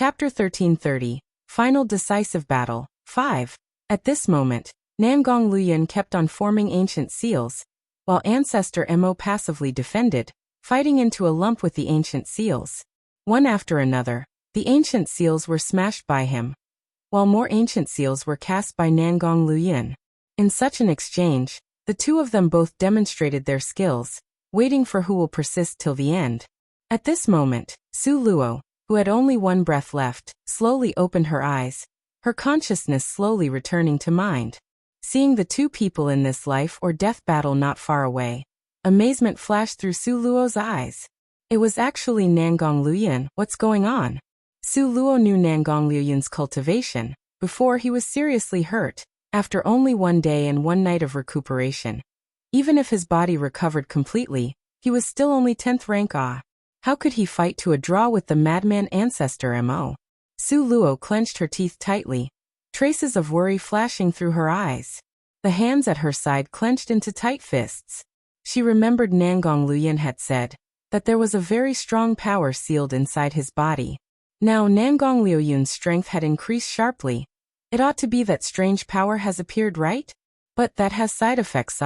Chapter 1330, Final Decisive Battle, 5. At this moment, Nangong Liuyun kept on forming ancient seals, while Ancestor Mo passively defended, fighting into a lump with the ancient seals. One after another, the ancient seals were smashed by him, while more ancient seals were cast by Nangong Liuyun. In such an exchange, the two of them both demonstrated their skills, waiting for who will persist till the end. At this moment, Su Luo, who had only one breath left, slowly opened her eyes, her consciousness slowly returning to mind. Seeing the two people in this life or death battle not far away, amazement flashed through Su Luo's eyes. It was actually Nangong Liuyun. What's going on? Su Luo knew Nangong Liuyun's cultivation, before he was seriously hurt, after only 1 day and 1 night of recuperation. Even if his body recovered completely, he was still only 10th rank. How could he fight to a draw with the madman Ancestor Mo? Su Luo clenched her teeth tightly, traces of worry flashing through her eyes. The hands at her side clenched into tight fists. She remembered Nangong Liuyun had said that there was a very strong power sealed inside his body. Now Nangong Liuyun's strength had increased sharply. It ought to be that strange power has appeared, right? But that has side effects.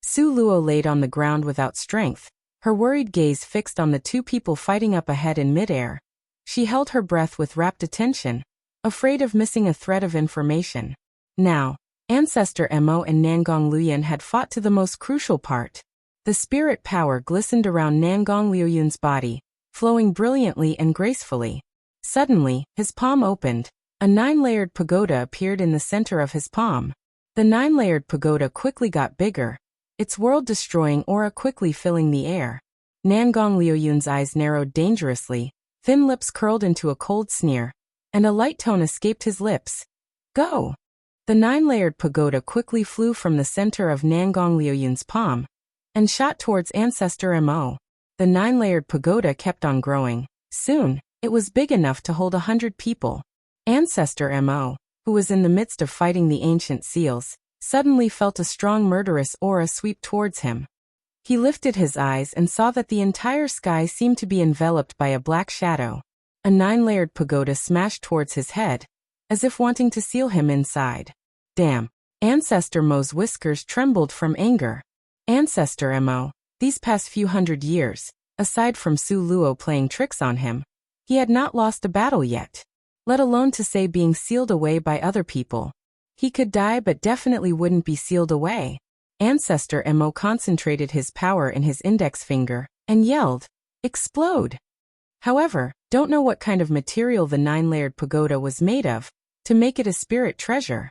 Su Luo laid on the ground without strength, her worried gaze fixed on the two people fighting up ahead in midair. She held her breath with rapt attention, afraid of missing a thread of information. Now, Ancestor Mo and Nangong Liuyun had fought to the most crucial part. The spirit power glistened around Nangong Liuyun's body, flowing brilliantly and gracefully. Suddenly, his palm opened. A 9-layered pagoda appeared in the center of his palm. The 9-layered pagoda quickly got bigger, its world-destroying aura quickly filling the air. Nangong Liuyun's eyes narrowed dangerously, thin lips curled into a cold sneer, and a light tone escaped his lips. Go! The 9-layered pagoda quickly flew from the center of Nangong Liuyun's palm and shot towards Ancestor Mo. The 9-layered pagoda kept on growing. Soon, it was big enough to hold 100 people. Ancestor Mo, who was in the midst of fighting the ancient seals, suddenly felt a strong murderous aura sweep towards him. He lifted his eyes and saw that the entire sky seemed to be enveloped by a black shadow. A 9-layered pagoda smashed towards his head, as if wanting to seal him inside. Damn! Ancestor Mo's whiskers trembled from anger. Ancestor Mo, these past few hundred years, aside from Su Luo playing tricks on him, he had not lost a battle yet, let alone to say being sealed away by other people. He could die but definitely wouldn't be sealed away. Ancestor Mo concentrated his power in his index finger and yelled, "Explode!" However, don't know what kind of material the 9-layered pagoda was made of to make it a spirit treasure.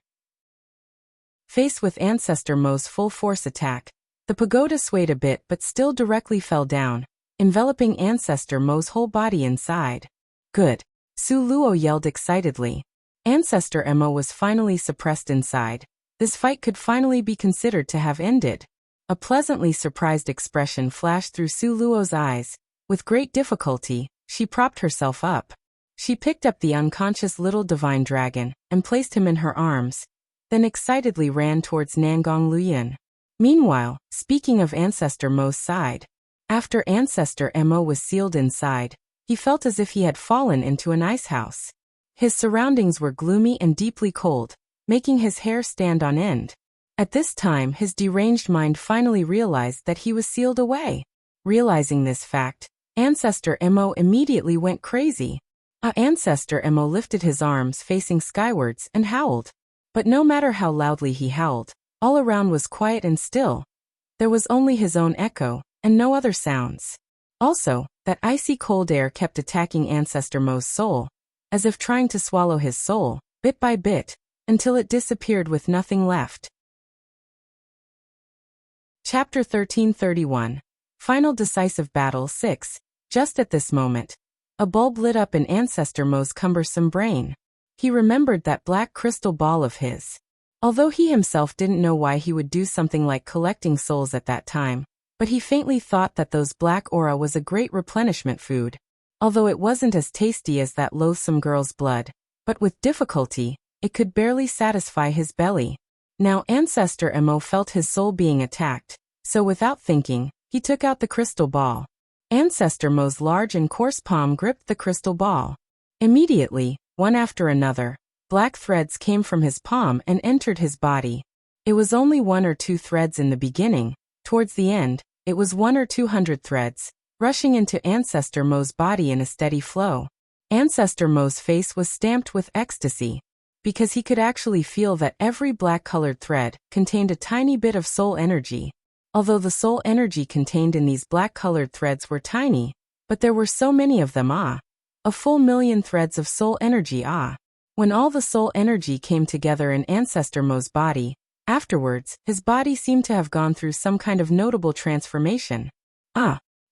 Faced with Ancestor Mo's full force attack, the pagoda swayed a bit but still directly fell down, enveloping Ancestor Mo's whole body inside. Good! Su Luo yelled excitedly. Ancestor Mo was finally suppressed inside. This fight could finally be considered to have ended. A pleasantly surprised expression flashed through Su Luo's eyes. With great difficulty, she propped herself up. She picked up the unconscious little divine dragon and placed him in her arms, then excitedly ran towards Nangong Liuyun. Meanwhile, speaking of Ancestor Mo's side, after Ancestor Mo was sealed inside, he felt as if he had fallen into an ice house. His surroundings were gloomy and deeply cold, making his hair stand on end. At this time his deranged mind finally realized that he was sealed away. Realizing this fact, Ancestor Mo immediately went crazy. Ancestor Mo lifted his arms facing skywards and howled. But no matter how loudly he howled, all around was quiet and still. There was only his own echo, and no other sounds. Also, that icy cold air kept attacking Ancestor Mo's soul, as if trying to swallow his soul, bit by bit, until it disappeared with nothing left. Chapter 1331, Final Decisive Battle 6. Just at this moment, a bulb lit up in Ancestor Mo's cumbersome brain. He remembered that black crystal ball of his. Although he himself didn't know why he would do something like collecting souls at that time, but he faintly thought that those black aura was a great replenishment food. Although it wasn't as tasty as that loathsome girl's blood, but with difficulty, it could barely satisfy his belly. Now Ancestor Mo felt his soul being attacked, so without thinking, he took out the crystal ball. Ancestor Mo's large and coarse palm gripped the crystal ball. Immediately, one after another, black threads came from his palm and entered his body. It was only 1 or 2 threads in the beginning. Towards the end, it was 1 or 200 threads, rushing into Ancestor Mo's body in a steady flow. Ancestor Mo's face was stamped with ecstasy, because he could actually feel that every black-colored thread contained a tiny bit of soul energy. Although the soul energy contained in these black-colored threads were tiny, but there were so many of them, a full million threads of soul energy, When all the soul energy came together in Ancestor Mo's body, afterwards, his body seemed to have gone through some kind of notable transformation.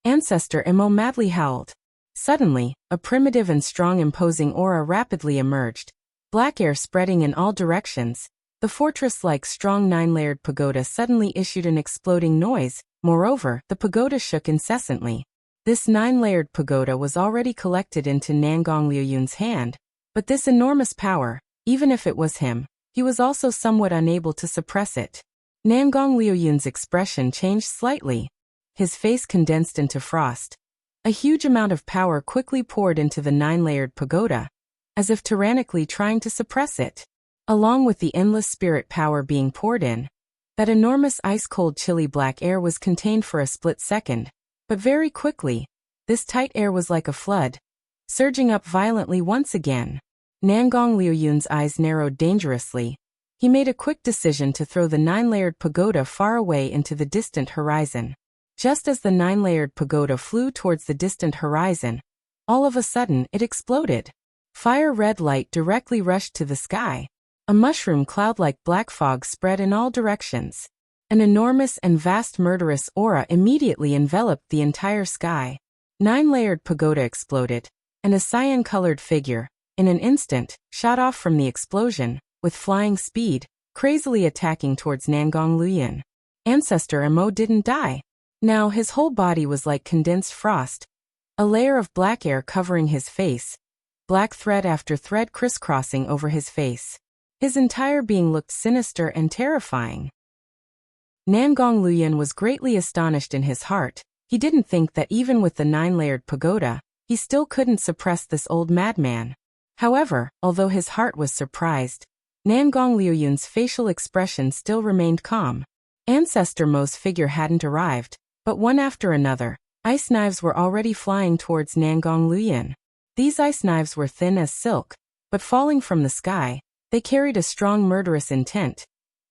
Ancestor Mo madly howled. Suddenly, a primitive and strong imposing aura rapidly emerged, black air spreading in all directions. The fortress-like strong 9-layered pagoda suddenly issued an exploding noise. Moreover, the pagoda shook incessantly. This 9-layered pagoda was already collected into Nangong Liuyun's hand, but this enormous power, even if it was him, he was also somewhat unable to suppress it. Nangong Liuyun's expression changed slightly. His face condensed into frost. A huge amount of power quickly poured into the 9-layered pagoda, as if tyrannically trying to suppress it. Along with the endless spirit power being poured in, that enormous ice-cold chilly black air was contained for a split second, but very quickly, this tight air was like a flood, surging up violently once again. Nangong Liuyun's eyes narrowed dangerously. He made a quick decision to throw the 9-layered pagoda far away into the distant horizon. Just as the 9-layered pagoda flew towards the distant horizon, all of a sudden it exploded. Fire-red light directly rushed to the sky. A mushroom cloud-like black fog spread in all directions. An enormous and vast murderous aura immediately enveloped the entire sky. 9-layered pagoda exploded, and a cyan-colored figure, in an instant, shot off from the explosion, with flying speed, crazily attacking towards Nangong Liuyun. Ancestor Mo didn't die. Now his whole body was like condensed frost, a layer of black air covering his face, black thread after thread crisscrossing over his face. His entire being looked sinister and terrifying. Nangong Liuyun was greatly astonished in his heart. He didn't think that even with the 9-layered pagoda, he still couldn't suppress this old madman. However, although his heart was surprised, Nangong Liuyun's facial expression still remained calm. Ancestor Mo's figure hadn't arrived, but one after another, ice knives were already flying towards Nangong Liuyun. These ice knives were thin as silk, but falling from the sky, they carried a strong murderous intent,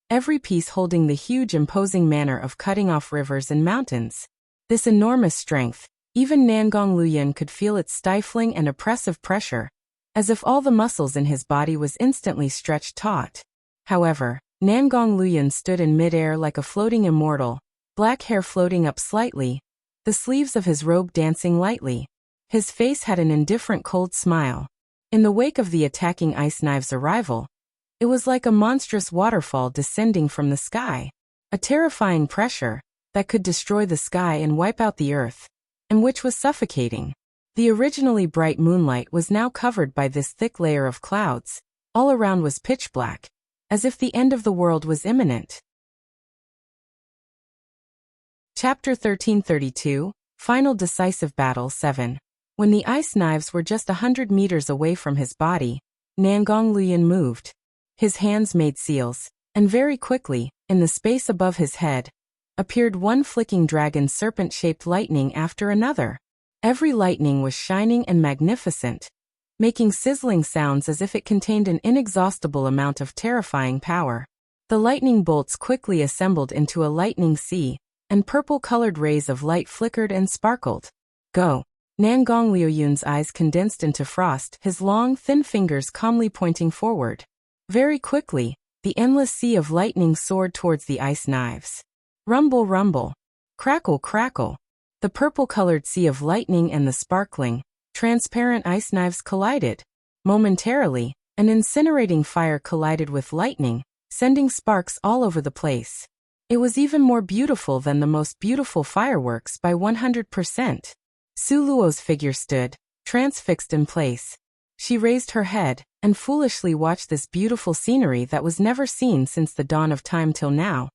every piece holding the huge imposing manner of cutting off rivers and mountains. This enormous strength, even Nangong Liuyun could feel its stifling and oppressive pressure, as if all the muscles in his body was instantly stretched taut. However, Nangong Liuyun stood in midair like a floating immortal, black hair floating up slightly, the sleeves of his robe dancing lightly. His face had an indifferent cold smile. In the wake of the attacking ice knives' arrival, it was like a monstrous waterfall descending from the sky, a terrifying pressure that could destroy the sky and wipe out the earth, and which was suffocating. The originally bright moonlight was now covered by this thick layer of clouds. All around was pitch black, as if the end of the world was imminent. Chapter 1332, Final Decisive Battle 7. When the ice knives were just 100 meters away from his body, Nangong Liuyun moved. His hands made seals, and very quickly, in the space above his head, appeared one flicking dragon serpent-shaped lightning after another. Every lightning was shining and magnificent, making sizzling sounds as if it contained an inexhaustible amount of terrifying power. The lightning bolts quickly assembled into a lightning sea, and purple-colored rays of light flickered and sparkled. Go! Nangong Liuyun's eyes condensed into frost, his long, thin fingers calmly pointing forward. Very quickly, the endless sea of lightning soared towards the ice knives. Rumble, rumble. Crackle, crackle. The purple-colored sea of lightning and the sparkling, transparent ice knives collided. Momentarily, an incinerating fire collided with lightning, sending sparks all over the place. It was even more beautiful than the most beautiful fireworks by 100%. Su Luo's figure stood, transfixed in place. She raised her head, and foolishly watched this beautiful scenery that was never seen since the dawn of time till now,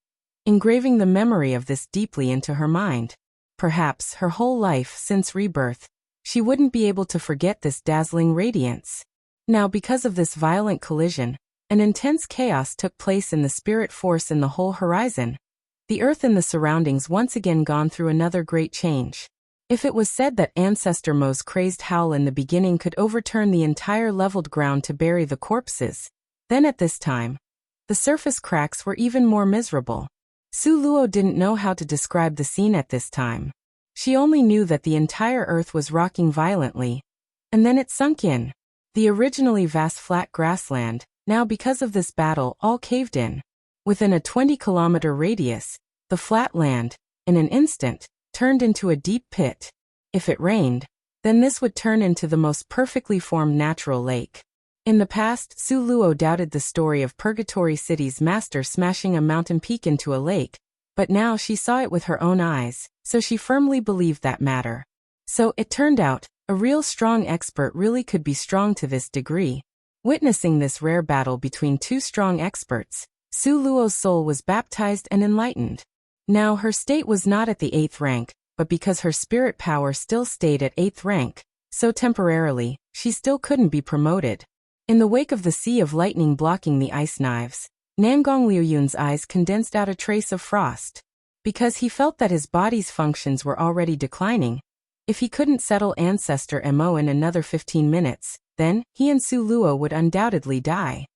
engraving the memory of this deeply into her mind. Perhaps her whole life since rebirth, she wouldn't be able to forget this dazzling radiance. Now, because of this violent collision, an intense chaos took place in the spirit force in the whole horizon. The earth and the surroundings once again gone through another great change. If it was said that Ancestor Mo's crazed howl in the beginning could overturn the entire leveled ground to bury the corpses, then at this time, the surface cracks were even more miserable. Su Luo didn't know how to describe the scene at this time. She only knew that the entire earth was rocking violently, and then it sunk in. The originally vast flat grassland, now because of this battle, all caved in. Within a 20-kilometer radius, the flat land, in an instant, turned into a deep pit. If it rained, then this would turn into the most perfectly formed natural lake. In the past, Su Luo doubted the story of Purgatory City's master smashing a mountain peak into a lake, but now she saw it with her own eyes, so she firmly believed that matter. So, it turned out, a real strong expert really could be strong to this degree. Witnessing this rare battle between two strong experts, Su Luo's soul was baptized and enlightened. Now her state was not at the 8th rank, but because her spirit power still stayed at 8th rank, so temporarily, she still couldn't be promoted. In the wake of the sea of lightning blocking the ice knives, Nangong Liuyun's eyes condensed out a trace of frost. Because he felt that his body's functions were already declining, if he couldn't settle Ancestor Mo in another 15 minutes, then he and Su Luo would undoubtedly die.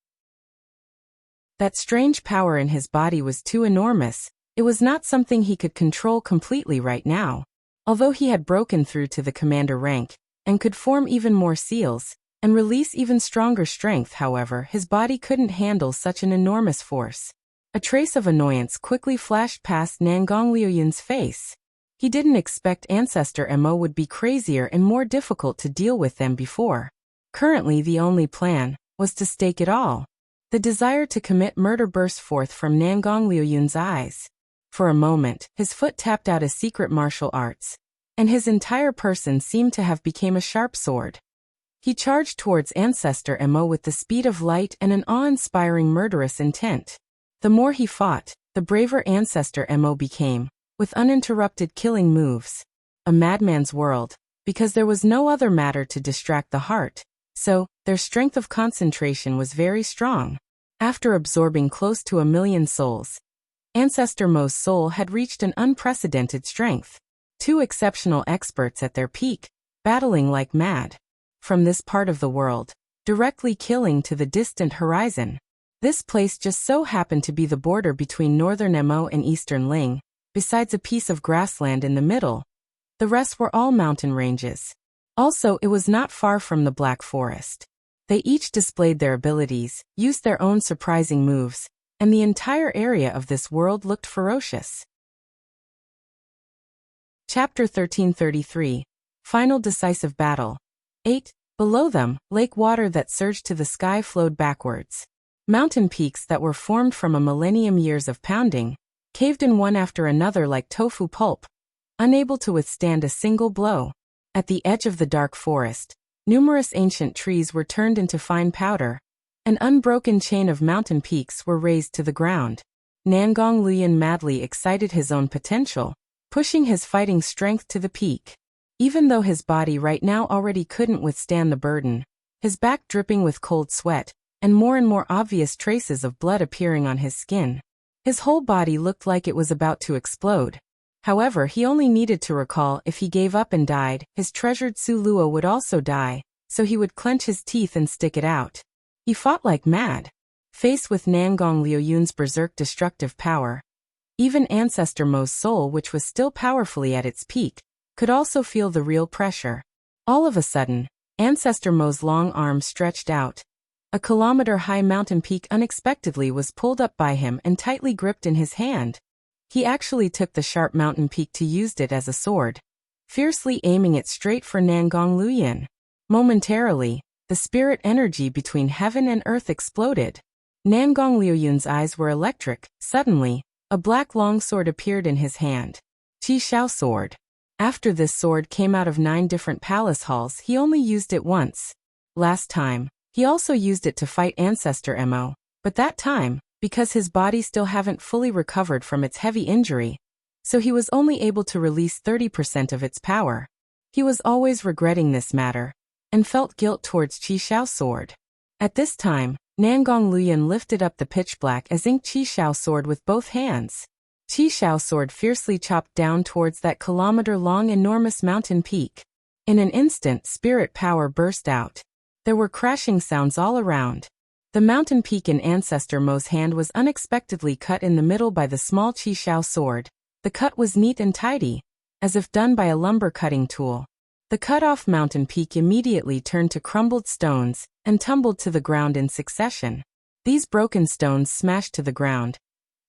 That strange power in his body was too enormous. It was not something he could control completely right now. Although he had broken through to the commander rank, and could form even more seals, and release even stronger strength, however, his body couldn't handle such an enormous force. A trace of annoyance quickly flashed past Nangong Liuyun's face. He didn't expect Ancestor Mo would be crazier and more difficult to deal with than before. Currently the only plan was to stake it all. The desire to commit murder burst forth from Nangong Liuyun's eyes. For a moment, his foot tapped out his secret martial arts, and his entire person seemed to have become a sharp sword. He charged towards Ancestor Mo with the speed of light and an awe-inspiring murderous intent. The more he fought, the braver Ancestor Mo became, with uninterrupted killing moves. A madman's world, because there was no other matter to distract the heart, so their strength of concentration was very strong. After absorbing close to 1,000,000 souls, Ancestor Mo's soul had reached an unprecedented strength. Two exceptional experts at their peak, battling like mad. From this part of the world, directly killing to the distant horizon. This place just so happened to be the border between northern Mo and eastern Ling, besides a piece of grassland in the middle. The rest were all mountain ranges. Also, it was not far from the Black Forest. They each displayed their abilities, used their own surprising moves, and the entire area of this world looked ferocious. Chapter 1333. Final Decisive Battle. 8. Below them, lake water that surged to the sky flowed backwards. Mountain peaks that were formed from a millennium years of pounding, caved in one after another like tofu pulp, unable to withstand a single blow. At the edge of the dark forest, numerous ancient trees were turned into fine powder. An unbroken chain of mountain peaks were razed to the ground. Nangong Liuyun madly excited his own potential, pushing his fighting strength to the peak. Even though his body right now already couldn't withstand the burden, his back dripping with cold sweat, and more obvious traces of blood appearing on his skin. His whole body looked like it was about to explode. However, he only needed to recall if he gave up and died, his treasured Su Luo would also die, so he would clench his teeth and stick it out. He fought like mad. Faced with Nangong Liuyun's berserk destructive power, even Ancestor Mo's soul, which was still powerfully at its peak, could also feel the real pressure. All of a sudden, Ancestor Mo's long arms stretched out. A kilometer-high mountain peak unexpectedly was pulled up by him and tightly gripped in his hand. He actually took the sharp mountain peak to used it as a sword, fiercely aiming it straight for Nangong Liuyun. Momentarily, the spirit energy between heaven and earth exploded. Nangong Liuyun's eyes were electric. Suddenly, a black longsword appeared in his hand. Qi Shao sword. After this sword came out of 9 different palace halls, he only used it once. Last time, he also used it to fight Ancestor Mo, but that time, because his body still haven't fully recovered from its heavy injury, so he was only able to release 30% of its power. He was always regretting this matter, and felt guilt towards Qi Xiao's sword. At this time, Nangong Liuyun lifted up the pitch-black as ink Qi Xiao sword with both hands. Qi Xiao's sword fiercely chopped down towards that kilometer-long enormous mountain peak. In an instant, spirit power burst out. There were crashing sounds all around. The mountain peak in Ancestor Mo's hand was unexpectedly cut in the middle by the small Qi Xiao sword. The cut was neat and tidy, as if done by a lumber cutting tool. The cut-off mountain peak immediately turned to crumbled stones and tumbled to the ground in succession. These broken stones smashed to the ground,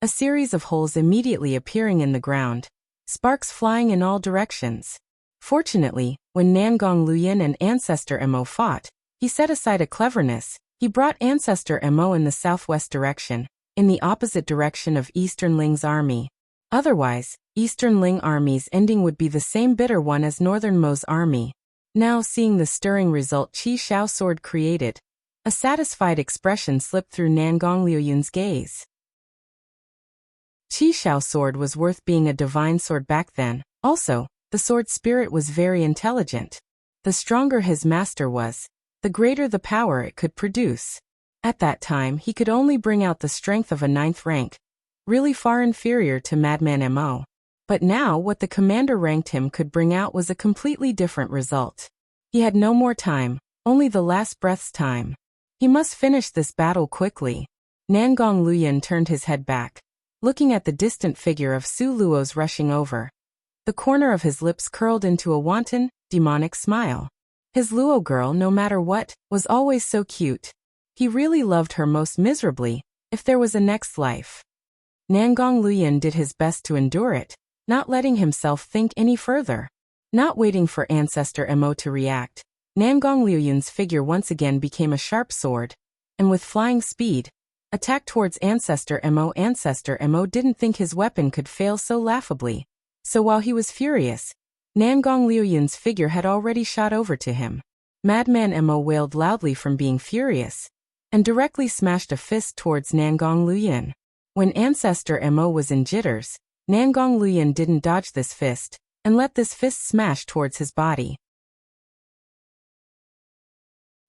a series of holes immediately appearing in the ground, sparks flying in all directions. Fortunately, when Nangong Liuyun and Ancestor Mo fought, he set aside a cleverness. He brought Ancestor Mo in the southwest direction, in the opposite direction of Eastern Ling's army. Otherwise, Eastern Ling army's ending would be the same bitter one as Northern Mo's army. Now, seeing the stirring result Qi Xiao's sword created, a satisfied expression slipped through Nangong Liuyun's gaze. Qi Xiao's sword was worth being a divine sword back then. Also, the sword spirit was very intelligent. The stronger his master was, the greater the power it could produce. At that time, he could only bring out the strength of a 9th rank, really far inferior to Madman Mo. But now what the commander ranked him could bring out was a completely different result. He had no more time, only the last breath's time. He must finish this battle quickly. Nangong Liuyun turned his head back, looking at the distant figure of Su Luo's rushing over. The corner of his lips curled into a wanton, demonic smile. His Luo girl, no matter what, was always so cute. He really loved her most miserably, if there was a next life. Nangong Liuyun did his best to endure it, not letting himself think any further. Not waiting for Ancestor Mo to react, Nangong Liuyun's figure once again became a sharp sword, and with flying speed, attacked towards Ancestor Mo. Ancestor Mo didn't think his weapon could fail so laughably. So while he was furious, Nangong Liuyun's figure had already shot over to him. Madman Mo wailed loudly from being furious, and directly smashed a fist towards Nangong Liuyun. When Ancestor Mo was in jitters, Nangong Liuyun didn't dodge this fist, and let this fist smash towards his body.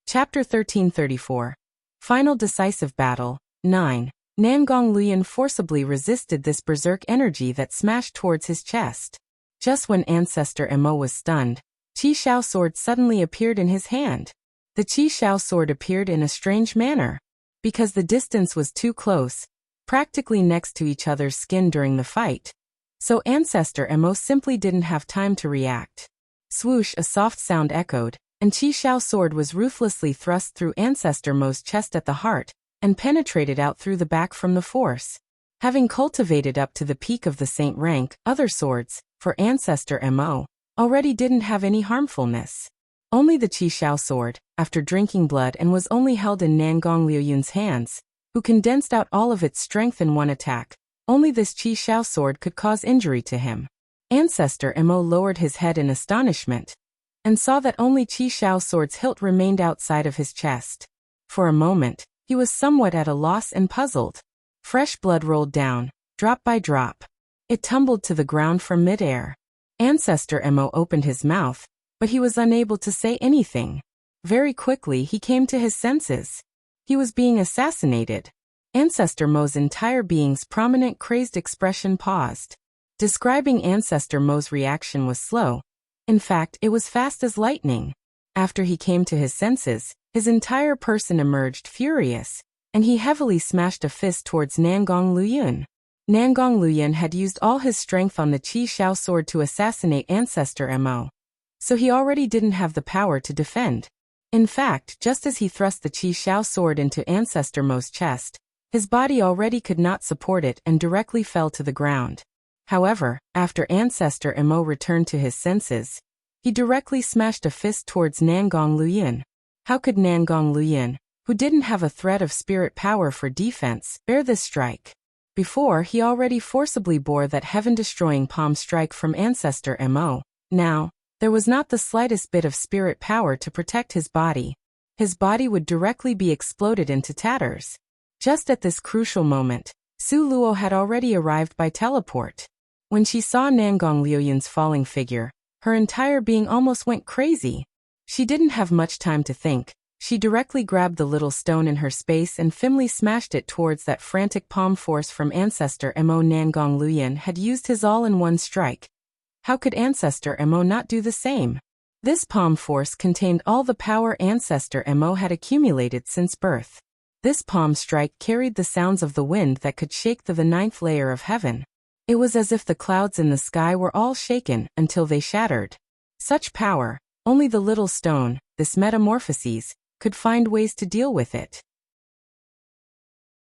Chapter 1334. Final Decisive Battle, 9. Nangong Liuyun forcibly resisted this berserk energy that smashed towards his chest. Just when Ancestor Mo was stunned, Qi Xiao's sword suddenly appeared in his hand. The Qi Xiao sword appeared in a strange manner. Because the distance was too close, practically next to each other's skin during the fight. So Ancestor Mo simply didn't have time to react. Swoosh, a soft sound echoed, and Qi Xiao's sword was ruthlessly thrust through Ancestor Mo's chest at the heart, and penetrated out through the back from the force. Having cultivated up to the peak of the saint rank, other swords, for Ancestor Mo, already didn't have any harmfulness. Only the Qi Xiao sword, after drinking blood and was only held in Nangong Liuyun's hands, who condensed out all of its strength in one attack, only this Qi Xiao sword could cause injury to him. Ancestor Mo lowered his head in astonishment, and saw that only Qi Xiao's sword's hilt remained outside of his chest. For a moment, he was somewhat at a loss and puzzled. Fresh blood rolled down, drop by drop. It tumbled to the ground from midair. Ancestor Mo opened his mouth, but he was unable to say anything. Very quickly he came to his senses. He was being assassinated. Ancestor Mo's entire being's prominent crazed expression paused. Describing Ancestor Mo's reaction was slow. In fact, it was fast as lightning. After he came to his senses, his entire person emerged furious, and he heavily smashed a fist towards Nangong Liuyun. Nangong Liuyun had used all his strength on the Qi Xiao sword to assassinate Ancestor Mo. So he already didn't have the power to defend. In fact, just as he thrust the Qi Xiao sword into Ancestor Mo's chest, his body already could not support it and directly fell to the ground. However, after Ancestor Mo returned to his senses, he directly smashed a fist towards Nangong Liuyun. How could Nangong Liuyun, who didn't have a threat of spirit power for defense, bear this strike? Before, he already forcibly bore that heaven-destroying palm strike from Ancestor Mo. Now, there was not the slightest bit of spirit power to protect his body. His body would directly be exploded into tatters. Just at this crucial moment, Su Luo had already arrived by teleport. When she saw Nangong Liuyun's falling figure, Her entire being almost went crazy. She didn't have much time to think. She directly grabbed the little stone in her space and firmly smashed it towards that frantic palm force from Ancestor Mo. Nangong Liuyun had used his all-in-one strike. How could Ancestor Mo not do the same? This palm force contained all the power Ancestor Mo had accumulated since birth. This palm strike carried the sounds of the wind that could shake the ninth layer of heaven. It was as if the clouds in the sky were all shaken until they shattered. Such power, only the little stone, this metamorphoses, could find ways to deal with it.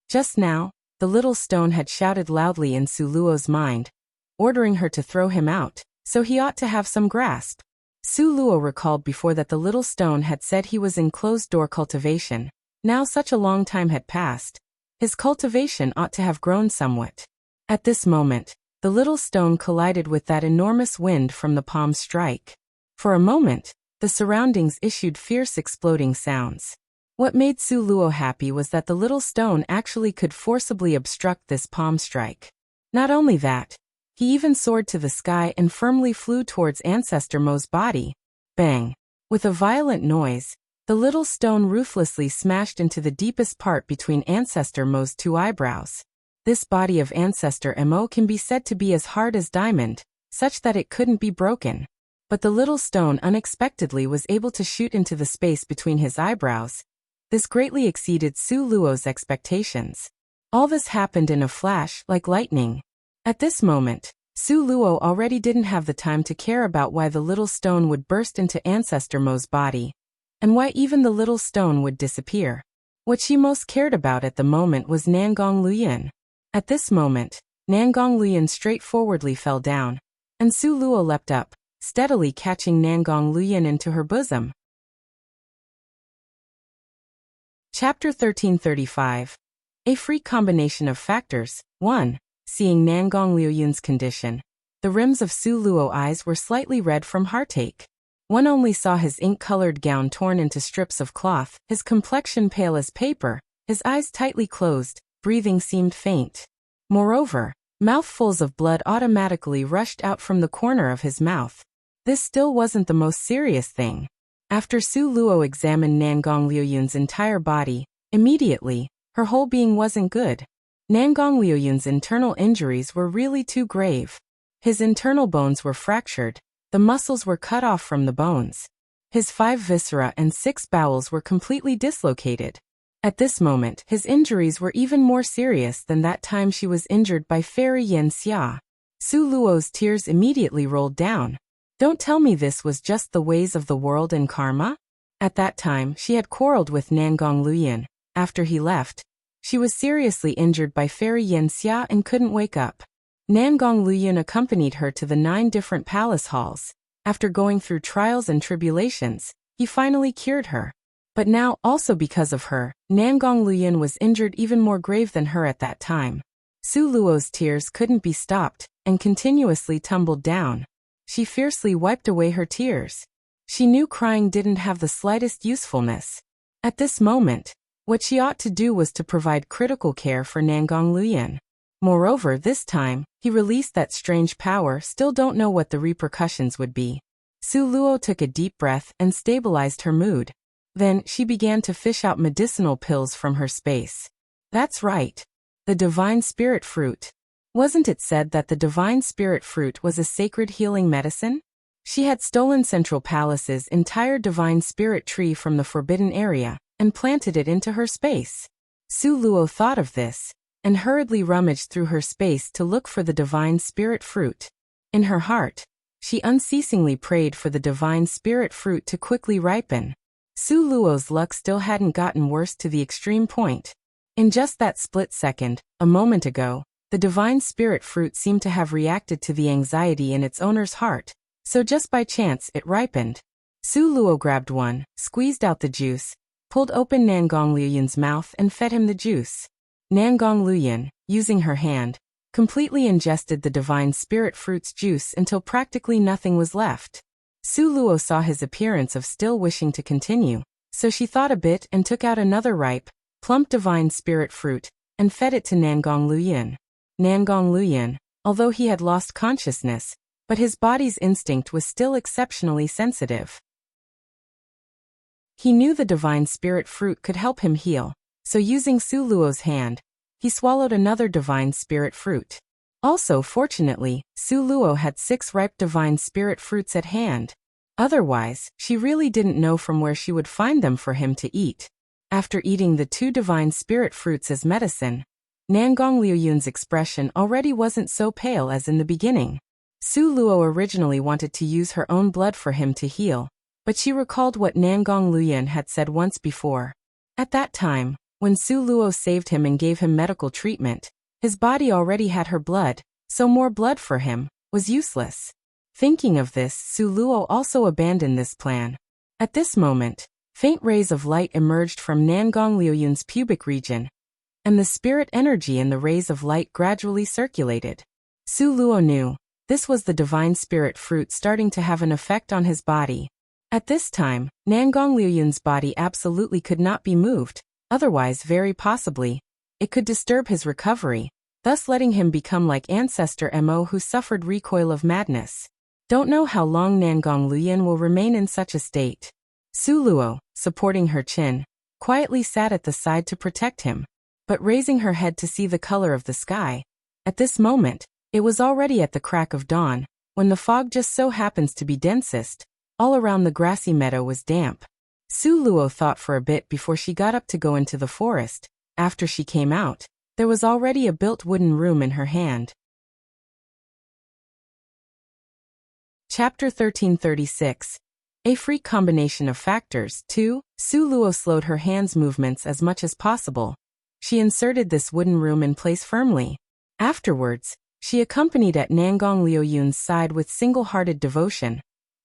Just now, the little stone had shouted loudly in Su Luo's mind, ordering her to throw him out, so he ought to have some grasp. Su Luo recalled before that the little stone had said he was in closed-door cultivation. Now such a long time had passed. His cultivation ought to have grown somewhat. At this moment, the little stone collided with that enormous wind from the palm strike. For a moment, the surroundings issued fierce exploding sounds. What made Su Luo happy was that the little stone actually could forcibly obstruct this palm strike. Not only that, he even soared to the sky and firmly flew towards Ancestor Mo's body. Bang! With a violent noise, the little stone ruthlessly smashed into the deepest part between Ancestor Mo's two eyebrows. This body of Ancestor Mo can be said to be as hard as diamond, such that it couldn't be broken. But the little stone unexpectedly was able to shoot into the space between his eyebrows. This greatly exceeded Su Luo's expectations. All this happened in a flash, like lightning. At this moment, Su Luo already didn't have the time to care about why the little stone would burst into Ancestor Mo's body, and why even the little stone would disappear. What she most cared about at the moment was Nangong Liuyun. At this moment, Nangong Liuyun straightforwardly fell down, and Su Luo leapt up, steadily catching Nangong Liuyun into her bosom. Chapter 1335. A freak combination of factors. 1. Seeing Nangong Liuyun's condition, the rims of Su Luo's eyes were slightly red from heartache. One only saw his ink-colored gown torn into strips of cloth, his complexion pale as paper, his eyes tightly closed, breathing seemed faint. Moreover, mouthfuls of blood automatically rushed out from the corner of his mouth. This still wasn't the most serious thing. After Su Luo examined Nangong Liuyun's entire body, immediately, her whole being wasn't good. Nangong Liuyun's internal injuries were really too grave. His internal bones were fractured, the muscles were cut off from the bones. His 5 viscera and 6 bowels were completely dislocated. At this moment, his injuries were even more serious than that time she was injured by Fairy Yen Xia. Su Luo's tears immediately rolled down. Don't tell me this was just the ways of the world and karma? At that time, she had quarreled with Nangong Liuyun. After he left, she was seriously injured by Fairy Yen Xia and couldn't wake up. Nangong Liuyun accompanied her to the 9 different palace halls. After going through trials and tribulations, he finally cured her. But now, also because of her, Nangong Liuyun was injured even more grave than her at that time. Su Luo's tears couldn't be stopped, and continuously tumbled down. She fiercely wiped away her tears. She knew crying didn't have the slightest usefulness. At this moment, what she ought to do was to provide critical care for Nangong Liuyun. Moreover, this time, he released that strange power. Still don't know what the repercussions would be. Su Luo took a deep breath and stabilized her mood. Then, she began to fish out medicinal pills from her space. That's right. The divine spirit fruit. Wasn't it said that the divine spirit fruit was a sacred healing medicine? She had stolen Central Palace's entire divine spirit tree from the forbidden area, and planted it into her space. Su Luo thought of this, and hurriedly rummaged through her space to look for the divine spirit fruit. In her heart, she unceasingly prayed for the divine spirit fruit to quickly ripen. Su Luo's luck still hadn't gotten worse to the extreme point. In just that split second, a moment ago, the divine spirit fruit seemed to have reacted to the anxiety in its owner's heart, so just by chance it ripened. Su Luo grabbed one, squeezed out the juice, pulled open Nangong Liuyun's mouth and fed him the juice. Nangong Liuyun, using her hand, completely ingested the divine spirit fruit's juice until practically nothing was left. Su Luo saw his appearance of still wishing to continue, so she thought a bit and took out another ripe, plump divine spirit fruit, and fed it to Nangong Liuyun. Nangong Liuyun, although he had lost consciousness, but his body's instinct was still exceptionally sensitive. He knew the divine spirit fruit could help him heal, so using Su Luo's hand, he swallowed another divine spirit fruit. Also, fortunately, Su Luo had 6 ripe divine spirit fruits at hand. Otherwise, she really didn't know from where she would find them for him to eat. After eating the 2 divine spirit fruits as medicine, Nangong Liuyun's expression already wasn't so pale as in the beginning. Su Luo originally wanted to use her own blood for him to heal, but she recalled what Nangong Liuyun had said once before. At that time, when Su Luo saved him and gave him medical treatment, his body already had her blood, so more blood for him was useless. Thinking of this, Su Luo also abandoned this plan. At this moment, faint rays of light emerged from Nangong Liuyun's pubic region, and the spirit energy in the rays of light gradually circulated. Su Luo knew this was the divine spirit fruit starting to have an effect on his body. At this time, Nangong Liuyun's body absolutely could not be moved, otherwise very possibly, it could disturb his recovery, thus letting him become like Ancestor Mo who suffered recoil of madness. Don't know how long Nangong Liuyun will remain in such a state. Su Luo, supporting her chin, quietly sat at the side to protect him, but raising her head to see the color of the sky. At this moment, it was already at the crack of dawn, when the fog just so happens to be densest. All around the grassy meadow was damp. Su Luo thought for a bit before she got up to go into the forest. After she came out, there was already a built wooden room in her hand. Chapter 1336. A freak combination of factors. 2. Su Luo slowed her hands' movements as much as possible. She inserted this wooden room in place firmly. Afterwards, she accompanied at Nangong Liuyun's side with single-hearted devotion,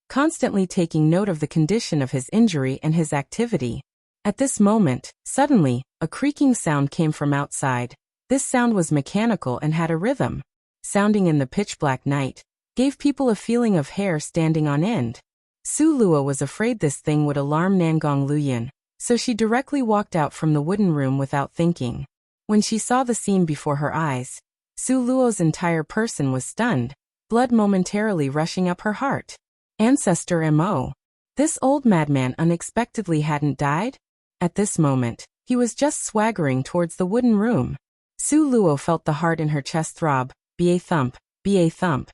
constantly taking note of the condition of his injury and his activity. At this moment, suddenly, a creaking sound came from outside. This sound was mechanical and had a rhythm. Sounding in the pitch-black night, gave people a feeling of hair standing on end. Su Luo was afraid this thing would alarm Nangong Liuyun, so she directly walked out from the wooden room without thinking. When she saw the scene before her eyes, Su Luo's entire person was stunned, blood momentarily rushing up her heart. Ancestor Mo. This old madman unexpectedly hadn't died? At this moment, he was just swaggering towards the wooden room. Su Luo felt the heart in her chest throb, ba thump, ba thump.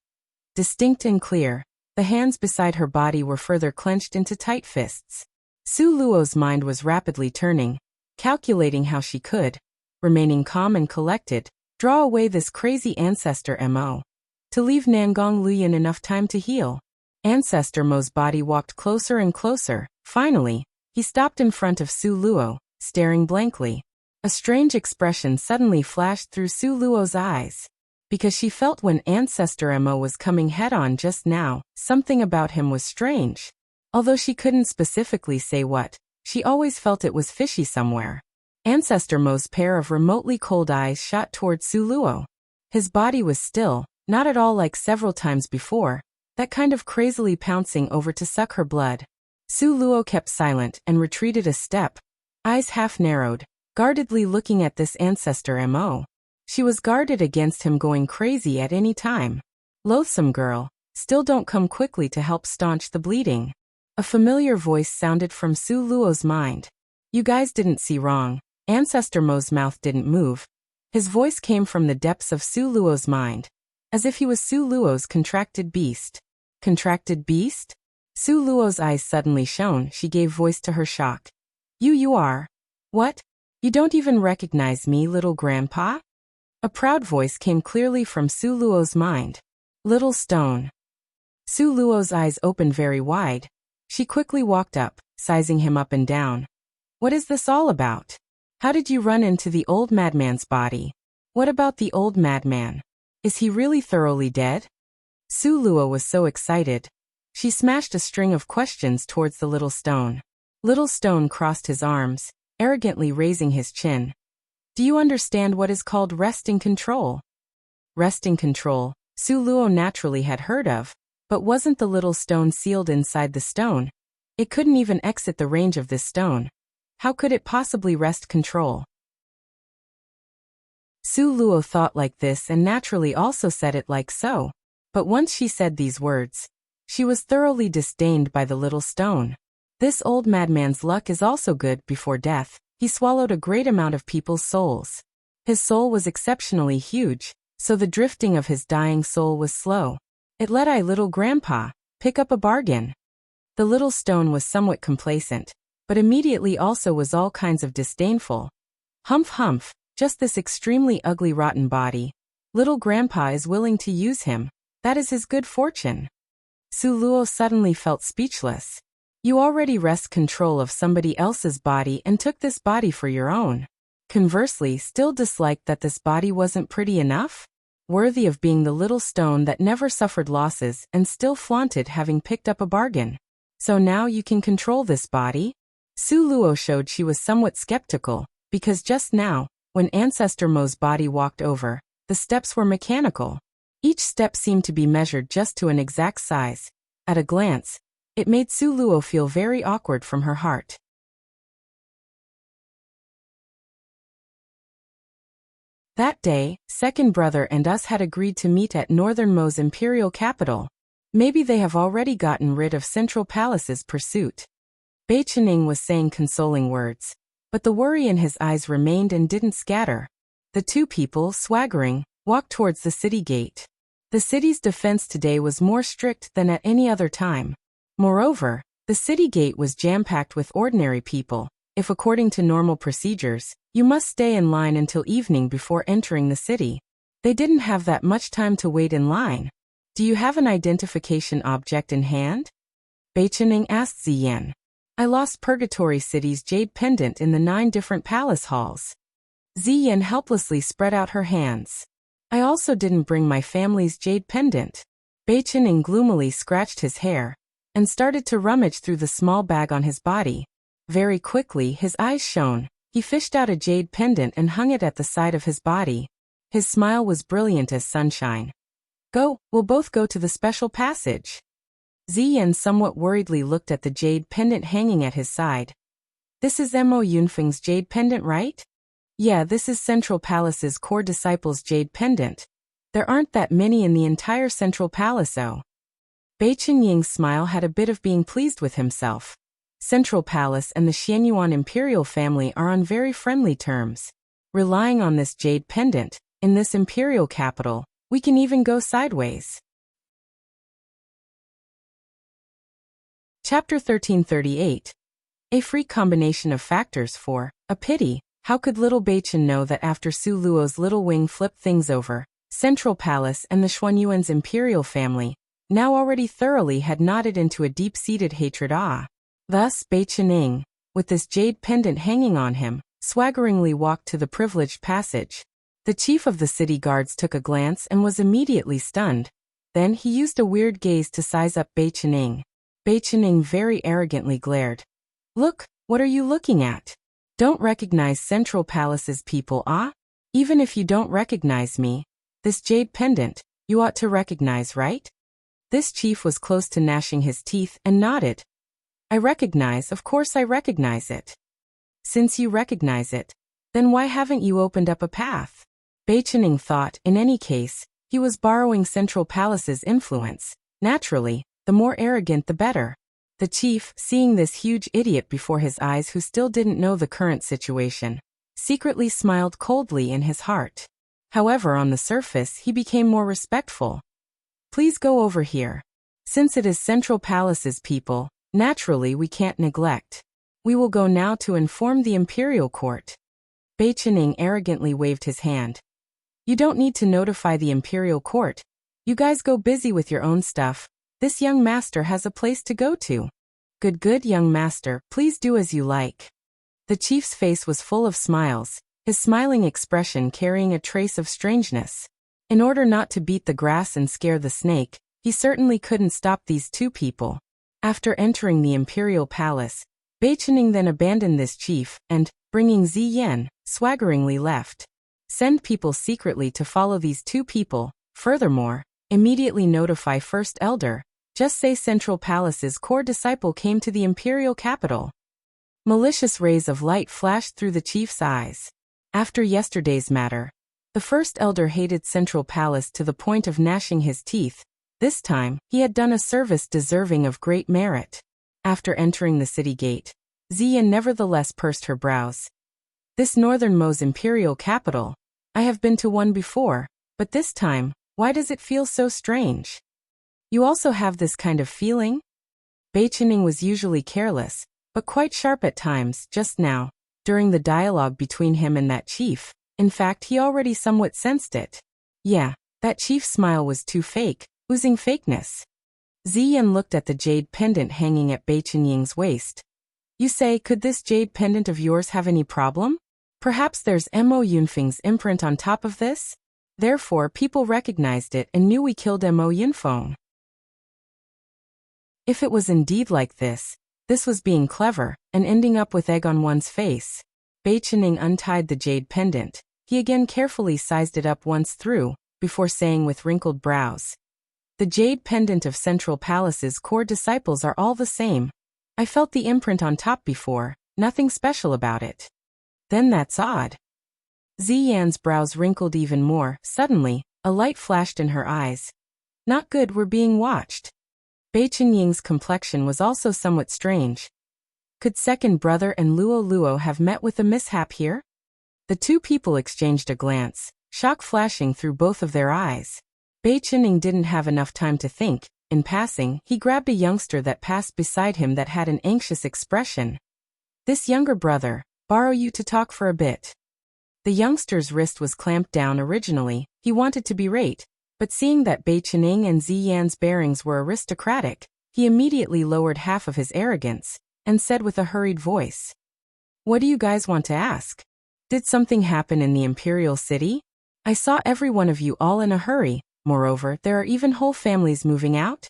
Distinct and clear, the hands beside her body were further clenched into tight fists. Su Luo's mind was rapidly turning, calculating how she could, remaining calm and collected, draw away this crazy Ancestor Mo. To leave Nangong Liuyun enough time to heal. Ancestor Mo's body walked closer and closer. Finally, he stopped in front of Su Luo, staring blankly. A strange expression suddenly flashed through Su Luo's eyes. Because she felt when Ancestor Mo was coming head-on just now, something about him was strange. Although she couldn't specifically say what, she always felt it was fishy somewhere. Ancestor Mo's pair of remotely cold eyes shot toward Su Luo. His body was still, not at all like several times before, that kind of crazily pouncing over to suck her blood. Su Luo kept silent and retreated a step, eyes half narrowed, guardedly looking at this Ancestor Mo. She was guarded against him going crazy at any time. Loathsome girl, still don't come quickly to help staunch the bleeding. A familiar voice sounded from Su Luo's mind. You guys didn't see wrong. Ancestor Mo's mouth didn't move. His voice came from the depths of Su Luo's mind, as if he was Su Luo's contracted beast. Contracted beast? Su Luo's eyes suddenly shone. She gave voice to her shock. You are? What? You don't even recognize me, little grandpa? A proud voice came clearly from Su Luo's mind. Little stone. Su Luo's eyes opened very wide. She quickly walked up, sizing him up and down. What is this all about? How did you run into the old madman's body? What about the old madman? Is he really thoroughly dead? Su Luo was so excited. She smashed a string of questions towards the little stone. Little stone crossed his arms, arrogantly raising his chin. Do you understand what is called resting control? Resting control, Su Luo naturally had heard of, but wasn't the little stone sealed inside the stone? It couldn't even exit the range of this stone. How could it possibly wrest control? Su Luo thought like this and naturally also said it like so. But once she said these words, she was thoroughly disdained by the little stone. This old madman's luck is also good. Before death, he swallowed a great amount of people's souls. His soul was exceptionally huge, so the drifting of his dying soul was slow. It let little grandpa pick up a bargain. The little stone was somewhat complacent, but immediately also was all kinds of disdainful. Humph humph, just this extremely ugly rotten body. Little grandpa is willing to use him, that is his good fortune. Su Luo suddenly felt speechless. You already wrest control of somebody else's body and took this body for your own. Conversely, still disliked that this body wasn't pretty enough? Worthy of being the little stone that never suffered losses and still flaunted having picked up a bargain. So now you can control this body? Su Luo showed she was somewhat skeptical, because just now, when Ancestor Mo's body walked over, the steps were mechanical. Each step seemed to be measured just to an exact size. At a glance, it made Su Luo feel very awkward from her heart. That day, second brother and us had agreed to meet at Northern Mo's imperial capital. Maybe they have already gotten rid of Central Palace's pursuit. Bei Chening was saying consoling words, but the worry in his eyes remained and didn't scatter. The two people, swaggering, walked towards the city gate. The city's defense today was more strict than at any other time. Moreover, the city gate was jam-packed with ordinary people. If according to normal procedures, you must stay in line until evening before entering the city. They didn't have that much time to wait in line. Do you have an identification object in hand? Bei Chening asked Ziyan. I lost Purgatory City's jade pendant in the 9 different palace halls. Ziyan helplessly spread out her hands. I also didn't bring my family's jade pendant. Bei Chening gloomily scratched his hair and started to rummage through the small bag on his body. Very quickly his eyes shone. He fished out a jade pendant and hung it at the side of his body. His smile was brilliant as sunshine. Go, we'll both go to the special passage. Ziyan somewhat worriedly looked at the jade pendant hanging at his side. This is Mo Yunfeng's jade pendant, right? Yeah, this is Central Palace's core disciple's jade pendant. There aren't that many in the entire Central Palace. Bei Chenying's smile had a bit of being pleased with himself. Central Palace and the Xianyuan imperial family are on very friendly terms. Relying on this jade pendant, in this imperial capital, we can even go sideways. Chapter 1338. A freak combination of factors for, a pity, how could little Bei Chen know that after Su Luo's little wing flipped things over, Central Palace and the Xuanyuan's imperial family, now already thoroughly had knotted into a deep-seated hatred. Thus, Bei Chening, with this jade pendant hanging on him, swaggeringly walked to the privileged passage. The chief of the city guards took a glance and was immediately stunned. Then he used a weird gaze to size up Bei Chening. Bei Chening very arrogantly glared. Look, what are you looking at? Don't recognize Central Palace's people, Even if you don't recognize me, this jade pendant, you ought to recognize, right? This chief was close to gnashing his teeth and nodded. I recognize, of course I recognize it. Since you recognize it, then why haven't you opened up a path? Bei Chening thought, in any case, he was borrowing Central Palace's influence. Naturally, the more arrogant the better. The chief, seeing this huge idiot before his eyes who still didn't know the current situation, secretly smiled coldly in his heart. However, on the surface he became more respectful. Please go over here. Since it is Central Palace's people, naturally we can't neglect. We will go now to inform the imperial court. Bei Chening arrogantly waved his hand. You don't need to notify the imperial court. You guys go busy with your own stuff. This young master has a place to go to. Good young master, please do as you like. The chief's face was full of smiles, his smiling expression carrying a trace of strangeness. In order not to beat the grass and scare the snake, he certainly couldn't stop these two people. After entering the imperial palace, Bei Chening then abandoned this chief and, bringing Ziyan, swaggeringly left. Send people secretly to follow these two people. Furthermore, immediately notify First Elder. Just say Central Palace's core disciple came to the imperial capital. Malicious rays of light flashed through the chief's eyes. After yesterday's matter, the First Elder hated Central Palace to the point of gnashing his teeth. This time, he had done a service deserving of great merit. After entering the city gate, Ziyan nevertheless pursed her brows. This northernmost imperial capital. I have been to one before, but this time, why does it feel so strange? You also have this kind of feeling? Bei Qining was usually careless, but quite sharp at times, just now, during the dialogue between him and that chief. In fact, he already somewhat sensed it. Yeah, that chief's smile was too fake, oozing fakeness. Ziyan looked at the jade pendant hanging at Bei Qining's waist. You say, could this jade pendant of yours have any problem? Perhaps there's Mo Yunfeng's imprint on top of this? Therefore, people recognized it and knew we killed Mo Yunfeng. If it was indeed like this was being clever, and ending up with egg on one's face. Bei Qining untied the jade pendant. He again carefully sized it up once through, before saying with wrinkled brows. The jade pendant of Central Palace's core disciples are all the same. I felt the imprint on top before, nothing special about it. Then that's odd. Ziyan's brows wrinkled even more. Suddenly, a light flashed in her eyes. Not good, we're being watched. Bei Qinying's complexion was also somewhat strange. Could second brother and Luo have met with a mishap here? The two people exchanged a glance, shock flashing through both of their eyes. Bei Qining didn't have enough time to think. In passing, he grabbed a youngster that passed beside him that had an anxious expression. This younger brother, borrow you to talk for a bit. The youngster's wrist was clamped down originally. He wanted to berate, but seeing that Bei Qining and Ziyan's bearings were aristocratic, he immediately lowered half of his arrogance, and said with a hurried voice. What do you guys want to ask? Did something happen in the imperial city? I saw every one of you all in a hurry. Moreover, there are even whole families moving out?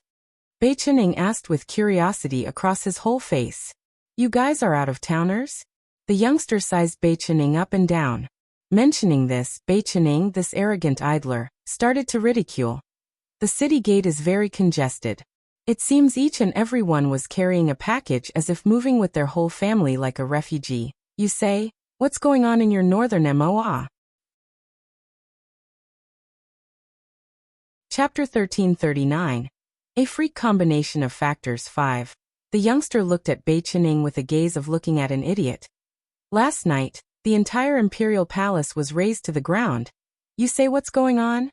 Bei Qining asked with curiosity across his whole face. You guys are out-of-towners? The youngster sized Bei Qining up and down. Mentioning this, Bei Qining, this arrogant idler, started to ridicule. The city gate is very congested. It seems each and every one was carrying a package as if moving with their whole family like a refugee. You say, what's going on in your northern MOA? Chapter 1339. A freak combination of factors 5. The youngster looked at Bei Qining with a gaze of looking at an idiot. Last night, the entire imperial palace was razed to the ground. You say what's going on?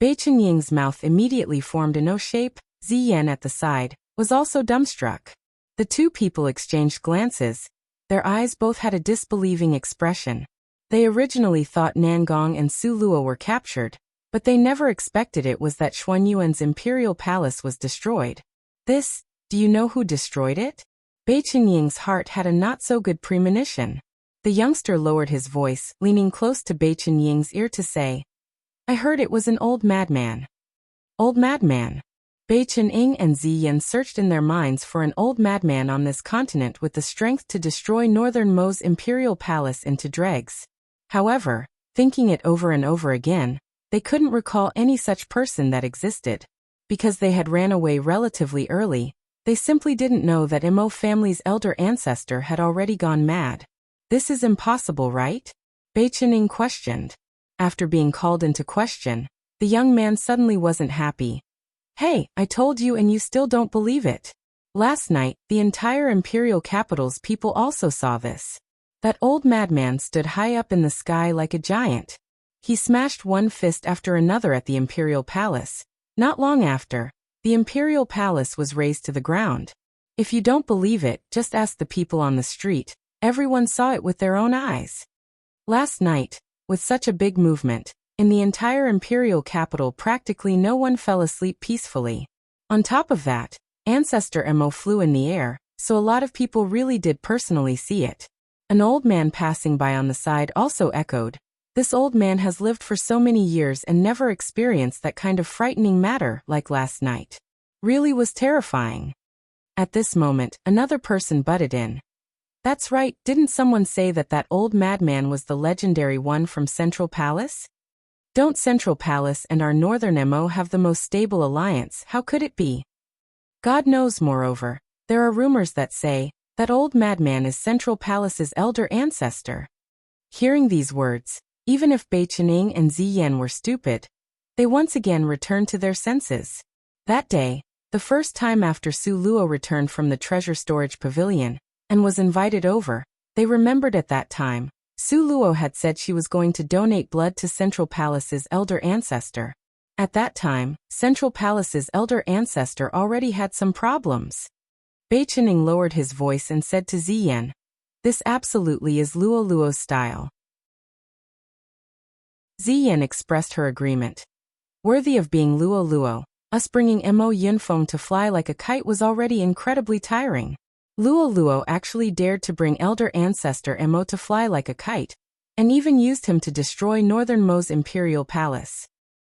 Bei Qinying's mouth immediately formed an O shape. Ziyan at the side was also dumbstruck. The two people exchanged glances. Their eyes both had a disbelieving expression. They originally thought Nangong and Su Luo were captured, but they never expected it was that Xuanyuan's imperial palace was destroyed. Do you know who destroyed it? Bei Qinying's heart had a not-so-good premonition. The youngster lowered his voice, leaning close to Bei Qinying's ear to say, I heard it was an old madman. Old madman? Bei Qining and Ziyan searched in their minds for an old madman on this continent with the strength to destroy Northern Mo's imperial palace into dregs. However, thinking it over and over again, they couldn't recall any such person that existed. Because they had ran away relatively early, they simply didn't know that Mo family's elder ancestor had already gone mad. This is impossible, right? Bei Qining questioned. After being called into question, the young man suddenly wasn't happy. Hey, I told you and you still don't believe it. Last night, the entire imperial capital's people also saw this. That old madman stood high up in the sky like a giant. He smashed one fist after another at the imperial palace. Not long after, the imperial palace was razed to the ground. If you don't believe it, just ask the people on the street. Everyone saw it with their own eyes. Last night, with such a big movement, in the entire imperial capital practically no one fell asleep peacefully. On top of that, Ancestor Mo flew in the air, so a lot of people really did personally see it. An old man passing by on the side also echoed, this old man has lived for so many years and never experienced that kind of frightening matter like last night. Really was terrifying. At this moment, another person butted in. That's right, didn't someone say that that old madman was the legendary one from Central Palace? Don't Central Palace and our Northern Mo have the most stable alliance? How could it be? God knows, moreover, there are rumors that say, that old madman is Central Palace's elder ancestor. Hearing these words, even if Bei Qining and Ziyan were stupid, they once again returned to their senses. That day, the first time after Su Luo returned from the treasure storage pavilion and was invited over, they remembered at that time, Su Luo had said she was going to donate blood to Central Palace's elder ancestor. At that time, Central Palace's elder ancestor already had some problems. Bei Qining lowered his voice and said to Ziyan, "This absolutely is Luo Luo's style." Ziyan expressed her agreement. Worthy of being Luo Luo, us bringing Mo Yunfeng to fly like a kite was already incredibly tiring. Luo Luo actually dared to bring elder ancestor Mo to fly like a kite, and even used him to destroy Northern Mo's imperial palace.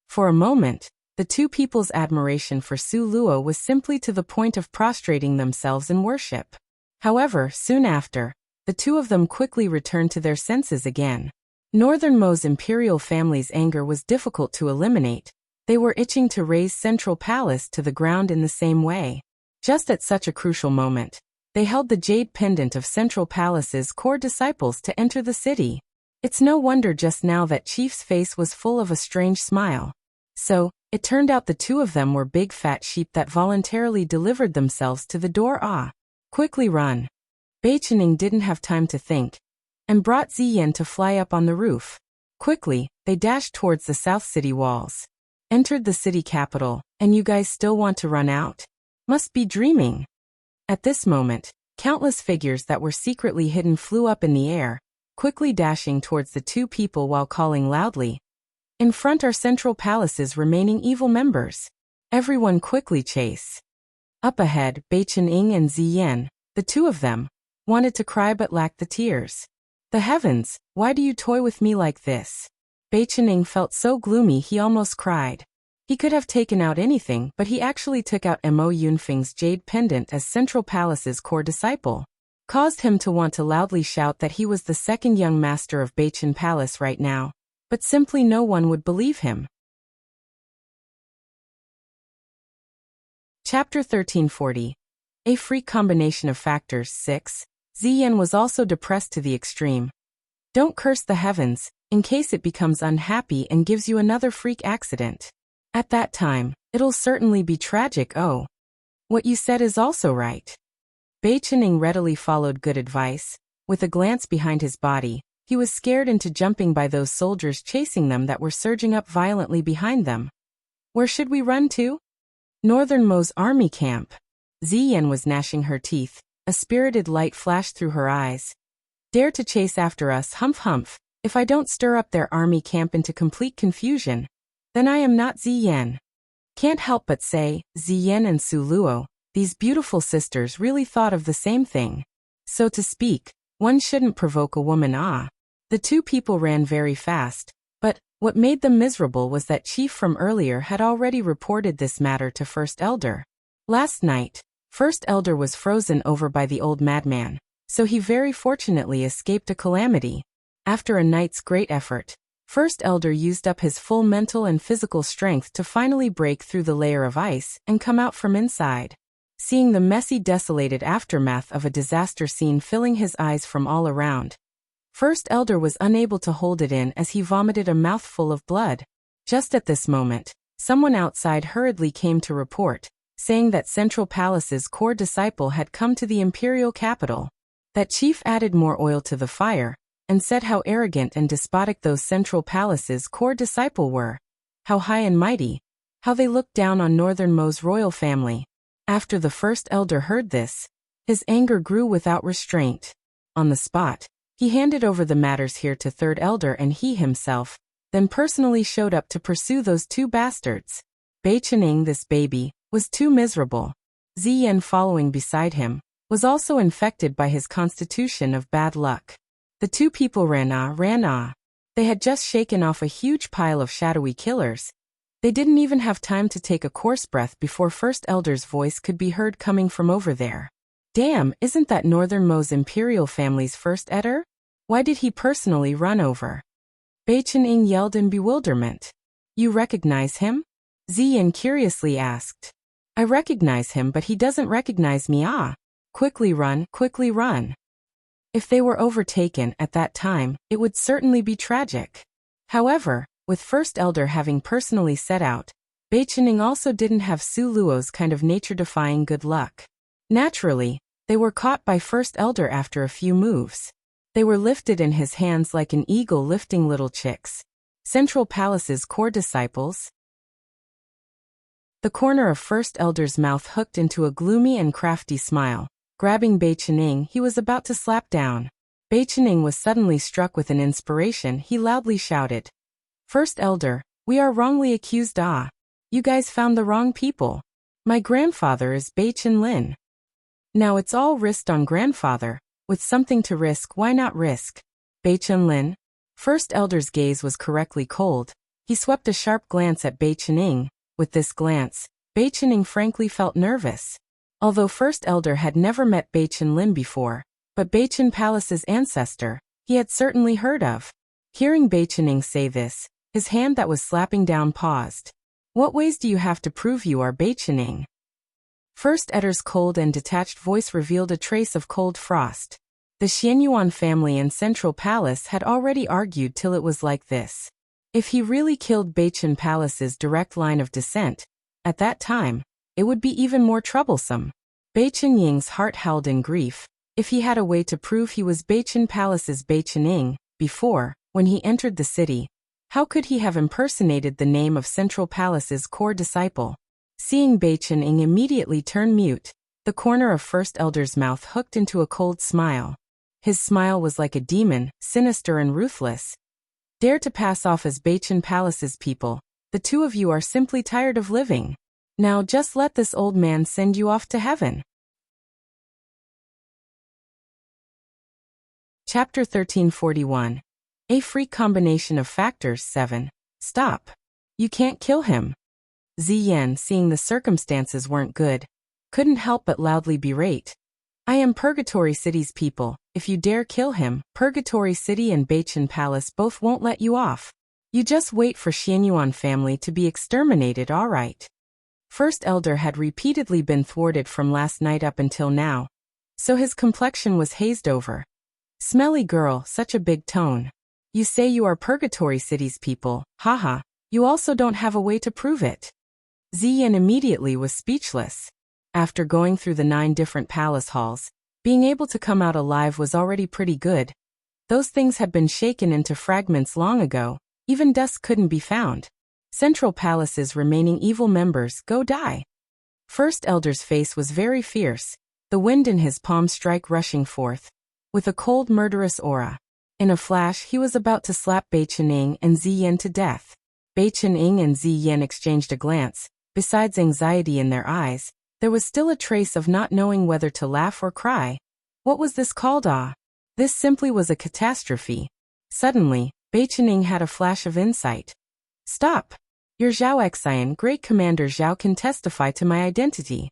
For a moment, the two people's admiration for Su Luo was simply to the point of prostrating themselves in worship. However, soon after, the two of them quickly returned to their senses again. Northern Mo's imperial family's anger was difficult to eliminate. They were itching to raze Central Palace to the ground in the same way. Just at such a crucial moment, they held the jade pendant of Central Palace's core disciples to enter the city. It's no wonder just now that Chief's face was full of a strange smile. So, it turned out the two of them were big fat sheep that voluntarily delivered themselves to the door. Quickly run. Bei Qining didn't have time to think, and brought Ziyan to fly up on the roof. Quickly, they dashed towards the south city walls. Entered the city capital, and you guys still want to run out? Must be dreaming. At this moment, countless figures that were secretly hidden flew up in the air, quickly dashing towards the two people while calling loudly, "In front are Central Palace's remaining evil members. Everyone quickly chase." Up ahead, Bei Qining and Ziyan, the two of them, wanted to cry but lacked the tears. The heavens, why do you toy with me like this? Bei Qining felt so gloomy he almost cried. He could have taken out anything, but he actually took out Mo Yunfeng's jade pendant as Central Palace's core disciple. Caused him to want to loudly shout that he was the second young master of Beichen Palace right now, but simply no one would believe him. Chapter 1340. A freak combination of factors. 6. Ziyan was also depressed to the extreme. Don't curse the heavens, in case it becomes unhappy and gives you another freak accident. At that time, it'll certainly be tragic. Oh. What you said is also right. Bei Qining readily followed good advice. With a glance behind his body, he was scared into jumping by those soldiers chasing them that were surging up violently behind them. Where should we run to? Northern Mo's army camp. Ziyan was gnashing her teeth. A spirited light flashed through her eyes. Dare to chase after us, humph humph. If I don't stir up their army camp into complete confusion, then I am not Ziyan. Can't help but say, Ziyan and Su Luo, these beautiful sisters really thought of the same thing. So to speak, one shouldn't provoke a woman. The two people ran very fast, but what made them miserable was that Chief from earlier had already reported this matter to First Elder. Last night, First Elder was frozen over by the old madman, so he very fortunately escaped a calamity. After a night's great effort, First Elder used up his full mental and physical strength to finally break through the layer of ice and come out from inside. Seeing the messy, desolated aftermath of a disaster scene filling his eyes from all around, First Elder was unable to hold it in as he vomited a mouthful of blood. Just at this moment, someone outside hurriedly came to report, saying that Central Palace's core disciple had come to the imperial capital. That chief added more oil to the fire, and said how arrogant and despotic those Central Palace's core disciple were, how high and mighty, how they looked down on Northern Mo's royal family. After the First Elder heard this, his anger grew without restraint. On the spot, he handed over the matters here to Third Elder and he himself, then personally showed up to pursue those two bastards. Bei Qining, this baby, was too miserable. Ziyan following beside him, was also infected by his constitution of bad luck. The two people ran. They had just shaken off a huge pile of shadowy killers. They didn't even have time to take a coarse breath before First Elder's voice could be heard coming from over there. Damn, isn't that Northern Mo's imperial family's First Elder? Why did he personally run over? Bei Qining yelled in bewilderment. You recognize him? Ziyan curiously asked. I recognize him, but he doesn't recognize me. Quickly run, quickly run. If they were overtaken at that time, it would certainly be tragic. However, with First Elder having personally set out, Beichening also didn't have Su Luo's kind of nature-defying good luck. Naturally, they were caught by First Elder after a few moves. They were lifted in his hands like an eagle lifting little chicks. Central Palace's core disciples. The corner of First Elder's mouth hooked into a gloomy and crafty smile. Grabbing Beichening, he was about to slap down. Beichening was suddenly struck with an inspiration. He loudly shouted, "First Elder, we are wrongly accused. You guys found the wrong people. My grandfather is Beichen Lin. Now it's all risked on grandfather. With something to risk, why not risk?" Beichen Lin? First Elder's gaze was correctly cold. He swept a sharp glance at Beichening. With this glance, Beichening frankly felt nervous. Although First Elder had never met Beichen Lin before, but Beichen Palace's ancestor, he had certainly heard of. Hearing Beichening say this, his hand that was slapping down paused. "What ways do you have to prove you are Beichening?" First Elder's cold and detached voice revealed a trace of cold frost. The Xianyuan family in Central Palace had already argued till it was like this. If he really killed Beichen Palace's direct line of descent, at that time, it would be even more troublesome. Beichen Ying's heart held in grief. If he had a way to prove he was Beichen Palace's Beichening, before, when he entered the city, how could he have impersonated the name of Central Palace's core disciple? Seeing Beichening immediately turn mute, the corner of First Elder's mouth hooked into a cold smile. His smile was like a demon, sinister and ruthless. "Dare to pass off as Beichen Palace's people. The two of you are simply tired of living. Now just let this old man send you off to heaven." Chapter 1341. A freak combination of factors. 7. Stop. You can't kill him. Ziyan, seeing the circumstances weren't good, couldn't help but loudly berate. "I am Purgatory City's people. If you dare kill him, Purgatory City and Beichen Palace both won't let you off. You just wait for Xianyuan family to be exterminated, all right." First Elder had repeatedly been thwarted from last night up until now, so his complexion was hazed over. "Smelly girl, such a big tone. You say you are Purgatory City's people, haha, you also don't have a way to prove it." Ziyan immediately was speechless. After going through the 9 different palace halls, being able to come out alive was already pretty good. Those things had been shaken into fragments long ago, even dust couldn't be found. Central Palace's remaining evil members, go die. First Elder's face was very fierce, the wind in his palm strike rushing forth, with a cold murderous aura. In a flash he was about to slap Beichening and Ziyan to death. Beichening and Ziyan exchanged a glance. Besides anxiety in their eyes, there was still a trace of not knowing whether to laugh or cry. What was this called? This simply was a catastrophe. Suddenly, Beichening had a flash of insight. "Stop! Your Zhao Xian, Great Commander Zhao can testify to my identity."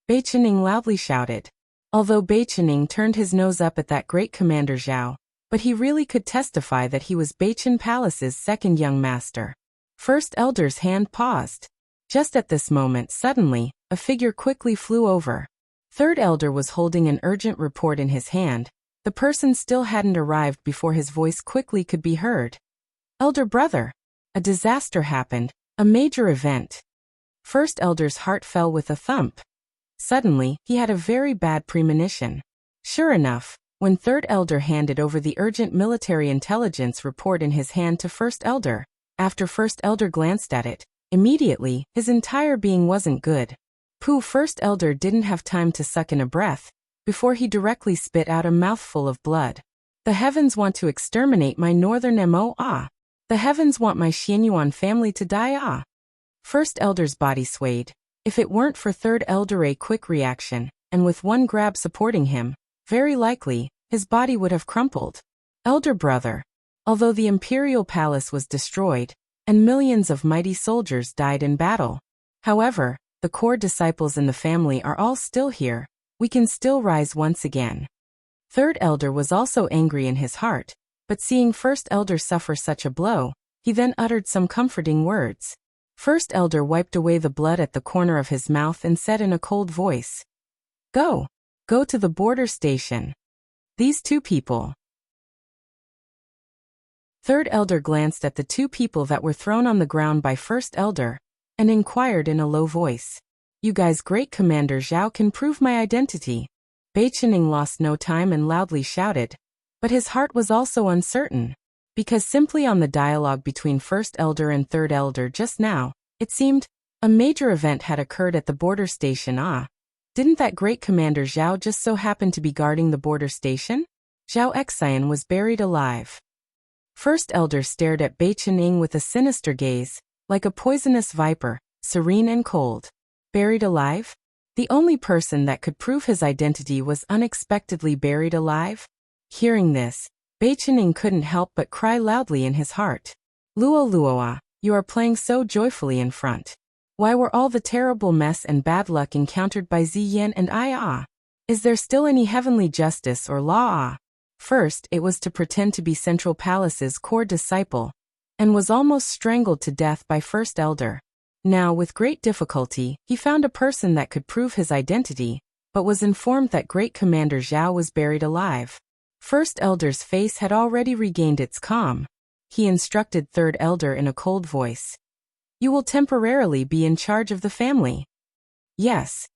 Beichening loudly shouted. Although Beichening turned his nose up at that Great Commander Zhao, but he really could testify that he was Beichen Palace's second young master. First Elder's hand paused. Just at this moment, suddenly, a figure quickly flew over. Third Elder was holding an urgent report in his hand. The person still hadn't arrived before his voice quickly could be heard. "Elder brother! A disaster happened, a major event." First Elder's heart fell with a thump. Suddenly, he had a very bad premonition. Sure enough, when Third Elder handed over the urgent military intelligence report in his hand to First Elder, after First Elder glanced at it, immediately, his entire being wasn't good. First Elder didn't have time to suck in a breath, before he directly spit out a mouthful of blood. "The heavens want to exterminate my northern Mo. The heavens want my Xianyuan family to die. First Elder's body swayed. If it weren't for Third Elder a quick reaction, and with one grab supporting him, very likely, his body would have crumpled. Elder brother. Although the imperial palace was destroyed, and millions of mighty soldiers died in battle. However, the core disciples in the family are all still here. We can still rise once again." Third Elder was also angry in his heart, but seeing First Elder suffer such a blow, he then uttered some comforting words. First Elder wiped away the blood at the corner of his mouth and said in a cold voice, Go to the border station. These 2 people." Third Elder glanced at the 2 people that were thrown on the ground by First Elder. and inquired in a low voice. You guys, Great Commander Zhao can prove my identity. Bei Qining lost no time and loudly shouted. But his heart was also uncertain. Because simply on the dialogue between First Elder and Third Elder just now, it seemed a major event had occurred at the border station. Didn't that Great Commander Zhao just so happen to be guarding the border station? Zhao Xian was buried alive. First Elder stared at Bei Qining with a sinister gaze, like a poisonous viper, serene and cold. Buried alive? The only person that could prove his identity was unexpectedly buried alive? Hearing this, Bei Qining couldn't help but cry loudly in his heart. Luo Luoa, you are playing so joyfully in front. Why were all the terrible mess and bad luck encountered by Ziyan and I? Is there still any heavenly justice or law? First, it was to pretend to be Central Palace's core disciple, and was almost strangled to death by First Elder. Now, with great difficulty, he found a person that could prove his identity, but was informed that Great Commander Zhao was buried alive. First Elder's face had already regained its calm. He instructed Third Elder in a cold voice. You will temporarily be in charge of the family. Yes.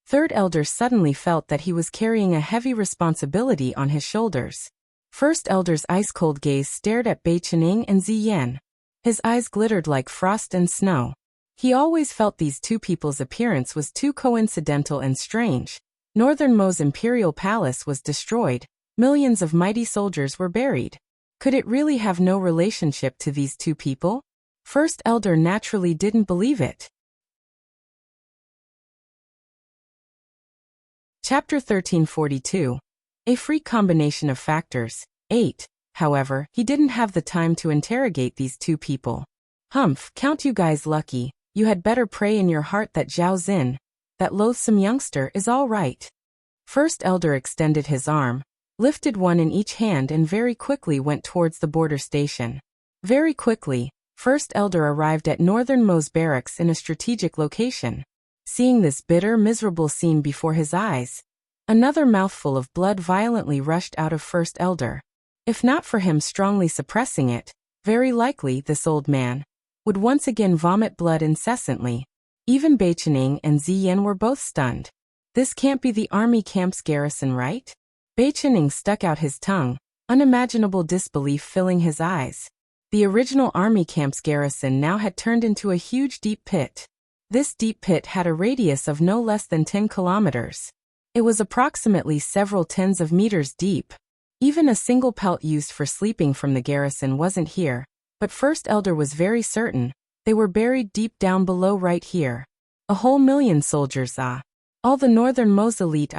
Third Elder suddenly felt that he was carrying a heavy responsibility on his shoulders. First Elder's ice-cold gaze stared at Bei Qining and Ziyan. His eyes glittered like frost and snow. He always felt these two people's appearance was too coincidental and strange. Northern Mo's imperial palace was destroyed. Millions of mighty soldiers were buried. Could it really have no relationship to these two people? First Elder naturally didn't believe it. Chapter 1342. A freak combination of factors. 8. However, he didn't have the time to interrogate these two people. Humph, count you guys lucky. You had better pray in your heart that Zhao Xin, that loathsome youngster, is all right. First Elder extended his arm, lifted one in each hand and very quickly went towards the border station. Very quickly, First Elder arrived at Northern Mo's barracks in a strategic location. Seeing this bitter, miserable scene before his eyes, another mouthful of blood violently rushed out of First Elder. If not for him strongly suppressing it, very likely this old man would once again vomit blood incessantly. Even Bei Qining and Ziyan were both stunned. This can't be the army camp's garrison, right? Bei Qining stuck out his tongue, unimaginable disbelief filling his eyes. The original army camp's garrison now had turned into a huge deep pit. This deep pit had a radius of no less than 10 kilometers. It was approximately several tens of meters deep. Even a single pelt used for sleeping from the garrison wasn't here, but First Elder was very certain they were buried deep down below right here. A whole million soldiers, all the Northern Mo's elite,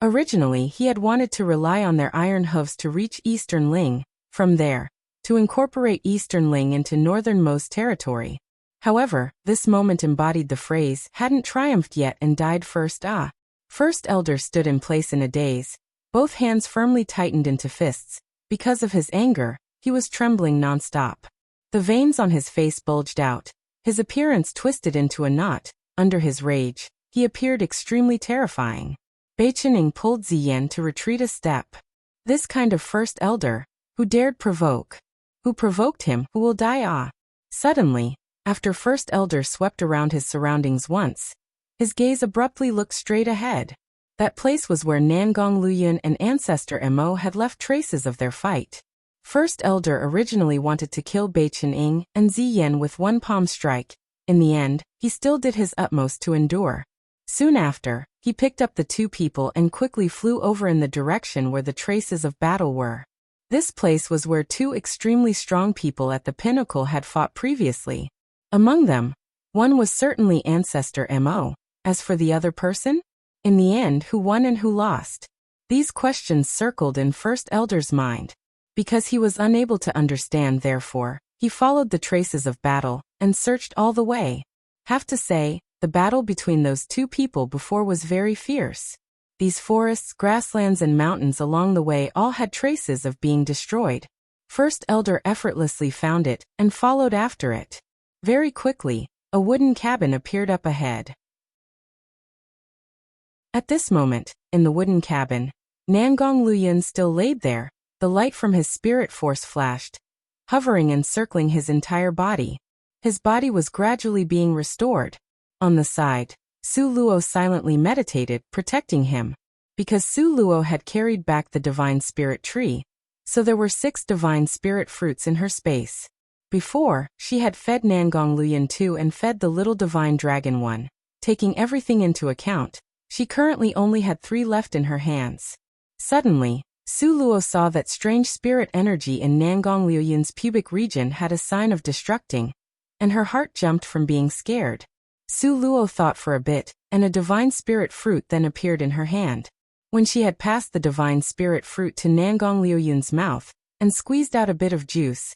Originally, he had wanted to rely on their iron hooves to reach Eastern Ling, from there, to incorporate Eastern Ling into Northern Mo's territory. However, this moment embodied the phrase, hadn't triumphed yet and died first. First Elder stood in place in a daze, both hands firmly tightened into fists. Because of his anger, he was trembling non-stop. The veins on his face bulged out, his appearance twisted into a knot. Under his rage, he appeared extremely terrifying. Bei Qining pulled Ziyan to retreat a step. This kind of First Elder, who dared provoke. Who provoked him, who will die. Suddenly, after First Elder swept around his surroundings once, his gaze abruptly looked straight ahead. That place was where Nangong Liuyun and Ancestor Mo had left traces of their fight. First Elder originally wanted to kill Bei Qining and Ziyan with one palm strike. In the end, he still did his utmost to endure. Soon after, he picked up the two people and quickly flew over in the direction where the traces of battle were. This place was where two extremely strong people at the pinnacle had fought previously. Among them, one was certainly Ancestor Mo. As for the other person? In the end, who won and who lost? These questions circled in First Elder's mind. Because he was unable to understand, therefore, he followed the traces of battle and searched all the way. Have to say, the battle between those two people before was very fierce. These forests, grasslands and mountains along the way all had traces of being destroyed. First Elder effortlessly found it and followed after it. Very quickly, a wooden cabin appeared up ahead. At this moment, in the wooden cabin, Nangong Liuyun still laid there. The light from his spirit force flashed, hovering and circling his entire body. His body was gradually being restored. On the side, Su Luo silently meditated, protecting him. Because Su Luo had carried back the divine spirit tree, so there were 6 divine spirit fruits in her space. Before, she had fed Nangong Liuyun 2 and fed the little divine dragon 1. Taking everything into account, she currently only had 3 left in her hands. Suddenly, Su Luo saw that strange spirit energy in Nangong Liuyun's pubic region had a sign of destructing, and her heart jumped from being scared. Su Luo thought for a bit, and a divine spirit fruit then appeared in her hand. When she had passed the divine spirit fruit to Nangong Liuyun's mouth, and squeezed out a bit of juice,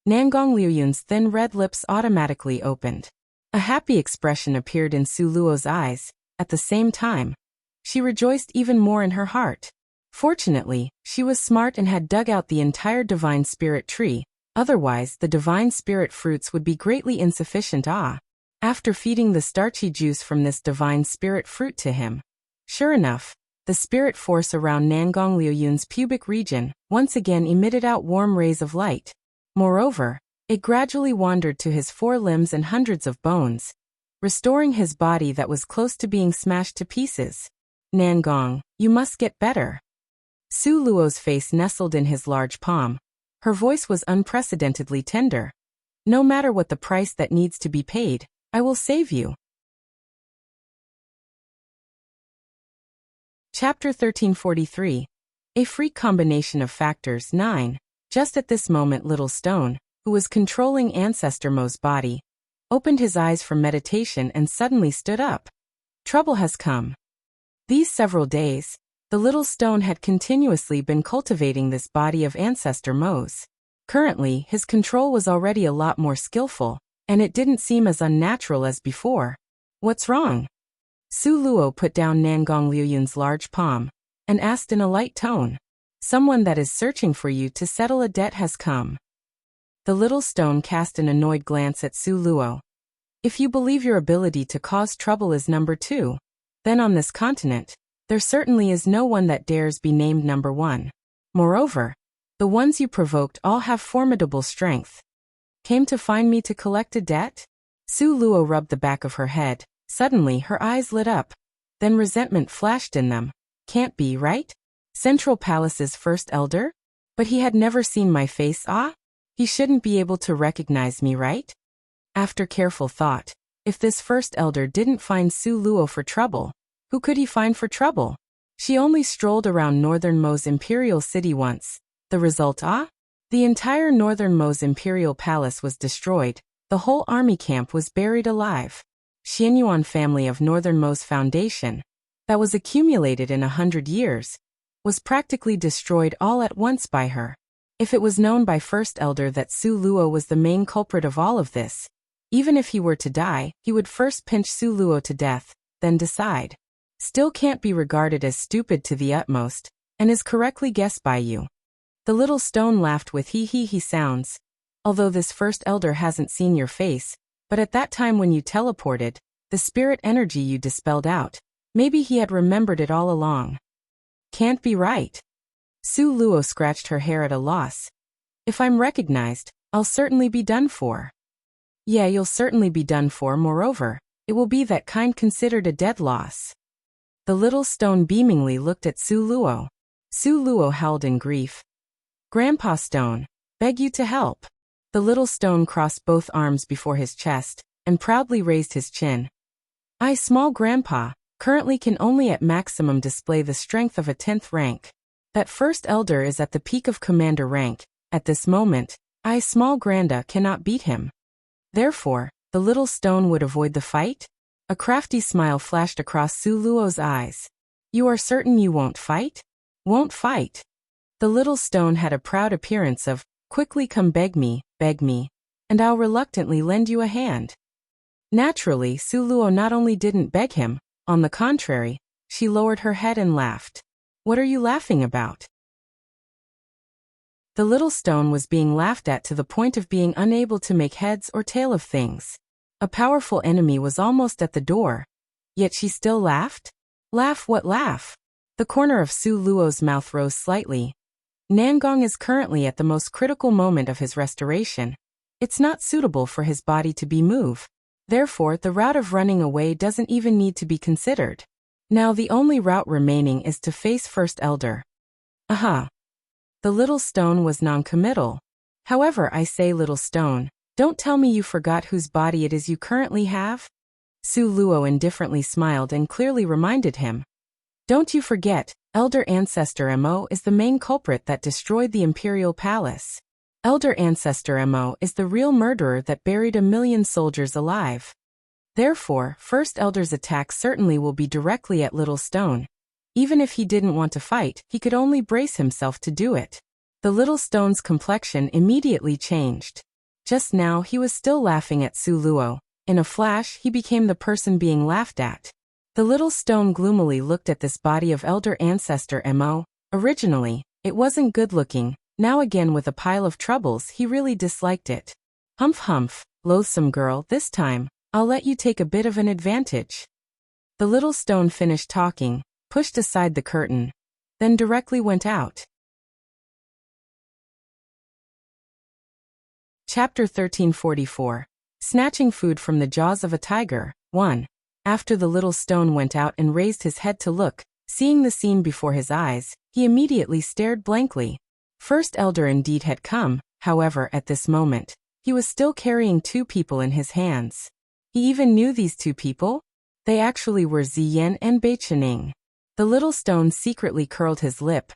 Nangong Liuyun's thin red lips automatically opened. A happy expression appeared in Su Luo's eyes. At the same time, she rejoiced even more in her heart. Fortunately, she was smart and had dug out the entire divine spirit tree, otherwise the divine spirit fruits would be greatly insufficient. After feeding the starchy juice from this divine spirit fruit to him, sure enough, the spirit force around Nangong Liuyun's pubic region once again emitted out warm rays of light. Moreover, it gradually wandered to his 4 limbs and hundreds of bones, restoring his body that was close to being smashed to pieces. Nangong, you must get better. Su Luo's face nestled in his large palm. Her voice was unprecedentedly tender. No matter what the price that needs to be paid, I will save you. Chapter 1343. A freak combination of factors. 9. Just at this moment Little Stone, who was controlling Ancestor Mo's body, opened his eyes from meditation and suddenly stood up. Trouble has come. These several days, the Little Stone had continuously been cultivating this body of Ancestor Mo's. Currently, his control was already a lot more skillful, and it didn't seem as unnatural as before. What's wrong? Su Luo put down Nangong Liuyun's large palm, and asked in a light tone. Someone that is searching for you to settle a debt has come. The Little Stone cast an annoyed glance at Su Luo. If you believe your ability to cause trouble is number 2, then on this continent, there certainly is no one that dares be named number 1. Moreover, the ones you provoked all have formidable strength. Came to find me to collect a debt? Su Luo rubbed the back of her head. Suddenly her eyes lit up. Then resentment flashed in them. Can't be, right? Central Palace's first elder? But he had never seen my face. He shouldn't be able to recognize me, right? After careful thought, if this first elder didn't find Su Luo for trouble, who could he find for trouble? She only strolled around Northern Mo's imperial city once. The result, the entire Northern Mo's imperial palace was destroyed. The whole army camp was buried alive. Xianyuan family of Northern Mo's foundation, that was accumulated in 100 years, was practically destroyed all at once by her. If it was known by First Elder that Su Luo was the main culprit of all of this, even if he were to die, he would first pinch Su Luo to death, then decide. Still can't be regarded as stupid to the utmost, and is correctly guessed by you. The Little Stone laughed with he sounds. Although this First Elder hasn't seen your face, but at that time when you teleported, the spirit energy you dispelled out, maybe he had remembered it all along. Can't be right. Su Luo scratched her hair at a loss. If I'm recognized, I'll certainly be done for. Yeah, you'll certainly be done for. Moreover, it will be that kind considered a dead loss. The Little Stone beamingly looked at Su Luo. Su Luo howled in grief. Grandpa Stone, beg you to help. The Little Stone crossed both arms before his chest, and proudly raised his chin. I, small grandpa, currently can only at maximum display the strength of a 10th rank. That First Elder is at the peak of commander rank. At this moment, I, small granda, cannot beat him. Therefore, the Little Stone would avoid the fight? A crafty smile flashed across Su Luo's eyes. You are certain you won't fight? Won't fight. The Little Stone had a proud appearance of, quickly come beg me, and I'll reluctantly lend you a hand. Naturally, Su Luo not only didn't beg him, on the contrary, she lowered her head and laughed. What are you laughing about? The Little Stone was being laughed at to the point of being unable to make heads or tail of things. A powerful enemy was almost at the door, yet she still laughed? Laugh what laugh? The corner of Su Luo's mouth rose slightly. Nangong is currently at the most critical moment of his restoration. It's not suitable for his body to be moved. Therefore, the route of running away doesn't even need to be considered. Now the only route remaining is to face First Elder. Aha! The little stone was non-committal. However, I say, little stone, don't tell me you forgot whose body it is you currently have? Su Luo indifferently smiled and clearly reminded him. Don't you forget, Elder Ancestor Mo is the main culprit that destroyed the Imperial Palace. Elder Ancestor Mo is the real murderer that buried 1,000,000 soldiers alive. Therefore, First Elder's attack certainly will be directly at Little Stone. Even if he didn't want to fight, he could only brace himself to do it. The Little Stone's complexion immediately changed. Just now he was still laughing at Su Luo. In a flash, he became the person being laughed at. The Little Stone gloomily looked at this body of Elder Ancestor Mo. Originally, it wasn't good-looking. Now again with a pile of troubles, he really disliked it. Humph humph, loathsome girl, this time, I'll let you take a bit of an advantage. The Little Stone finished talking, pushed aside the curtain, then directly went out. Chapter 1344. Snatching Food from the Jaws of a Tiger. 1. After the Little Stone went out and raised his head to look, seeing the scene before his eyes, he immediately stared blankly. First Elder indeed had come, however, at this moment, he was still carrying 2 people in his hands. He even knew these 2 people? They actually were Ziyan and Beichening. The Little Stone secretly curled his lip.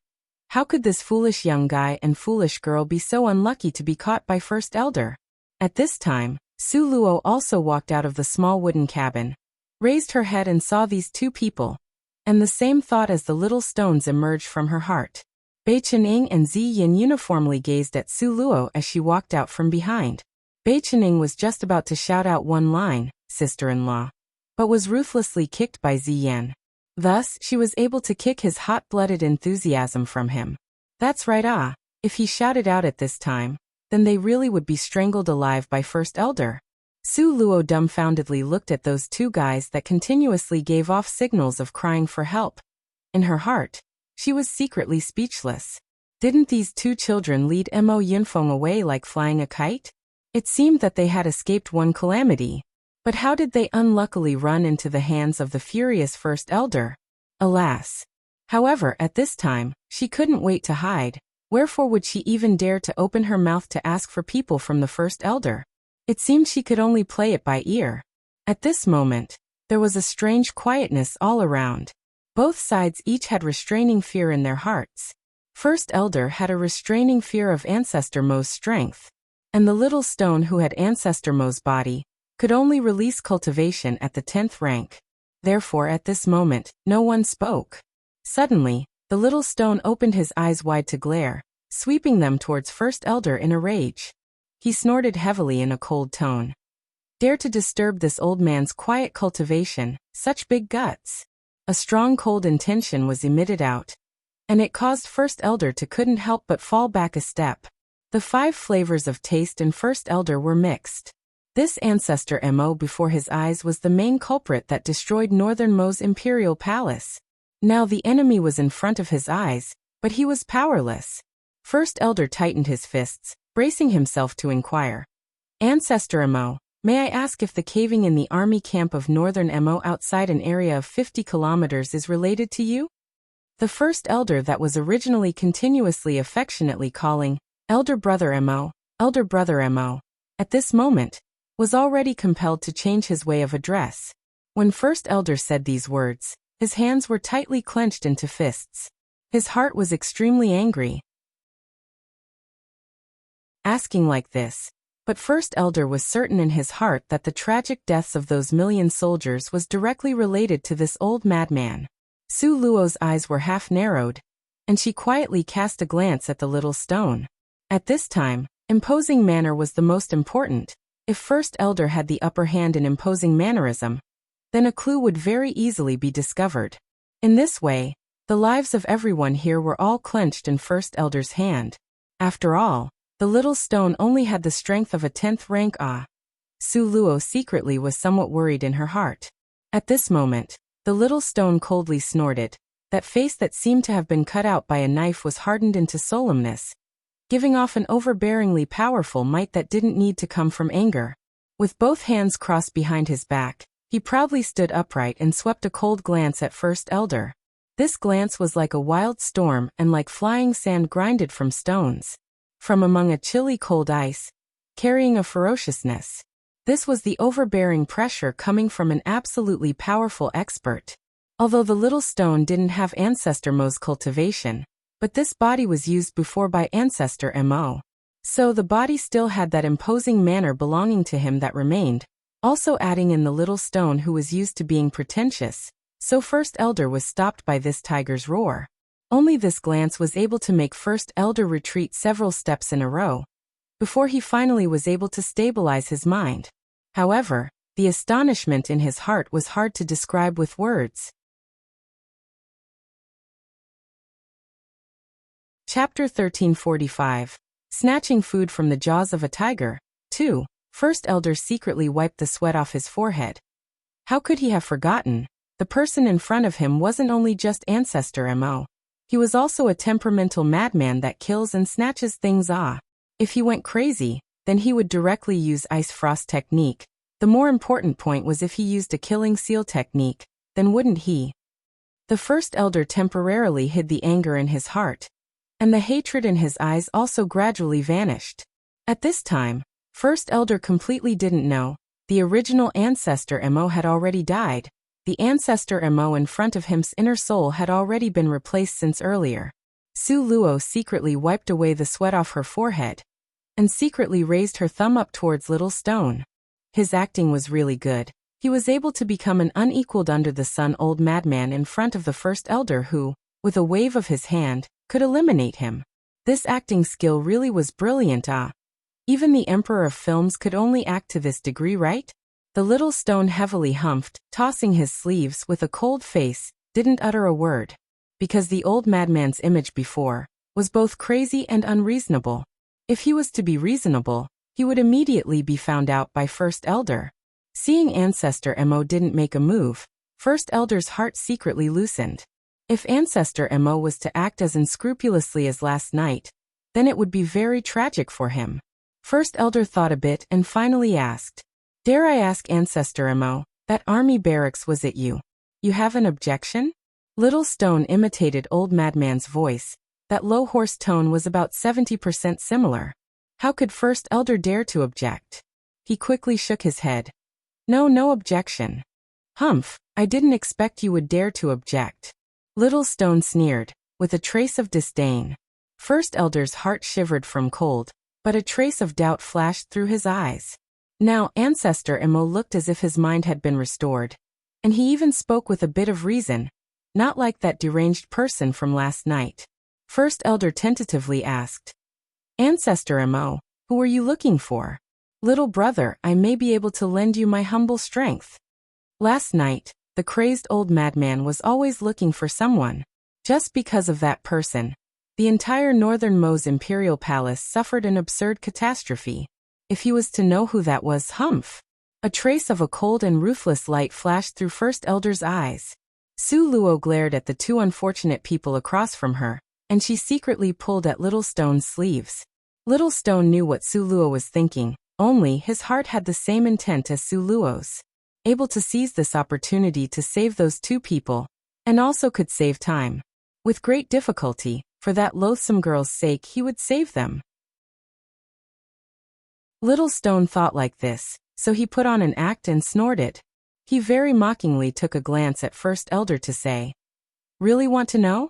How could this foolish young guy and foolish girl be so unlucky to be caught by First Elder? At this time, Su Luo also walked out of the small wooden cabin, raised her head and saw these 2 people, and the same thought as the Little Stones emerged from her heart. Beichening and Ziyin uniformly gazed at Su Luo as she walked out from behind. Beichening was just about to shout out one line, sister-in-law, but was ruthlessly kicked by Ziyan. Thus, she was able to kick his hot-blooded enthusiasm from him. That's right, if he shouted out at this time, then they really would be strangled alive by First Elder. Su Luo dumbfoundedly looked at those 2 guys that continuously gave off signals of crying for help. In her heart, she was secretly speechless. Didn't these 2 children lead Mo Yunfeng away like flying a kite? It seemed that they had escaped one calamity. But how did they unluckily run into the hands of the furious First Elder? Alas! However, at this time, she couldn't wait to hide. Wherefore would she even dare to open her mouth to ask for people from the First Elder? It seemed she could only play it by ear. At this moment, there was a strange quietness all around. Both sides each had restraining fear in their hearts. First Elder had a restraining fear of Ancestor Mo's strength, and the Little Stone who had Ancestor Mo's body could only release cultivation at the 10th rank. Therefore at this moment, no one spoke. Suddenly, the Little Stone opened his eyes wide to glare, sweeping them towards First Elder in a rage. He snorted heavily in a cold tone. Dare to disturb this old man's quiet cultivation, such big guts. A strong cold intention was emitted out, and it caused First Elder to couldn't help but fall back a step. The 5 flavors of taste in First Elder were mixed. This Ancestor Mo before his eyes was the main culprit that destroyed Northern Mo's Imperial Palace. Now the enemy was in front of his eyes, but he was powerless. First Elder tightened his fists, bracing himself to inquire. Ancestor Mo, may I ask if the caving in the army camp of Northern Mo outside an area of 50 kilometers is related to you? The First Elder that was originally continuously affectionately calling, Elder Brother Mo, Elder Brother Mo, at this moment, was already compelled to change his way of address. When First Elder said these words, his hands were tightly clenched into fists. His heart was extremely angry. Asking like this, but First Elder was certain in his heart that the tragic deaths of those 1,000,000 soldiers was directly related to this old madman. Su Luo's eyes were half narrowed, and she quietly cast a glance at the Little Stone. At this time, imposing manner was the most important. If First Elder had the upper hand in imposing mannerism, then a clue would very easily be discovered. In this way, the lives of everyone here were all clenched in First Elder's hand. After all, the Little Stone only had the strength of a 10th rank. Su Luo secretly was somewhat worried in her heart. At this moment, the Little Stone coldly snorted. That face that seemed to have been cut out by a knife was hardened into solemnness. giving off an overbearingly powerful might that didn't need to come from anger. With both hands crossed behind his back, he proudly stood upright and swept a cold glance at First Elder. This glance was like a wild storm and like flying sand grinded from stones. From among a chilly cold ice, carrying a ferociousness. This was the overbearing pressure coming from an absolutely powerful expert. Although the little stone didn't have Ancestor Mo's cultivation, but this body was used before by Ancestor Mo. So the body still had that imposing manner belonging to him that remained, also adding in the little stone who was used to being pretentious, so First Elder was stopped by this tiger's roar. Only this glance was able to make First Elder retreat several steps in a row, before he finally was able to stabilize his mind. However, the astonishment in his heart was hard to describe with words. Chapter 1345. Snatching food from the jaws of a tiger. 2. First Elder secretly wiped the sweat off his forehead. How could he have forgotten? The person in front of him wasn't only just Ancestor Mo. He was also a temperamental madman that kills and snatches things. If he went crazy, then he would directly use Ice Frost technique. The more important point was if he used a Killing Seal technique, then wouldn't he? The First Elder temporarily hid the anger in his heart, and the hatred in his eyes also gradually vanished. At this time, First Elder completely didn't know, the original Ancestor Mo had already died. The Ancestor Mo in front of him's inner soul had already been replaced since earlier. Su Luo secretly wiped away the sweat off her forehead, and secretly raised her thumb up towards Little Stone. His acting was really good. He was able to become an unequaled under-the-sun old madman in front of the First Elder who, with a wave of his hand, could eliminate him. This acting skill really was brilliant. Even the Emperor of Films could only act to this degree, right? The Little Stone heavily humphed, tossing his sleeves with a cold face, didn't utter a word. Because the old madman's image before was both crazy and unreasonable. If he was to be reasonable, he would immediately be found out by First Elder. Seeing Ancestor Mo didn't make a move, First Elder's heart secretly loosened. If Ancestor Mo was to act as unscrupulously as last night, then it would be very tragic for him. First Elder thought a bit and finally asked, "Dare I ask Ancestor Mo, that army barracks, was it you? You have an objection?" Little Stone imitated old madman's voice. That low hoarse tone was about 70% similar. How could First Elder dare to object? He quickly shook his head. No objection. Humph, I didn't expect you would dare to object. Little Stone sneered, with a trace of disdain. First Elder's heart shivered from cold, but a trace of doubt flashed through his eyes. Now Ancestor Mo looked as if his mind had been restored. And he even spoke with a bit of reason, not like that deranged person from last night. First Elder tentatively asked, "Ancestor Mo, who are you looking for?" "Little brother, I may be able to lend you my humble strength." Last night, the crazed old madman was always looking for someone. Just because of that person, the entire northern Mo's imperial palace suffered an absurd catastrophe. If he was to know who that was, humph! A trace of a cold and ruthless light flashed through First Elder's eyes. Su Luo glared at the two unfortunate people across from her, and she secretly pulled at Little Stone's sleeves. Little Stone knew what Su Luo was thinking, only his heart had the same intent as Su Luo's. Able to seize this opportunity to save those two people, and also could save time. With great difficulty, for that loathsome girl's sake, he would save them. Little Stone thought like this, so he put on an act and snorted. He very mockingly took a glance at First Elder to say, "Really want to know?"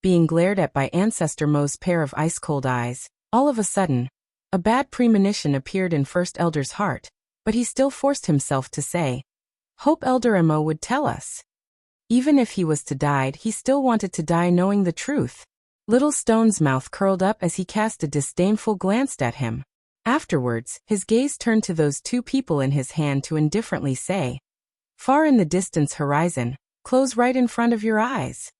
Being glared at by Ancestor Mo's pair of ice-cold eyes, all of a sudden, a bad premonition appeared in First Elder's heart, but he still forced himself to say, "Hope Elder Mo would tell us." Even if he was to die, he still wanted to die knowing the truth. Little Stone's mouth curled up as he cast a disdainful glance at him. Afterwards, his gaze turned to those two people in his hand to indifferently say, "Far in the distance horizon, close right in front of your eyes."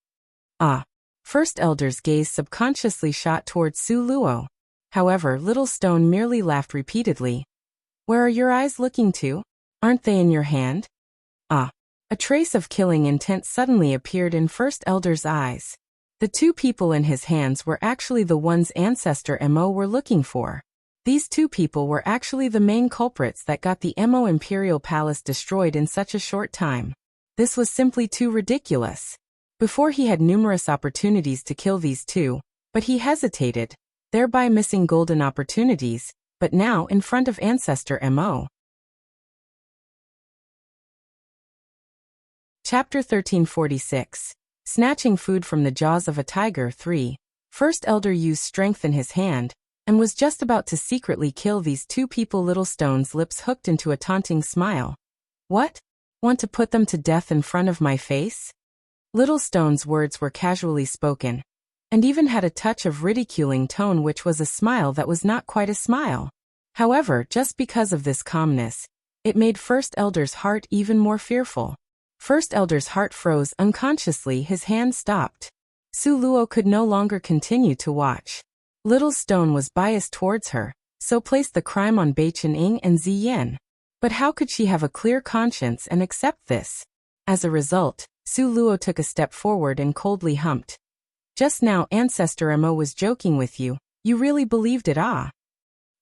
First Elder's gaze subconsciously shot towards Su Luo. However, Little Stone merely laughed repeatedly. "Where are your eyes looking to? Aren't they in your hand?" A trace of killing intent suddenly appeared in First Elder's eyes. The two people in his hands were actually the ones Ancestor Mo were looking for. These two people were actually the main culprits that got the Mo Imperial Palace destroyed in such a short time. This was simply too ridiculous. Before he had numerous opportunities to kill these two, but he hesitated, thereby missing golden opportunities, but now in front of Ancestor Mo. Chapter 1346. Snatching Food from the Jaws of a Tiger 3. First Elder used strength in his hand, and was just about to secretly kill these two people. Little Stone's lips hooked into a taunting smile. What? Want to put them to death in front of my face? Little Stone's words were casually spoken, and even had a touch of ridiculing tone, which was a smile that was not quite a smile. However, just because of this calmness, it made First Elder's heart even more fearful. First Elder's heart froze unconsciously, his hand stopped. Su Luo could no longer continue to watch. Little Stone was biased towards her, so placed the crime on Bai Qining and Ziyan. But how could she have a clear conscience and accept this? As a result, Su Luo took a step forward and coldly humped. Just now Ancestor Mo was joking with you. You really believed it, ah?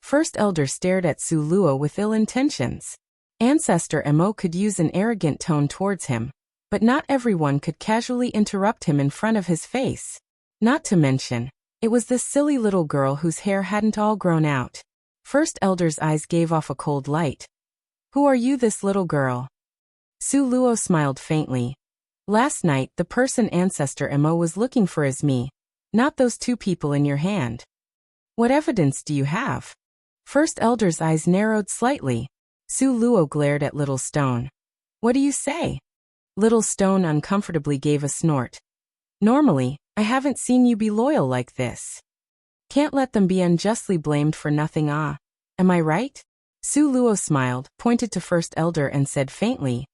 First Elder stared at Su Luo with ill intentions. Ancestor Mo could use an arrogant tone towards him, but not everyone could casually interrupt him in front of his face. Not to mention, it was this silly little girl whose hair hadn't all grown out. First Elder's eyes gave off a cold light. Who are you, this little girl? Su Luo smiled faintly. Last night, the person Ancestor Mo was looking for is me, not those two people in your hand. What evidence do you have? First Elder's eyes narrowed slightly. Su Luo glared at Little Stone. What do you say? Little Stone uncomfortably gave a snort. Normally, I haven't seen you be loyal like this. Can't let them be unjustly blamed for nothing, ah. Am I right? Su Luo smiled, pointed to First Elder and said faintly,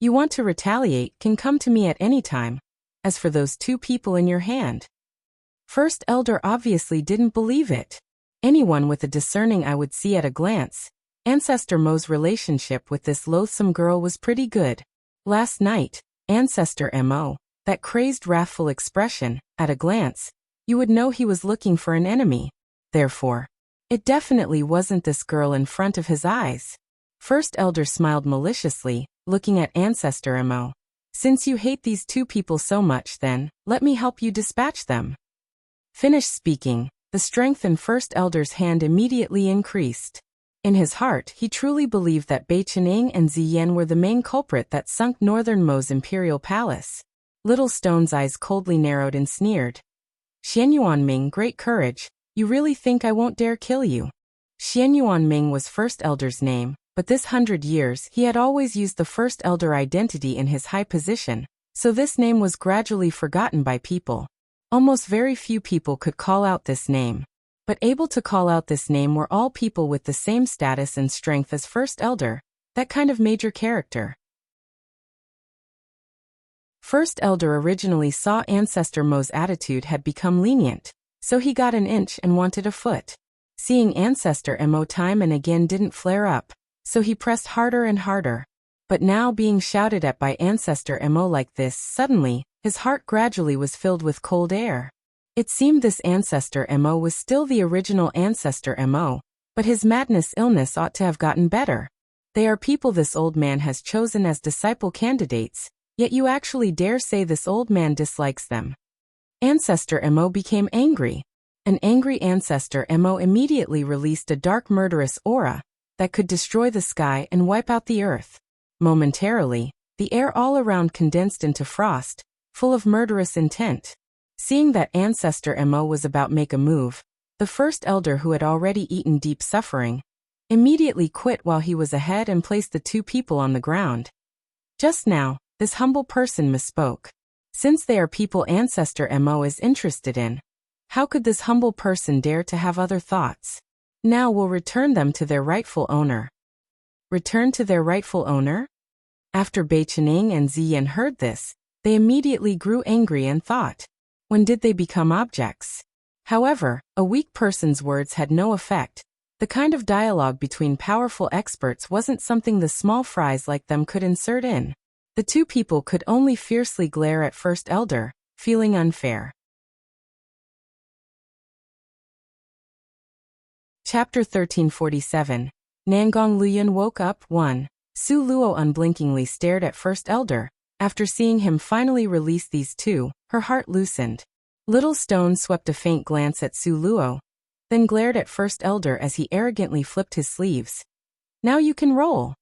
you want to retaliate can come to me at any time. As for those two people in your hand. First Elder obviously didn't believe it. Anyone with a discerning eye would see at a glance. Ancestor Mo's relationship with this loathsome girl was pretty good. Last night, Ancestor Mo, that crazed wrathful expression, at a glance, you would know he was looking for an enemy. Therefore, it definitely wasn't this girl in front of his eyes. First Elder smiled maliciously, looking at Ancestor Mo. Since you hate these two people so much, then, let me help you dispatch them. Finished speaking, the strength in First Elder's hand immediately increased. In his heart, he truly believed that Bai Qining and Ziyan were the main culprit that sunk Northern Mo's imperial palace. Little Stone's eyes coldly narrowed and sneered. Xianyuan Ming, great courage. You really think I won't dare kill you? Xianyuan Ming was First Elder's name, but this 100 years he had always used the First Elder identity in his high position, so this name was gradually forgotten by people. Almost very few people could call out this name. But able to call out this name were all people with the same status and strength as First Elder, that kind of major character. First Elder originally saw Ancestor Mo's attitude had become lenient, so he got an inch and wanted a foot. Seeing Ancestor Mo time and again didn't flare up, so he pressed harder and harder. But now being shouted at by Ancestor Mo like this, suddenly, his heart gradually was filled with cold air. It seemed this Ancestor Mo was still the original Ancestor Mo, but his madness illness ought to have gotten better. They are people this old man has chosen as disciple candidates, yet you actually dare say this old man dislikes them. Ancestor Mo became angry. An angry Ancestor Mo immediately released a dark murderous aura that could destroy the sky and wipe out the earth. Momentarily, the air all around condensed into frost, full of murderous intent. Seeing that Ancestor Mo was about to make a move, the First Elder, who had already eaten deep suffering, immediately quit while he was ahead and placed the two people on the ground. Just now, this humble person misspoke. Since they are people Ancestor Mo is interested in, how could this humble person dare to have other thoughts? Now we'll return them to their rightful owner. Return to their rightful owner? After Bai Qining and Ziyan heard this, they immediately grew angry and thought, when did they become objects? However, a weak person's words had no effect. The kind of dialogue between powerful experts wasn't something the small fries like them could insert in. The two people could only fiercely glare at First Elder, feeling unfair. Chapter 1347. Nangong Liuyun woke up. 1. Su Luo unblinkingly stared at First Elder. After seeing him finally release these two, her heart loosened. Little Stone swept a faint glance at Su Luo, then glared at First Elder as he arrogantly flipped his sleeves. Now you can roll.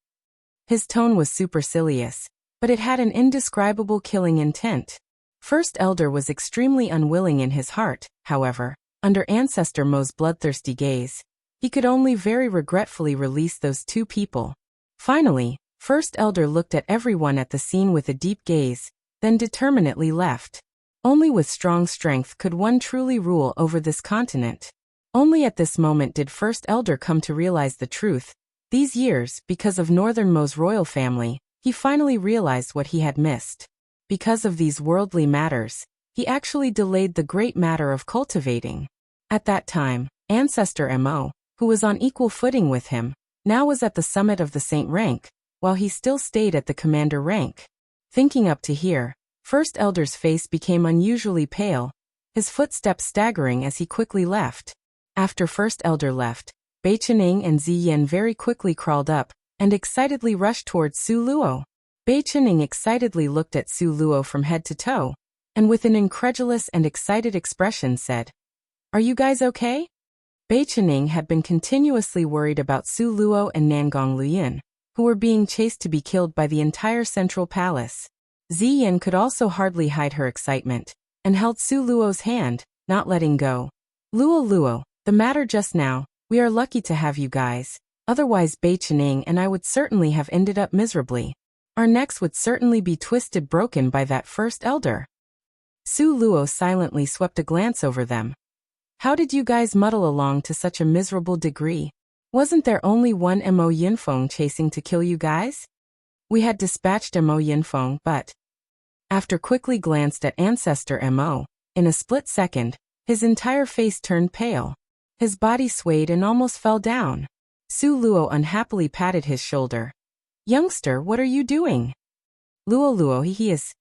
His tone was supercilious, but it had an indescribable killing intent. First Elder was extremely unwilling in his heart, however. Under Ancestor Mo's bloodthirsty gaze, he could only very regretfully release those two people. Finally, First Elder looked at everyone at the scene with a deep gaze, then determinedly left. Only with strong strength could one truly rule over this continent. Only at this moment did First Elder come to realize the truth. These years, because of Northern Mo's royal family, he finally realized what he had missed. Because of these worldly matters, he actually delayed the great matter of cultivating. At that time, Ancestor Mo, who was on equal footing with him, now was at the summit of the Saint rank, while he still stayed at the Commander rank. Thinking up to here, First Elder's face became unusually pale, his footsteps staggering as he quickly left. After First Elder left, Bei Chening and Ziyin very quickly crawled up and excitedly rushed towards Su Luo. Bei Chening excitedly looked at Su Luo from head to toe, and with an incredulous and excited expression said, "Are you guys okay?" Bei Chening had been continuously worried about Su Luo and Nangong Liuyun, who were being chased to be killed by the entire central palace. Ziyin could also hardly hide her excitement, and held Su Luo's hand, not letting go. Luo, the matter just now, we are lucky to have you guys, otherwise Bei Chening and I would certainly have ended up miserably. Our necks would certainly be twisted broken by that First Elder. Su Luo silently swept a glance over them. How did you guys muddle along to such a miserable degree? Wasn't there only one Mo Yinfeng chasing to kill you guys? We had dispatched Mo Yinfeng, but... After quickly glanced at Ancestor Mo, in a split second, his entire face turned pale. His body swayed and almost fell down. Su Luo unhappily patted his shoulder. Youngster, what are you doing? Luo, he is...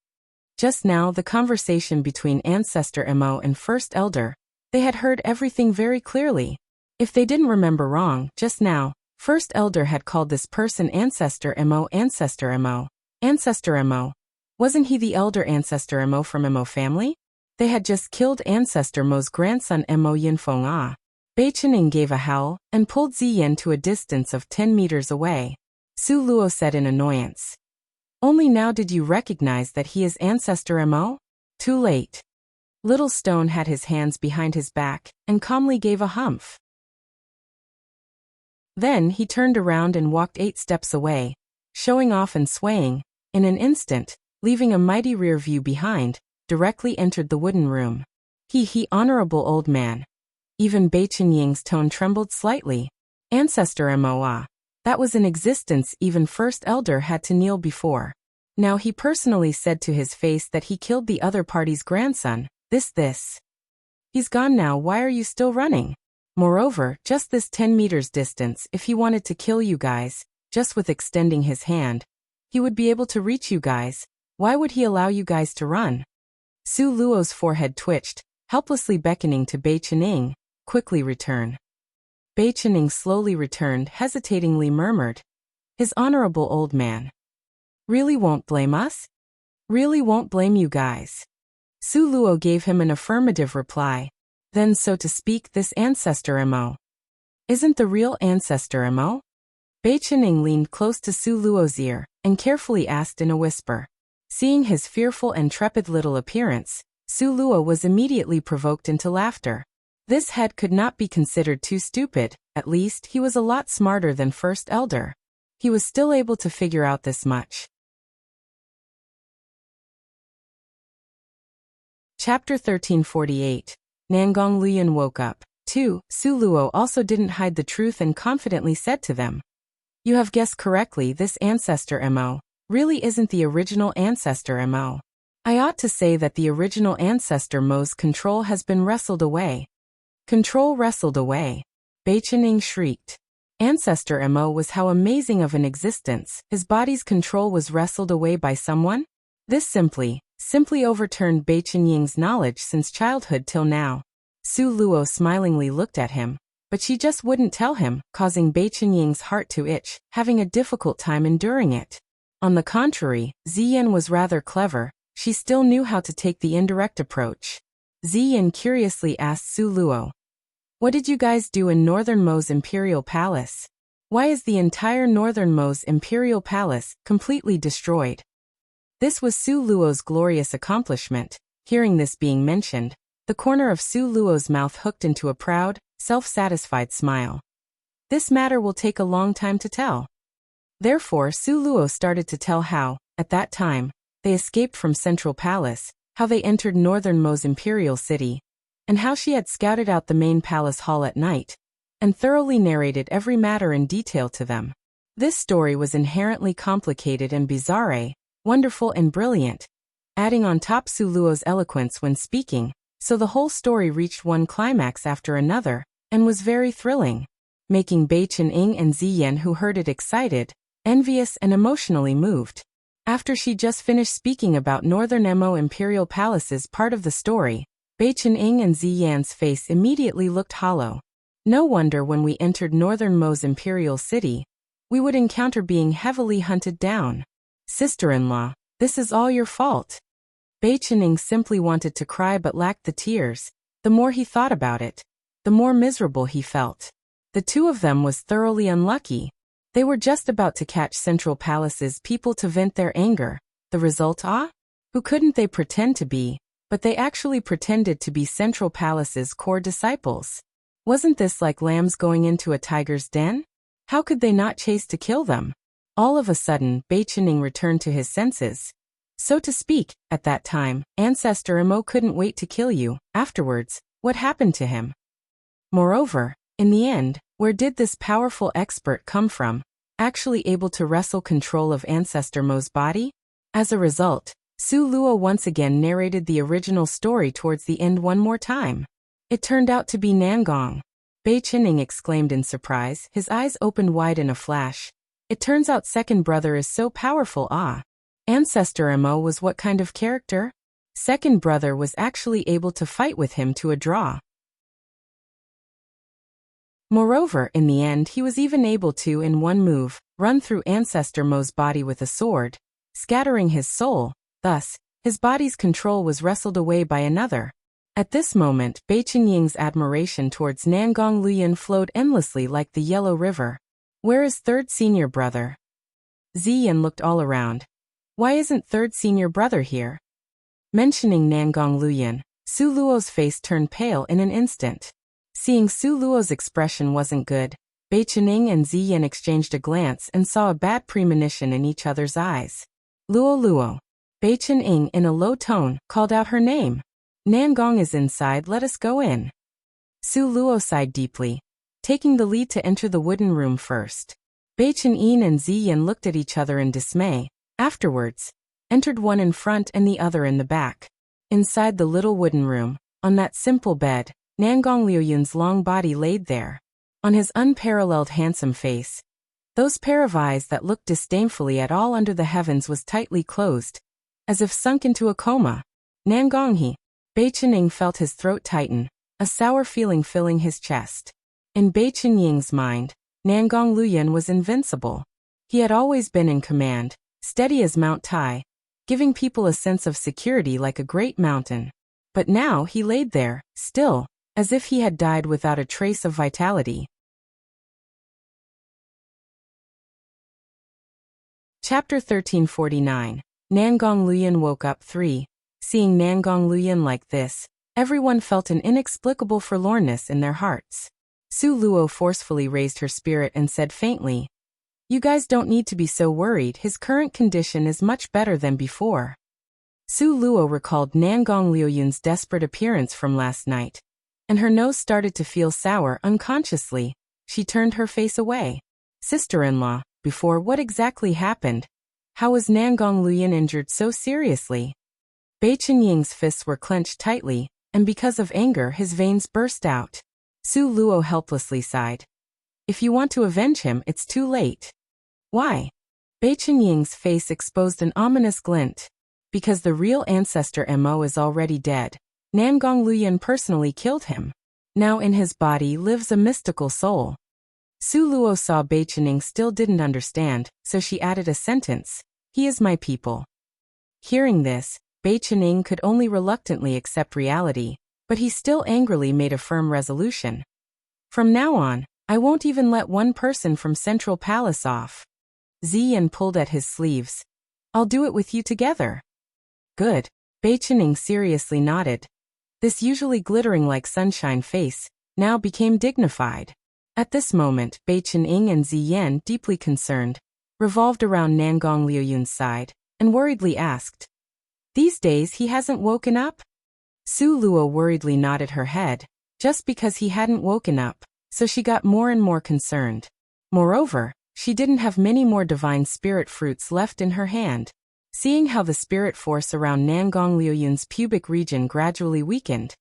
Just now the conversation between Ancestor Mo and First Elder, they had heard everything very clearly. If they didn't remember wrong, just now, First Elder had called this person Ancestor Mo. Ancestor Mo. Wasn't he the elder Ancestor Mo from Mo family? They had just killed Ancestor Mo's grandson Mo Yinfeng. Ah. Bei Chening gave a howl, and pulled Ziyin to a distance of 10 meters away. Su Luo said in annoyance. Only now did you recognize that he is Ancestor Mo? Too late. Little Stone had his hands behind his back, and calmly gave a humph. Then he turned around and walked 8 steps away, showing off and swaying, in an instant, leaving a mighty rear view behind, directly entered the wooden room. He honorable old man. Even Bei Chenying's tone trembled slightly. Ancestor Mo. That was in existence even First Elder had to kneel before. Now he personally said to his face that he killed the other party's grandson. This. He's gone now, why are you still running? Moreover, just this 10 meters distance, if he wanted to kill you guys, just with extending his hand, he would be able to reach you guys. Why would he allow you guys to run? Su Luo's forehead twitched, helplessly beckoning to Bei Chening. Quickly return. Bei Chening slowly returned, hesitatingly murmured. His honorable old man. Really won't blame us? Really won't blame you guys. Su Luo gave him an affirmative reply. Then, so to speak, this Ancestor Mo isn't the real Ancestor Mo? Bei Chening leaned close to Su Luo's ear, and carefully asked in a whisper. Seeing his fearful and trepid little appearance, Su Luo was immediately provoked into laughter. This head could not be considered too stupid, at least he was a lot smarter than First Elder. He was still able to figure out this much. Chapter 1348. Nangong Liuyun woke up. 2. Su Luo also didn't hide the truth and confidently said to them. You have guessed correctly, this Ancestor Mo really isn't the original Ancestor Mo. I ought to say that the original Ancestor Mo's control has been wrestled away. Control wrestled away. Bei Chening shrieked. Ancestor Mo was how amazing of an existence, his body's control was wrestled away by someone? This simply overturned Bei Chenying's knowledge since childhood till now. Su Luo smilingly looked at him. but she just wouldn't tell him, causing Bai Qinying's heart to itch, having a difficult time enduring it. On the contrary, Ziyan was rather clever. She still knew how to take the indirect approach. Ziyan curiously asked Su Luo, "What did you guys do in Northern Mo's Imperial Palace? Why is the entire Northern Mo's Imperial Palace completely destroyed?" This was Su Luo's glorious accomplishment. Hearing this being mentioned, the corner of Su Luo's mouth hooked into a proud, self-satisfied smile. This matter will take a long time to tell. Therefore, Su Luo started to tell how, at that time, they escaped from Central Palace, how they entered Northern Mo's Imperial City, and how she had scouted out the main palace hall at night, and thoroughly narrated every matter in detail to them. This story was inherently complicated and bizarre, wonderful and brilliant, adding on top Su Luo's eloquence when speaking, so the whole story reached one climax after another, and was very thrilling, making Bai Qinying and Ziyan, who heard it, excited, envious and emotionally moved. After she just finished speaking about Northern Mo Imperial Palace's part of the story, Bai Qinying and Ziyan's face immediately looked hollow. No wonder when we entered Northern Mo's Imperial City, we would encounter being heavily hunted down. Sister-in-law, this is all your fault. Bai Qinying simply wanted to cry but lacked the tears. The more he thought about it, the more miserable he felt. The two of them was thoroughly unlucky. They were just about to catch Central Palace's people to vent their anger. The result, who couldn't they pretend to be? But they actually pretended to be Central Palace's core disciples. Wasn't this like lambs going into a tiger's den? How could they not chase to kill them? All of a sudden, Bai Qinying returned to his senses. So to speak, at that time, Ancestor Mo couldn't wait to kill you. Afterwards, what happened to him? Moreover, in the end, where did this powerful expert come from, actually able to wrestle control of Ancestor Mo's body? As a result, Su Luo once again narrated the original story towards the end one more time. It turned out to be Nangong. Bai Qinying exclaimed in surprise, his eyes opened wide in a flash. It turns out second brother is so powerful. Ancestor Mo was what kind of character? Second brother was actually able to fight with him to a draw. Moreover, in the end he was even able to, in one move, run through Ancestor Mo's body with a sword, scattering his soul. Thus, his body's control was wrestled away by another. At this moment, Bai Qinying's admiration towards Nangong Liuyun flowed endlessly like the Yellow River. Where is third senior brother? Ziyan looked all around. Why isn't third senior brother here? Mentioning Nangong Liuyun, Su Luo's face turned pale in an instant. Seeing Su Luo's expression wasn't good, Bai Qinying and Ziyan exchanged a glance and saw a bad premonition in each other's eyes. Luo Luo. Bai Qinying, in a low tone, called out her name. Nangong is inside, let us go in. Su Luo sighed deeply, taking the lead to enter the wooden room first. Bai Qinying and Ziyan looked at each other in dismay. Afterwards, entered one in front and the other in the back. Inside the little wooden room, on that simple bed, Nangong Liuyun's long body laid there. On his unparalleled handsome face, those pair of eyes that looked disdainfully at all under the heavens was tightly closed, as if sunk into a coma. Nangong Bai Qinying felt his throat tighten, a sour feeling filling his chest. In Bai Qinying's mind, Nangong Liuyun was invincible. He had always been in command, steady as Mount Tai, giving people a sense of security like a great mountain. But now he laid there, still, as if he had died without a trace of vitality. Chapter 1349. Nangong Liuyun woke up. 3. Seeing Nangong Liuyun like this, everyone felt an inexplicable forlornness in their hearts. Su Luo forcefully raised her spirit and said faintly, "You guys don't need to be so worried, his current condition is much better than before." Su Luo recalled Nangong Liuyun's desperate appearance from last night, and her nose started to feel sour unconsciously. She turned her face away. Sister-in-law, before what exactly happened? How was Nangong Liuyun injured so seriously? Bai Qinying's fists were clenched tightly, and because of anger his veins burst out. Su Luo helplessly sighed. If you want to avenge him, it's too late. Why? Bai Qinying's face exposed an ominous glint. Because the real Ancestor Mo is already dead. Nangong Liuyun personally killed him. Now in his body lives a mystical soul. Su Luo saw Beichening still didn't understand, so she added a sentence, "He is my people." Hearing this, Beichening could only reluctantly accept reality, but he still angrily made a firm resolution. "From now on, I won't even let one person from Central Palace off." Ziyan pulled at his sleeves. "I'll do it with you together." "Good." Beichening seriously nodded. This usually glittering like sunshine face now became dignified. At this moment, Beichening and Ziyan, deeply concerned, revolved around Nangong Liuyun's side and worriedly asked, "These days he hasn't woken up?" Su Luo worriedly nodded her head, just because he hadn't woken up, so she got more and more concerned. Moreover, she didn't have many more divine spirit fruits left in her hand. Seeing how the spirit force around Nangong Liuyun's pubic region gradually weakened,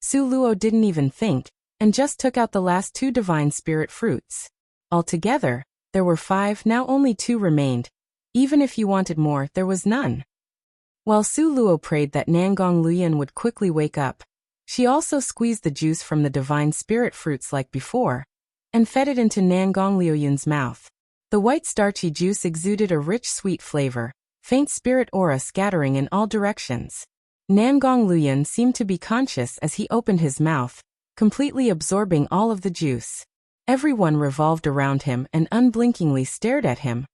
Su Luo didn't even think, and just took out the last 2 divine spirit fruits. Altogether, there were 5, now only 2 remained. Even if you wanted more, there was none. While Su Luo prayed that Nangong Liuyun would quickly wake up, she also squeezed the juice from the divine spirit fruits like before, and fed it into Nangong Liuyun's mouth. The white starchy juice exuded a rich sweet flavor, faint spirit aura scattering in all directions. Nangong Liuyun seemed to be conscious as he opened his mouth, completely absorbing all of the juice. Everyone revolved around him and unblinkingly stared at him,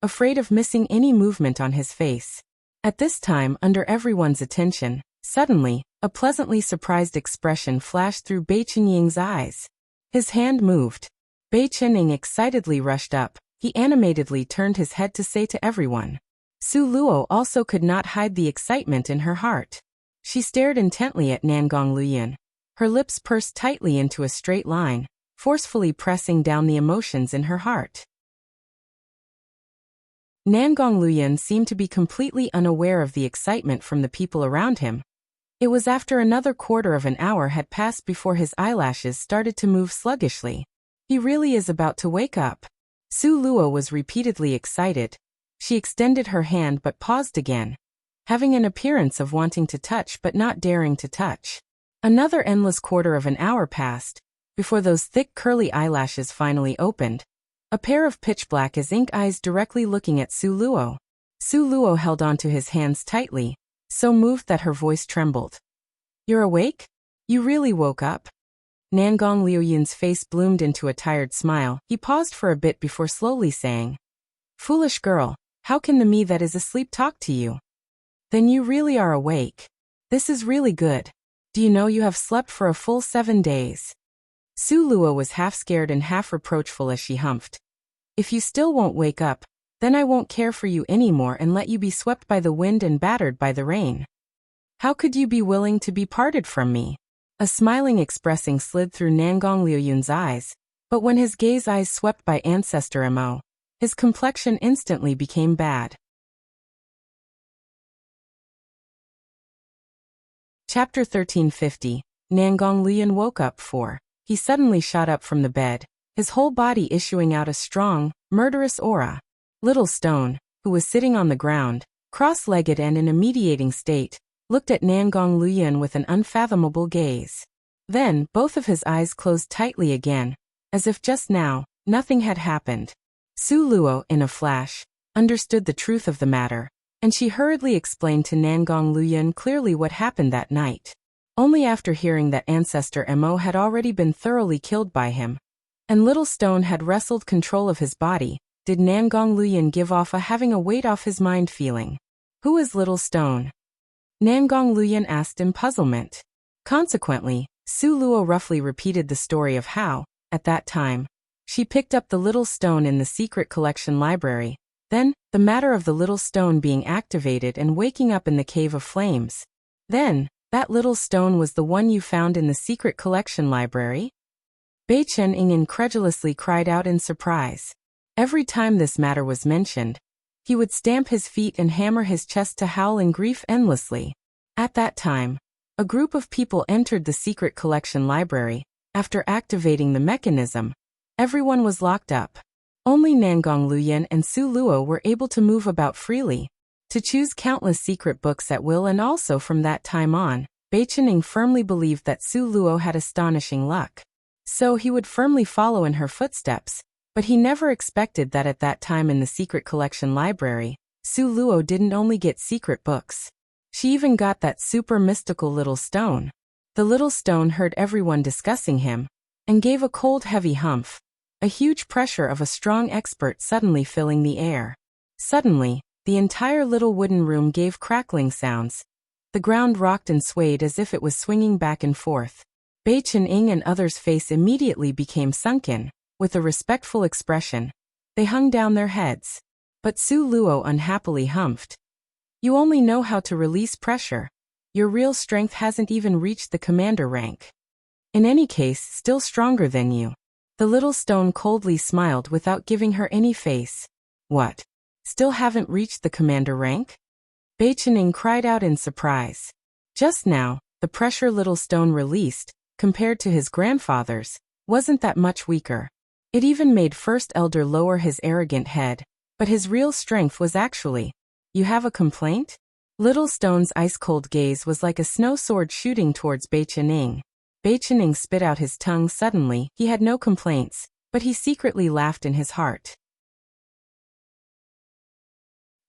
afraid of missing any movement on his face. At this time, under everyone's attention, suddenly, a pleasantly surprised expression flashed through Beichening's eyes. His hand moved. Beichening excitedly rushed up. He animatedly turned his head to say to everyone. Su Luo also could not hide the excitement in her heart. She stared intently at Nangong Liuyun, her lips pursed tightly into a straight line, forcefully pressing down the emotions in her heart. Nangong Liuyun seemed to be completely unaware of the excitement from the people around him. It was after another quarter of an hour had passed before his eyelashes started to move sluggishly. He really is about to wake up. Su Luo was repeatedly excited. She extended her hand but paused again, having an appearance of wanting to touch but not daring to touch. Another endless quarter of an hour passed, before those thick curly eyelashes finally opened, a pair of pitch-black as ink eyes directly looking at Su Luo. Su Luo held onto his hands tightly, so moved that her voice trembled. "You're awake? You really woke up?" Nangong Liuyun's face bloomed into a tired smile. He paused for a bit before slowly saying, "Foolish girl, how can the me that is asleep talk to you? Then you really are awake. This is really good. Do you know you have slept for a full 7 days?" Su Luo was half scared and half reproachful as she humphed. "If you still won't wake up, then I won't care for you anymore and let you be swept by the wind and battered by the rain. How could you be willing to be parted from me?" A smiling expressing slid through Nangong Liuyun's eyes, but when his gaze eyes swept by Ancestor Mo, his complexion instantly became bad. Chapter 1350. Nangong Liuyun woke up for. He suddenly shot up from the bed, his whole body issuing out a strong, murderous aura. Little Stone, who was sitting on the ground, cross-legged and in a mediating state, looked at Nangong Liuyun with an unfathomable gaze. Then, both of his eyes closed tightly again, as if just now, nothing had happened. Su Luo, in a flash, understood the truth of the matter, and she hurriedly explained to Nangong Liuyun clearly what happened that night. Only after hearing that Ancestor Mo had already been thoroughly killed by him, and Little Stone had wrestled control of his body, did Nangong Liuyun give off a having a weight off his mind feeling. "Who is Little Stone?" Nangong Liuyun asked in puzzlement. Consequently, Su Luo roughly repeated the story of how, at that time, she picked up the little stone in the secret collection library, then, the matter of the little stone being activated and waking up in the Cave of Flames. Then, that little stone was the one you found in the secret collection library? Beichening incredulously cried out in surprise. Every time this matter was mentioned, he would stamp his feet and hammer his chest to howl in grief endlessly. At that time, a group of people entered the secret collection library. After activating the mechanism, everyone was locked up. Only Nangong Liuyun and Su Luo were able to move about freely, to choose countless secret books at will, and also from that time on, Bei Qining firmly believed that Su Luo had astonishing luck. So he would firmly follow in her footsteps, but he never expected that at that time in the secret collection library, Su Luo didn't only get secret books. She even got that super mystical little stone. The little stone heard everyone discussing him, and gave a cold heavy humph, a huge pressure of a strong expert suddenly filling the air. Suddenly, the entire little wooden room gave crackling sounds. The ground rocked and swayed as if it was swinging back and forth. Bei Qining and others' face immediately became sunken. With a respectful expression, they hung down their heads. But Su Luo unhappily humphed. You only know how to release pressure. Your real strength hasn't even reached the commander rank. In any case, still stronger than you. The little stone coldly smiled without giving her any face. What? Still haven't reached the commander rank? Bei Qining cried out in surprise. Just now, the pressure little stone released, compared to his grandfather's, wasn't that much weaker. It even made First Elder lower his arrogant head, but his real strength was actually, you have a complaint? Little Stone's ice-cold gaze was like a snow sword shooting towards Bei Qining. Bei Qining spit out his tongue suddenly. He had no complaints, but he secretly laughed in his heart.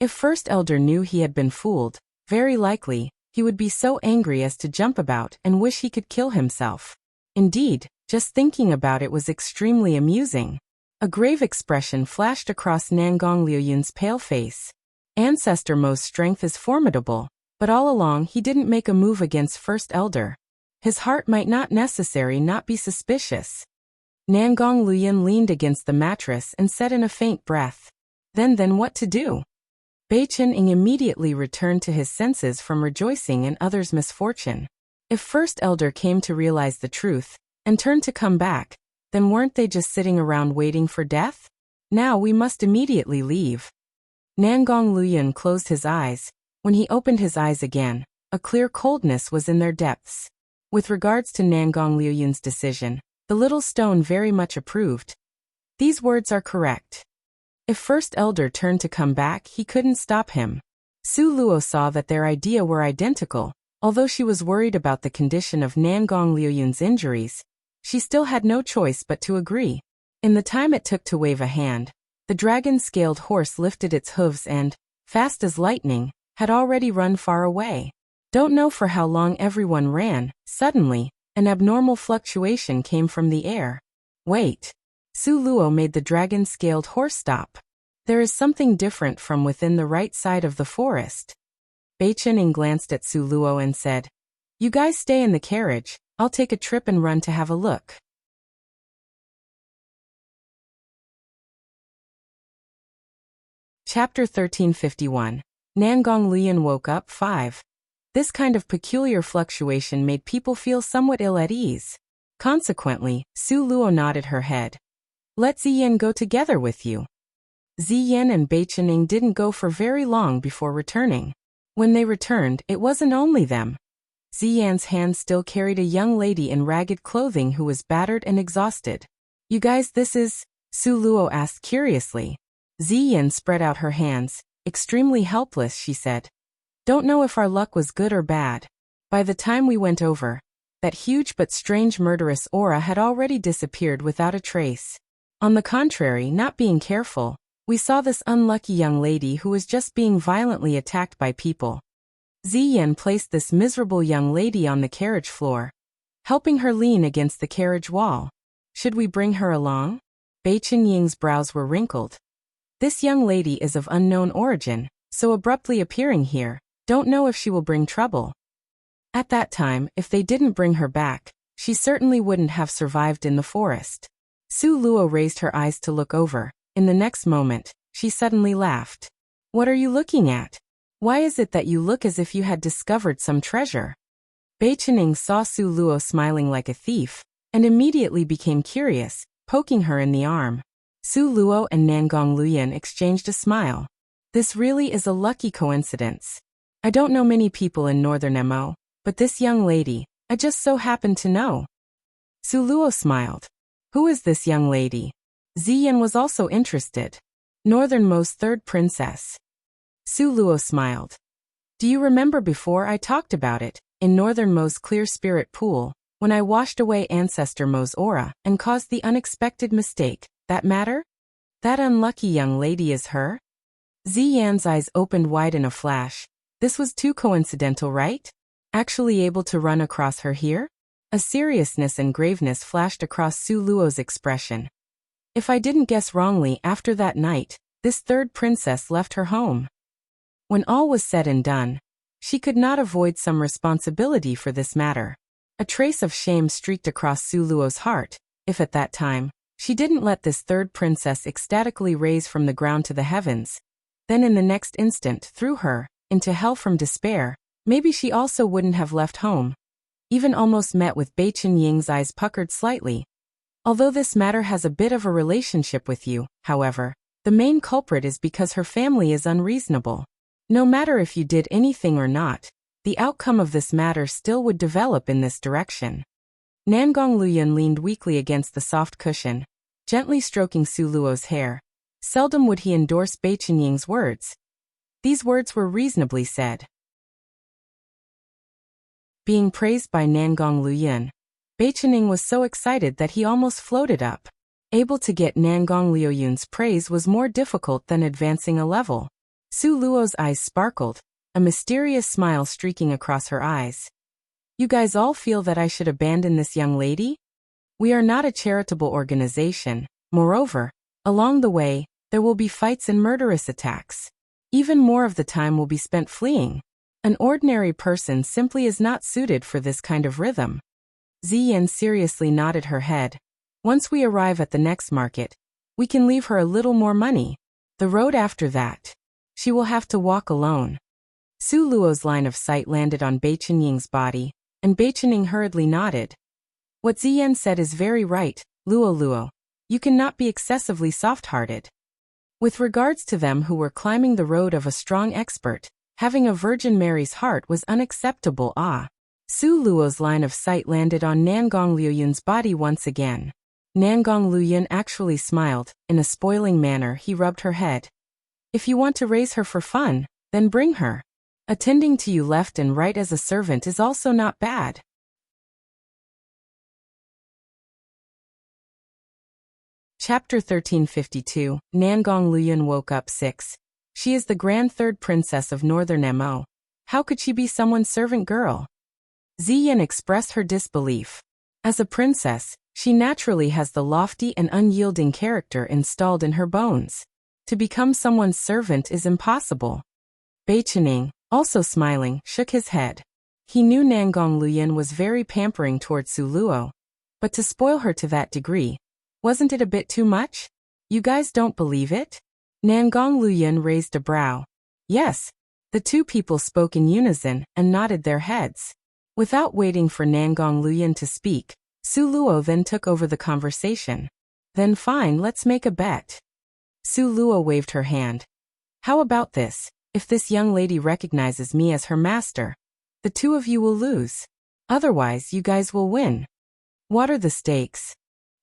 If First Elder knew he had been fooled, very likely, he would be so angry as to jump about and wish he could kill himself. Indeed, just thinking about it was extremely amusing. A grave expression flashed across Nangong Liuyun's pale face. Ancestor Mo's strength is formidable, but all along he didn't make a move against First Elder. His heart might not be suspicious. Nangong Liuyun leaned against the mattress and said in a faint breath. Then what to do? Bei Qining immediately returned to his senses from rejoicing in others' misfortune. If First Elder came to realize the truth, and turned to come back, then weren't they just sitting around waiting for death? Now we must immediately leave. Nangong Liuyun closed his eyes. When he opened his eyes again, a clear coldness was in their depths. With regards to Nangong Liuyun's decision, the little stone very much approved. These words are correct. If First Elder turned to come back, he couldn't stop him. Su Luo saw that their idea were identical. Although she was worried about the condition of Nangong Liuyun's injuries, she still had no choice but to agree. In the time it took to wave a hand, the dragon-scaled horse lifted its hooves and, fast as lightning, had already run far away. Don't know for how long everyone ran. Suddenly, an abnormal fluctuation came from the air. Wait. Su Luo made the dragon-scaled horse stop. There is something different from within the right side of the forest. Bei Qining glanced at Su Luo and said, You guys stay in the carriage, I'll take a trip and run to have a look. Chapter 1351. Nangong Liuyun woke up. 5. This kind of peculiar fluctuation made people feel somewhat ill at ease. Consequently, Su Luo nodded her head. Let Ziyan go together with you. Ziyan and Bei Qining didn't go for very long before returning. When they returned, it wasn't only them. Ziyan's hand still carried a young lady in ragged clothing who was battered and exhausted. You guys, this is? Su Luo asked curiously. Ziyan spread out her hands. Extremely helpless, she said. Don't know if our luck was good or bad. By the time we went over, that huge but strange murderous aura had already disappeared without a trace. On the contrary, not being careful, we saw this unlucky young lady who was just being violently attacked by people. Ziyan placed this miserable young lady on the carriage floor, helping her lean against the carriage wall. Should we bring her along? Bei Qinying's brows were wrinkled. This young lady is of unknown origin, so abruptly appearing here, don't know if she will bring trouble. At that time, if they didn't bring her back, she certainly wouldn't have survived in the forest. Su Luo raised her eyes to look over. In the next moment, she suddenly laughed. What are you looking at? Why is it that you look as if you had discovered some treasure? Bei Qining saw Su Luo smiling like a thief, and immediately became curious, poking her in the arm. Su Luo and Nangong Liuyun exchanged a smile. This really is a lucky coincidence. I don't know many people in northern Mo, but this young lady, I just so happen to know. Su Luo smiled. Who is this young lady? Ziyan was also interested. Northern Mo's third princess. Su Luo smiled. Do you remember before I talked about it, in Northern Mo's clear spirit pool, when I washed away Ancestor Mo's aura and caused the unexpected mistake. That matter? That unlucky young lady is her? Ziyan's eyes opened wide in a flash. This was too coincidental, right? Actually able to run across her here? A seriousness and graveness flashed across Su Luo's expression. If I didn't guess wrongly, after that night, this third princess left her home. When all was said and done, she could not avoid some responsibility for this matter. A trace of shame streaked across Su Luo's heart, if at that time, she didn't let this third princess ecstatically raise from the ground to the heavens, then in the next instant threw her into hell from despair, maybe she also wouldn't have left home. Even almost met with Bei Chen-ying's eyes puckered slightly. Although this matter has a bit of a relationship with you, however, the main culprit is because her family is unreasonable. No matter if you did anything or not, the outcome of this matter still would develop in this direction. Nangong Liuyun leaned weakly against the soft cushion, gently stroking Su Luo's hair. Seldom would he endorse Bei Chen-ying's words. These words were reasonably said. Being praised by Nangong Liuyun, Bei Chen-ying was so excited that he almost floated up. Able to get Nangong Liuyun's praise was more difficult than advancing a level. Su Luo's eyes sparkled, a mysterious smile streaking across her eyes. You guys all feel that I should abandon this young lady? We are not a charitable organization. Moreover, along the way, there will be fights and murderous attacks. Even more of the time will be spent fleeing. An ordinary person simply is not suited for this kind of rhythm. Ziyan seriously nodded her head. Once we arrive at the next market, we can leave her a little more money. The road after that, she will have to walk alone. Su Luo's line of sight landed on Bei Chen-ying's body, and Bei Chen-ying hurriedly nodded. What Ziyan said is very right, Luo. You cannot be excessively soft-hearted. With regards to them who were climbing the road of a strong expert, having a Virgin Mary's heart was unacceptable. Su Luo's line of sight landed on Nangong Liuyun's body once again. Nangong Liuyun actually smiled. In a spoiling manner he rubbed her head. If you want to raise her for fun, then bring her. Attending to you left and right as a servant is also not bad. Chapter 1352, Nangong Liuyun woke up 6. She is the grand third princess of Northern Mo. How could she be someone's servant girl? Ziyan expressed her disbelief. As a princess, she naturally has the lofty and unyielding character installed in her bones. To become someone's servant is impossible. Bei Chen-ying, also smiling, shook his head. He knew Nangong Liuyun was very pampering towards Su Luo. But to spoil her to that degree, wasn't it a bit too much? You guys don't believe it? Nangong Liuyun raised a brow. Yes. The two people spoke in unison and nodded their heads. Without waiting for Nangong Liuyun to speak, Su Luo then took over the conversation. Then fine, let's make a bet. Su Luo waved her hand. How about this? If this young lady recognizes me as her master, the two of you will lose. Otherwise, you guys will win. What are the stakes?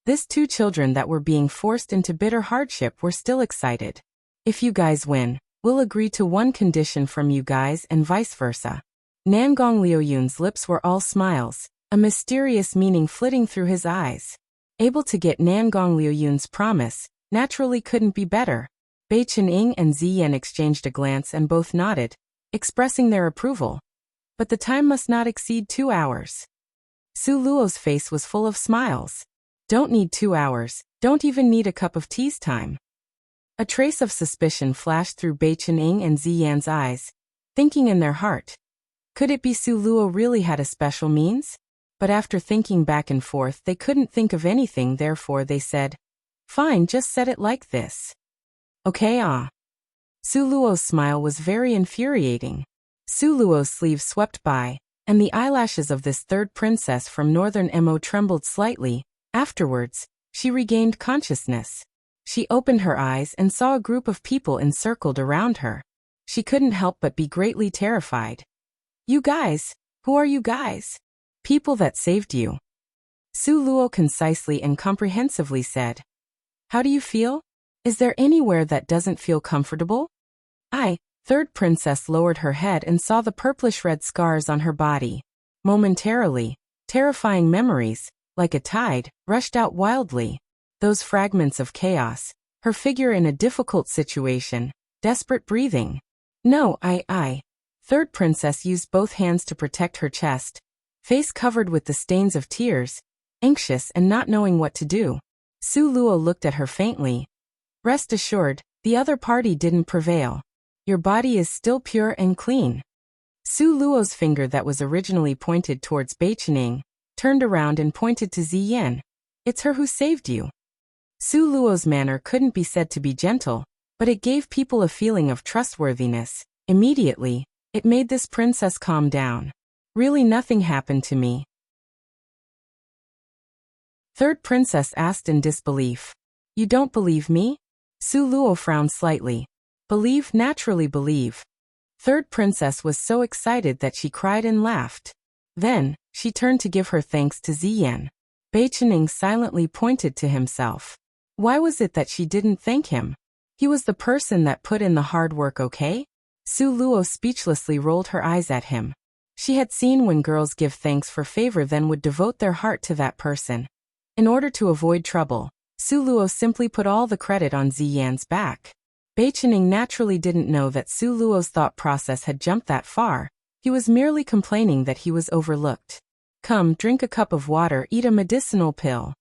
These two children that were being forced into bitter hardship were still excited. If you guys win, we'll agree to one condition from you guys and vice versa. Nangong Liuyun's lips were all smiles, a mysterious meaning flitting through his eyes. Able to get Nangong Liuyun's promise, naturally couldn't be better. Bei Chen-ying and Ziyan exchanged a glance and both nodded, expressing their approval. But the time must not exceed 2 hours. Su Luo's face was full of smiles. Don't need 2 hours, don't even need a cup of tea's time. A trace of suspicion flashed through Bei Chen-ying and Ziyan's eyes, thinking in their heart. Could it be Su Luo really had a special means? But after thinking back and forth they couldn't think of anything, therefore they said, fine, just set it like this. Okay. Su Luo's smile was very infuriating. Su Luo's sleeve swept by, and the eyelashes of this third princess from Northern Mo trembled slightly. Afterwards, she regained consciousness. She opened her eyes and saw a group of people encircled around her. She couldn't help but be greatly terrified. You guys, who are you guys? People that saved you. Su Luo concisely and comprehensively said. How do you feel? Is there anywhere that doesn't feel comfortable? Third princess lowered her head and saw the purplish-red scars on her body. Momentarily, terrifying memories, like a tide, rushed out wildly. Those fragments of chaos, her figure in a difficult situation, desperate breathing. No, I. Third princess used both hands to protect her chest, face covered with the stains of tears, anxious and not knowing what to do. Su Luo looked at her faintly. Rest assured, the other party didn't prevail. Your body is still pure and clean. Su Luo's finger that was originally pointed towards Beichening turned around and pointed to Ziyan. It's her who saved you. Su Luo's manner couldn't be said to be gentle, but it gave people a feeling of trustworthiness. Immediately, it made this princess calm down. Really nothing happened to me. Third princess asked in disbelief. You don't believe me? Su Luo frowned slightly. Believe, naturally believe. Third princess was so excited that she cried and laughed. Then, she turned to give her thanks to Ziyan. Beichening silently pointed to himself. Why was it that she didn't thank him? He was the person that put in the hard work, okay? Su Luo speechlessly rolled her eyes at him. She had seen when girls give thanks for favor then would devote their heart to that person. In order to avoid trouble, Su Luo simply put all the credit on Ziyan's back. Beichening naturally didn't know that Su Luo's thought process had jumped that far. He was merely complaining that he was overlooked. Come, drink a cup of water, eat a medicinal pill.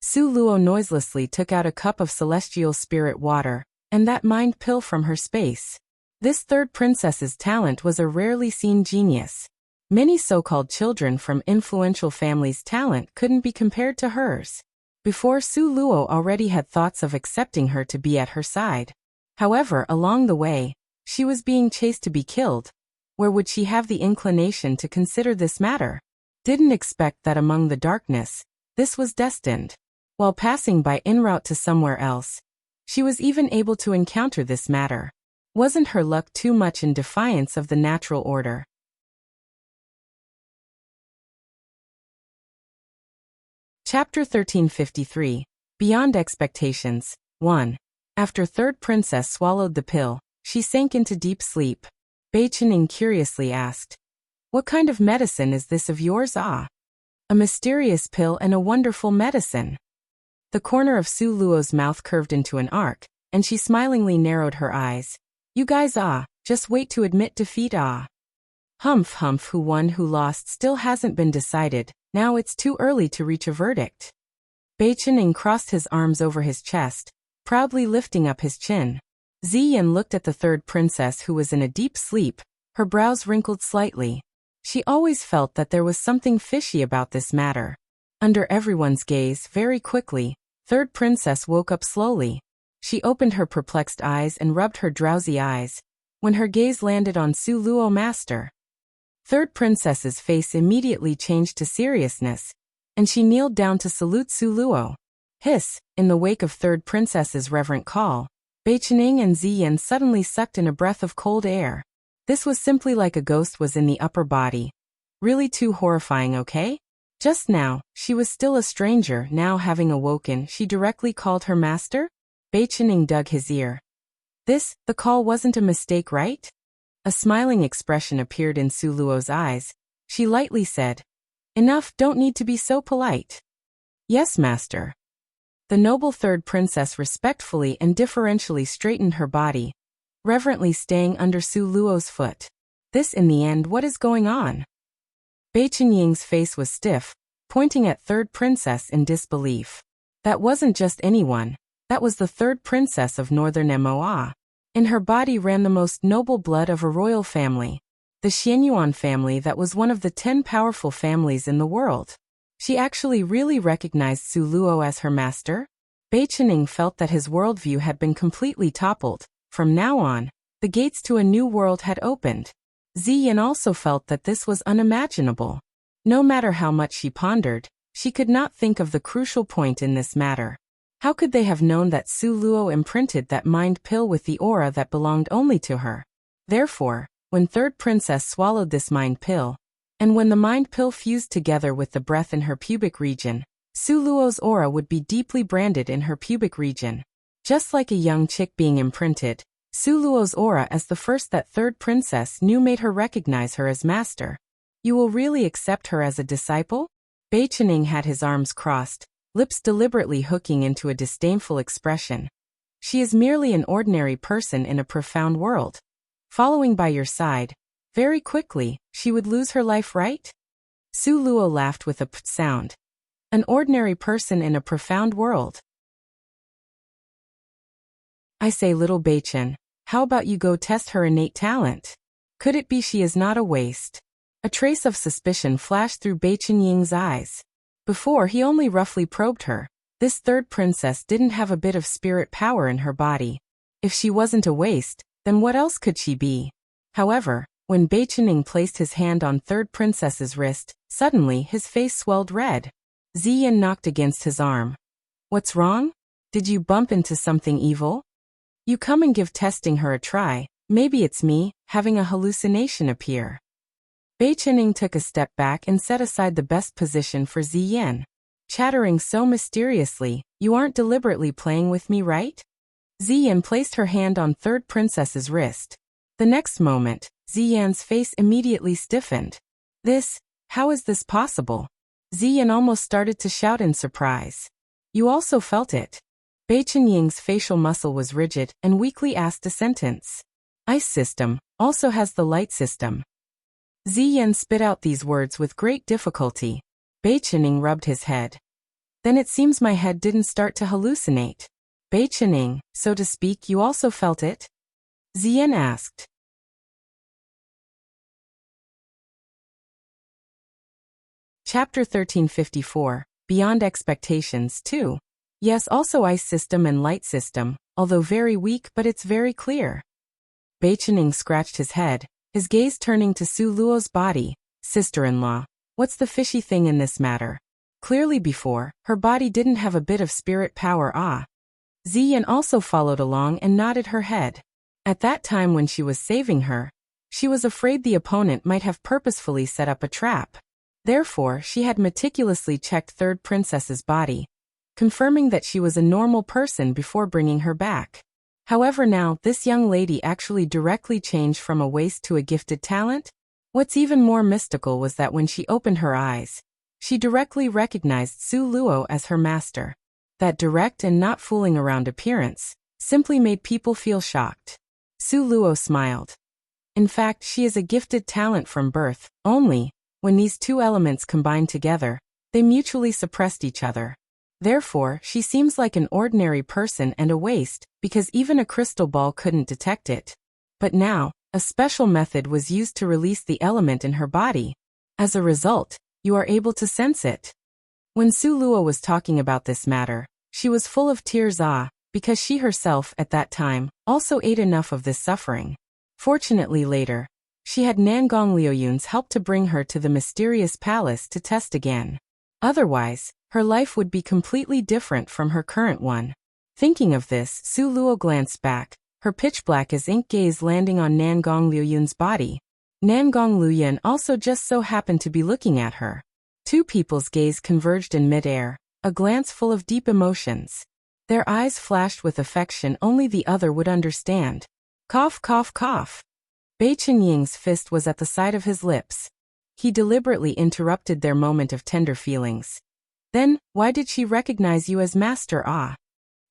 Su Luo noiselessly took out a cup of celestial spirit water, and that mind pill from her space. This third princess's talent was a rarely seen genius. Many so-called children from influential families' talent couldn't be compared to hers. Before Su Luo already had thoughts of accepting her to be at her side. However, along the way, she was being chased to be killed. Where would she have the inclination to consider this matter? Didn't expect that among the darkness, this was destined. While passing by en route to somewhere else, she was even able to encounter this matter. Wasn't her luck too much in defiance of the natural order? Chapter 1353. Beyond Expectations. 1. After third princess swallowed the pill, she sank into deep sleep. Beichening curiously asked, "What kind of medicine is this of yours? Ah, a mysterious pill and a wonderful medicine." The corner of Su Luo's mouth curved into an arc, and she smilingly narrowed her eyes. You guys just wait to admit defeat. Humph, who won who lost still hasn't been decided, now it's too early to reach a verdict. Beichening crossed his arms over his chest, proudly lifting up his chin. Ziyan looked at the third princess who was in a deep sleep, her brows wrinkled slightly. She always felt that there was something fishy about this matter. Under everyone's gaze, very quickly, third princess woke up slowly. She opened her perplexed eyes and rubbed her drowsy eyes. When her gaze landed on Su Luo master, third princess's face immediately changed to seriousness, and she kneeled down to salute Su Luo. Hiss! In the wake of third princess's reverent call, Beichening and Ziyan suddenly sucked in a breath of cold air. This was simply like a ghost was in the upper body. Really too horrifying, okay? Just now, she was still a stranger, now having awoken, she directly called her master? Beichening dug his ear. The call wasn't a mistake, right? A smiling expression appeared in Su Luo's eyes. She lightly said, Enough, don't need to be so polite. Yes, master. The noble third princess respectfully and deferentially straightened her body, reverently staying under Su Luo's foot. This in the end, what is going on? Beichening's face was stiff, pointing at third princess in disbelief. That wasn't just anyone, that was the third princess of northern Moa. In her body ran the most noble blood of a royal family. The Xianyuan family that was one of the 10 powerful families in the world. She actually really recognized Su Luo as her master? Beichening felt that his worldview had been completely toppled. From now on, the gates to a new world had opened. Ziyan also felt that this was unimaginable. No matter how much she pondered, she could not think of the crucial point in this matter. How could they have known that Su Luo imprinted that mind pill with the aura that belonged only to her? Therefore, when third princess swallowed this mind pill, and when the mind pill fused together with the breath in her pubic region, Su Luo's aura would be deeply branded in her pubic region. Just like a young chick being imprinted, Su Luo's aura as the first that third princess knew made her recognize her as master. You will really accept her as a disciple? Bei Chening had his arms crossed, lips deliberately hooking into a disdainful expression. She is merely an ordinary person in a profound world. Following by your side, very quickly, she would lose her life, right? Su Luo laughed with a p sound. An ordinary person in a profound world. I say, little Bei Chen, how about you go test her innate talent? Could it be she is not a waste? A trace of suspicion flashed through Bei Chenying's eyes. Before he only roughly probed her, this third princess didn't have a bit of spirit power in her body. If she wasn't a waste, then what else could she be? However, when Bei Chening placed his hand on third princess's wrist, suddenly his face swelled red. Ziyin knocked against his arm. What's wrong? Did you bump into something evil? You come and give testing her a try, maybe it's me, having a hallucination appear. Bei Chening took a step back and set aside the best position for Ziyin. Chattering so mysteriously, you aren't deliberately playing with me, right? Ziyin placed her hand on third princess's wrist. The next moment, Ziyin's face immediately stiffened. How is this possible? Ziyin almost started to shout in surprise. You also felt it. Bei Chenying's facial muscle was rigid and weakly asked a sentence. Ice system also has the light system. Ziyin spit out these words with great difficulty. Bei Chening rubbed his head. Then it seems my head didn't start to hallucinate. Bei Chening, so to speak, you also felt it? Ziyin asked. Chapter 1354, Beyond Expectations 2. Yes, also ice system and light system, although very weak, but it's very clear. Bei Chening scratched his head, his gaze turning to Su Luo's body. Sister-in-law, what's the fishy thing in this matter? Clearly before, her body didn't have a bit of spirit power. Ziyin also followed along and nodded her head. At that time when she was saving her, she was afraid the opponent might have purposefully set up a trap. Therefore, she had meticulously checked third princess's body, confirming that she was a normal person before bringing her back. However, now, this young lady actually directly changed from a waste to a gifted talent? What's even more mystical was that when she opened her eyes, she directly recognized Su Luo as her master. That direct and not fooling around appearance simply made people feel shocked. Su Luo smiled. In fact, she is a gifted talent from birth, only, when these two elements combined together, they mutually suppressed each other. Therefore, she seems like an ordinary person and a waste, because even a crystal ball couldn't detect it. But now, a special method was used to release the element in her body. As a result, you are able to sense it. When Su Luo was talking about this matter, she was full of tears, because she herself, at that time, also ate enough of this suffering. Fortunately later, she had Nangong Liuyun's help to bring her to the mysterious palace to test again. Otherwise, her life would be completely different from her current one. Thinking of this, Su Luo glanced back, her pitch-black as ink gaze landing on Nangong Liuyun's body. Nangong Liuyun also just so happened to be looking at her. Two people's gaze converged in mid-air, a glance full of deep emotions. Their eyes flashed with affection only the other would understand. Cough, cough, cough. Bei Chenying's fist was at the side of his lips. He deliberately interrupted their moment of tender feelings. Then, why did she recognize you as master?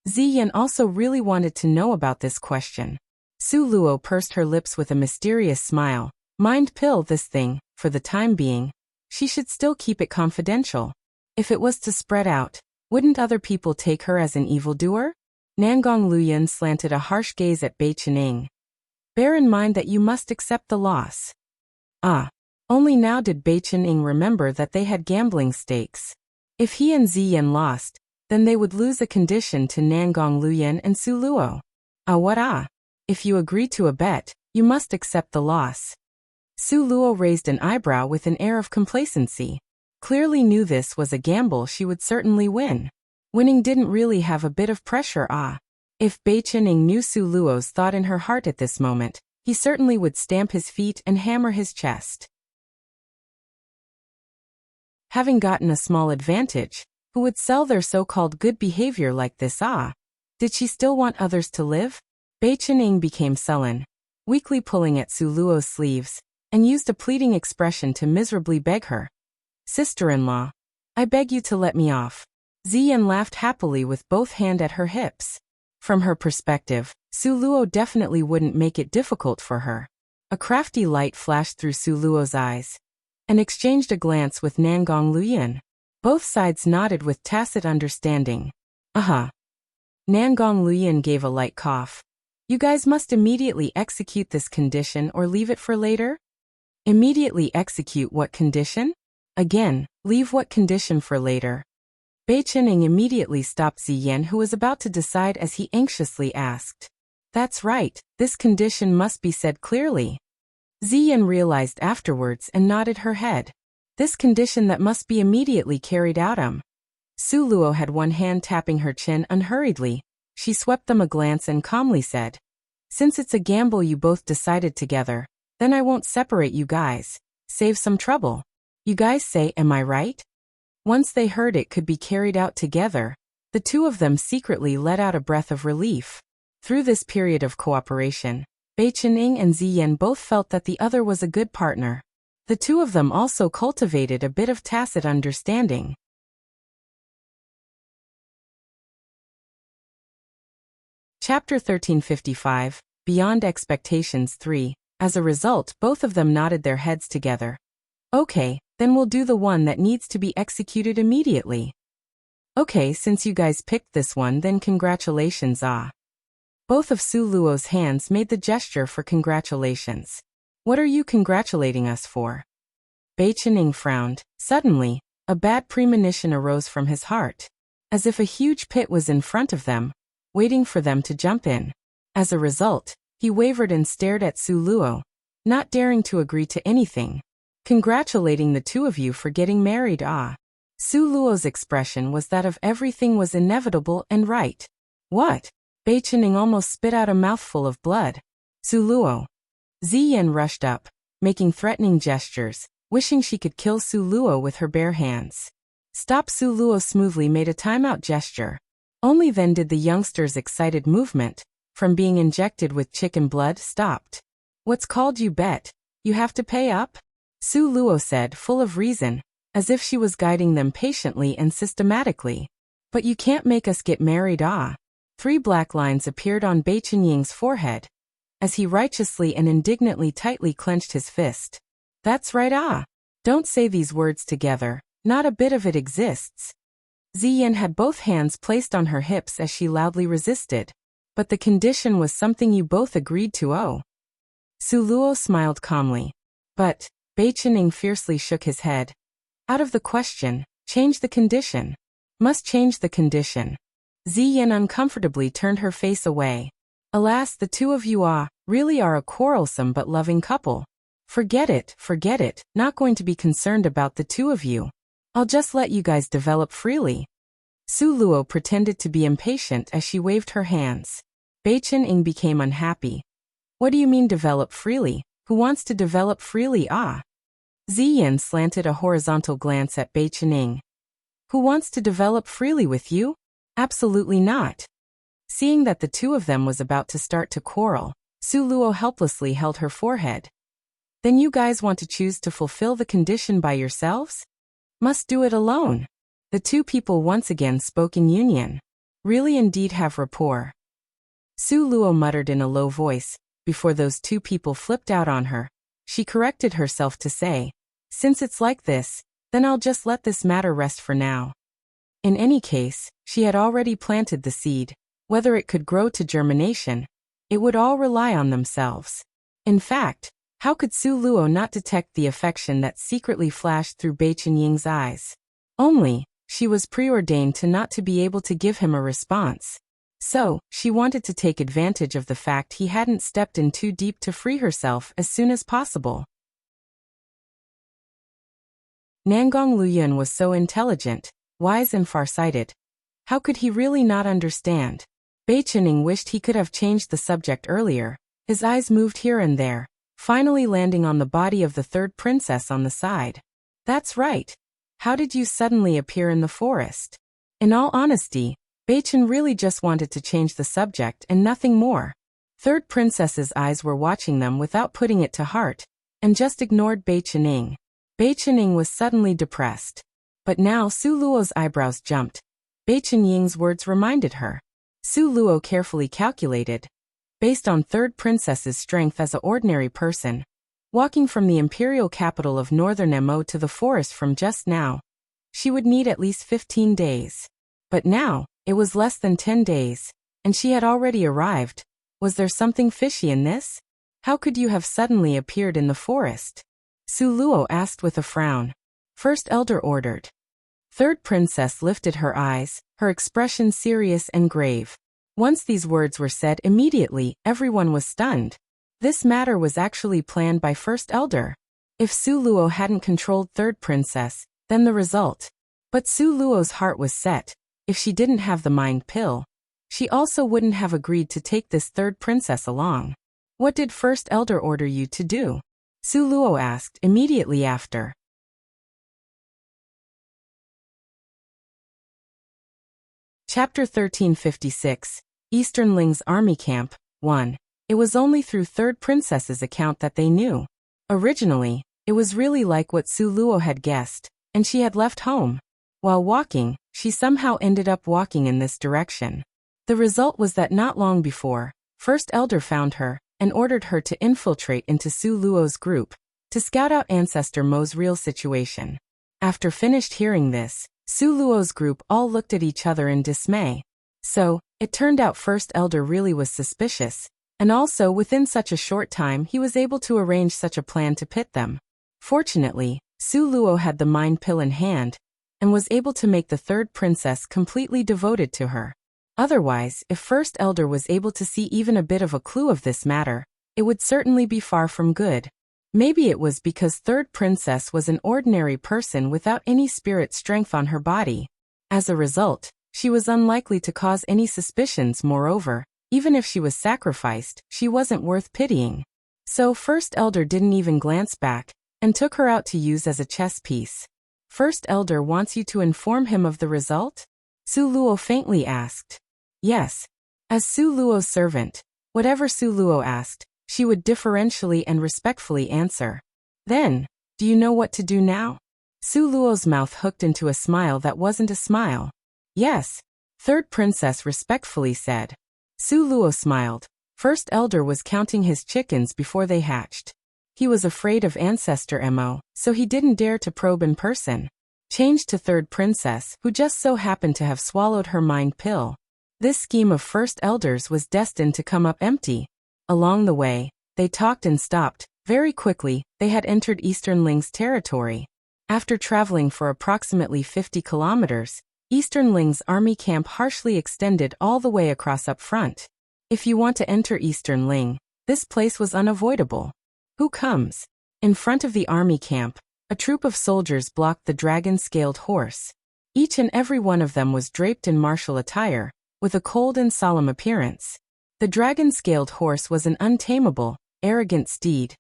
Ziyin also really wanted to know about this question. Su Luo pursed her lips with a mysterious smile. Mind pill this thing, for the time being. She should still keep it confidential. If it was to spread out, wouldn't other people take her as an evildoer? Nangong Liuyun slanted a harsh gaze at Bei Chening. Bear in mind that you must accept the loss. Only now did Bei Chening remember that they had gambling stakes. If he and Ziyin lost, then they would lose a condition to Nangong Liuyun and Su Luo. If you agree to a bet, you must accept the loss. Su Luo raised an eyebrow with an air of complacency. Clearly knew this was a gamble she would certainly win. Winning didn't really have a bit of pressure. If Bei Chening knew Su Luo's thought in her heart at this moment, he certainly would stamp his feet and hammer his chest. Having gotten a small advantage, who would sell their so-called good behavior like this? Did she still want others to live? Bei Chening became sullen, weakly pulling at Su Luo's sleeves, and used a pleading expression to miserably beg her. "Sister-in-law, I beg you to let me off." Ziyan laughed happily with both hands at her hips. From her perspective, Su Luo definitely wouldn't make it difficult for her. A crafty light flashed through Su Luo's eyes, and exchanged a glance with Nangong Liuyun. Both sides nodded with tacit understanding. Uh-huh. Nangong Liuyun gave a light cough. "You guys must immediately execute this condition or leave it for later?" "Immediately execute what condition?" "Again, leave what condition for later?" Bei Qining immediately stopped Ziyan, who was about to decide, as he anxiously asked. "That's right, this condition must be said clearly." Ziyan realized afterwards and nodded her head. "This condition that must be immediately carried out." Su Luo had one hand tapping her chin unhurriedly. She swept them a glance and calmly said, "Since it's a gamble you both decided together, then I won't separate you guys. Save some trouble. You guys say, am I right?" Once they heard it could be carried out together, the two of them secretly let out a breath of relief. Through this period of cooperation, Bei Qining and Ziyan both felt that the other was a good partner. The two of them also cultivated a bit of tacit understanding. Chapter 1355, Beyond Expectations 3. As a result, both of them nodded their heads together. "Okay, then we'll do the one that needs to be executed immediately." "Okay, since you guys picked this one, then congratulations." Both of Su Luo's hands made the gesture for congratulations. "What are you congratulating us for?" Bei Qining frowned. Suddenly, a bad premonition arose from his heart, as if a huge pit was in front of them, waiting for them to jump in. As a result, he wavered and stared at Su Luo, not daring to agree to anything. "Congratulating the two of you for getting married." Su Luo's expression was that of everything was inevitable and right. "What?" Bei Qining almost spit out a mouthful of blood. "Su Luo." Ziyan rushed up, making threatening gestures, wishing she could kill Su Luo with her bare hands. "Stop!" Su Luo smoothly made a timeout gesture. Only then did the youngster's excited movement, from being injected with chicken blood, stopped. "What's called you bet? You have to pay up?" Su Luo said, full of reason, as if she was guiding them patiently and systematically. "But you can't make us get married." 3 black lines appeared on Bei Qining's forehead, as he righteously and indignantly tightly clenched his fist. "That's right. Don't say these words together, not a bit of it exists." Ziyan had both hands placed on her hips as she loudly resisted. "But the condition was something you both agreed to." Su Luo smiled calmly. "But," Bei Qining fiercely shook his head. "Out of the question. Change the condition." "Must change the condition." Ziyan uncomfortably turned her face away. "Alas, the two of you really are a quarrelsome but loving couple. Forget it, not going to be concerned about the two of you. I'll just let you guys develop freely." Su Luo pretended to be impatient as she waved her hands. Bei Qining became unhappy. "What do you mean develop freely? Who wants to develop freely?" Ziyan slanted a horizontal glance at Bei Qining. "Who wants to develop freely with you? Absolutely not." Seeing that the two of them was about to start to quarrel, Su Luo helplessly held her forehead. "Then you guys want to choose to fulfill the condition by yourselves? Must do it alone." The two people once again spoke in union. Really indeed have rapport. Su Luo muttered in a low voice, before those two people flipped out on her. She corrected herself to say, "Since it's like this, then I'll just let this matter rest for now." In any case, she had already planted the seed. Whether it could grow to germination, it would all rely on themselves. In fact, how could Su Luo not detect the affection that secretly flashed through Bei Qinying's eyes? Only, she was preordained to not to be able to give him a response. So, she wanted to take advantage of the fact he hadn't stepped in too deep to free herself as soon as possible. Nangong Liuyun was so intelligent, wise and farsighted. How could he really not understand? Bei Qining wished he could have changed the subject earlier. His eyes moved here and there, finally landing on the body of the third princess on the side. "That's right. How did you suddenly appear in the forest?" In all honesty, Bei Qining really just wanted to change the subject and nothing more. Third princess's eyes were watching them without putting it to heart, and just ignored Bai Qining. Bai Qining was suddenly depressed. But now Su Luo's eyebrows jumped. Bai Qining's words reminded her. Su Luo carefully calculated. Based on third princess's strength as an ordinary person, walking from the imperial capital of northern Mo to the forest from just now, she would need at least 15 days. But now, it was less than 10 days, and she had already arrived. Was there something fishy in this? How could you have suddenly appeared in the forest? Su Luo asked with a frown. First Elder ordered. Third princess lifted her eyes, her expression serious and grave. Once these words were said, immediately, everyone was stunned. This matter was actually planned by First Elder. If Su Luo hadn't controlled Third Princess, then the result. But Su Luo's heart was set. If she didn't have the mind pill, she also wouldn't have agreed to take this Third Princess along. What did First Elder order you to do? Su Luo asked immediately after. Chapter 1356, Eastern Ling's Army Camp, 1. It was only through Third Princess's account that they knew. Originally, it was really like what Su Luo had guessed, and she had left home. While walking, she somehow ended up walking in this direction. The result was that not long before, First Elder found her, and ordered her to infiltrate into Su Luo's group, to scout out Ancestor Mo's real situation. After finished hearing this, Su Luo's group all looked at each other in dismay. So, it turned out First Elder really was suspicious, and also within such a short time he was able to arrange such a plan to pit them. Fortunately, Su Luo had the mind pill in hand, and was able to make the Third Princess completely devoted to her. Otherwise, if First Elder was able to see even a bit of a clue of this matter, it would certainly be far from good. Maybe it was because Third Princess was an ordinary person without any spirit strength on her body. As a result, she was unlikely to cause any suspicions. Moreover, even if she was sacrificed, she wasn't worth pitying. So First Elder didn't even glance back, and took her out to use as a chess piece. First Elder wants you to inform him of the result? Su Luo faintly asked. Yes. As Su Luo's servant, whatever Su Luo asked, she would deferentially and respectfully answer. Then, do you know what to do now? Su Luo's mouth hooked into a smile that wasn't a smile. Yes. Third Princess respectfully said. Su Luo smiled. First Elder was counting his chickens before they hatched. He was afraid of Ancestor Mo, so he didn't dare to probe in person. Changed to Third Princess, who just so happened to have swallowed her mind pill. This scheme of First Elder's was destined to come up empty. Along the way, they talked and stopped. Very quickly, they had entered Eastern Ling's territory. After traveling for approximately 50 kilometers, Eastern Ling's army camp harshly extended all the way across up front. If you want to enter Eastern Ling, this place was unavoidable. Who comes? In front of the army camp, a troop of soldiers blocked the dragon-scaled horse. Each and every one of them was draped in martial attire, with a cold and solemn appearance. The dragon-scaled horse was an untamable, arrogant steed.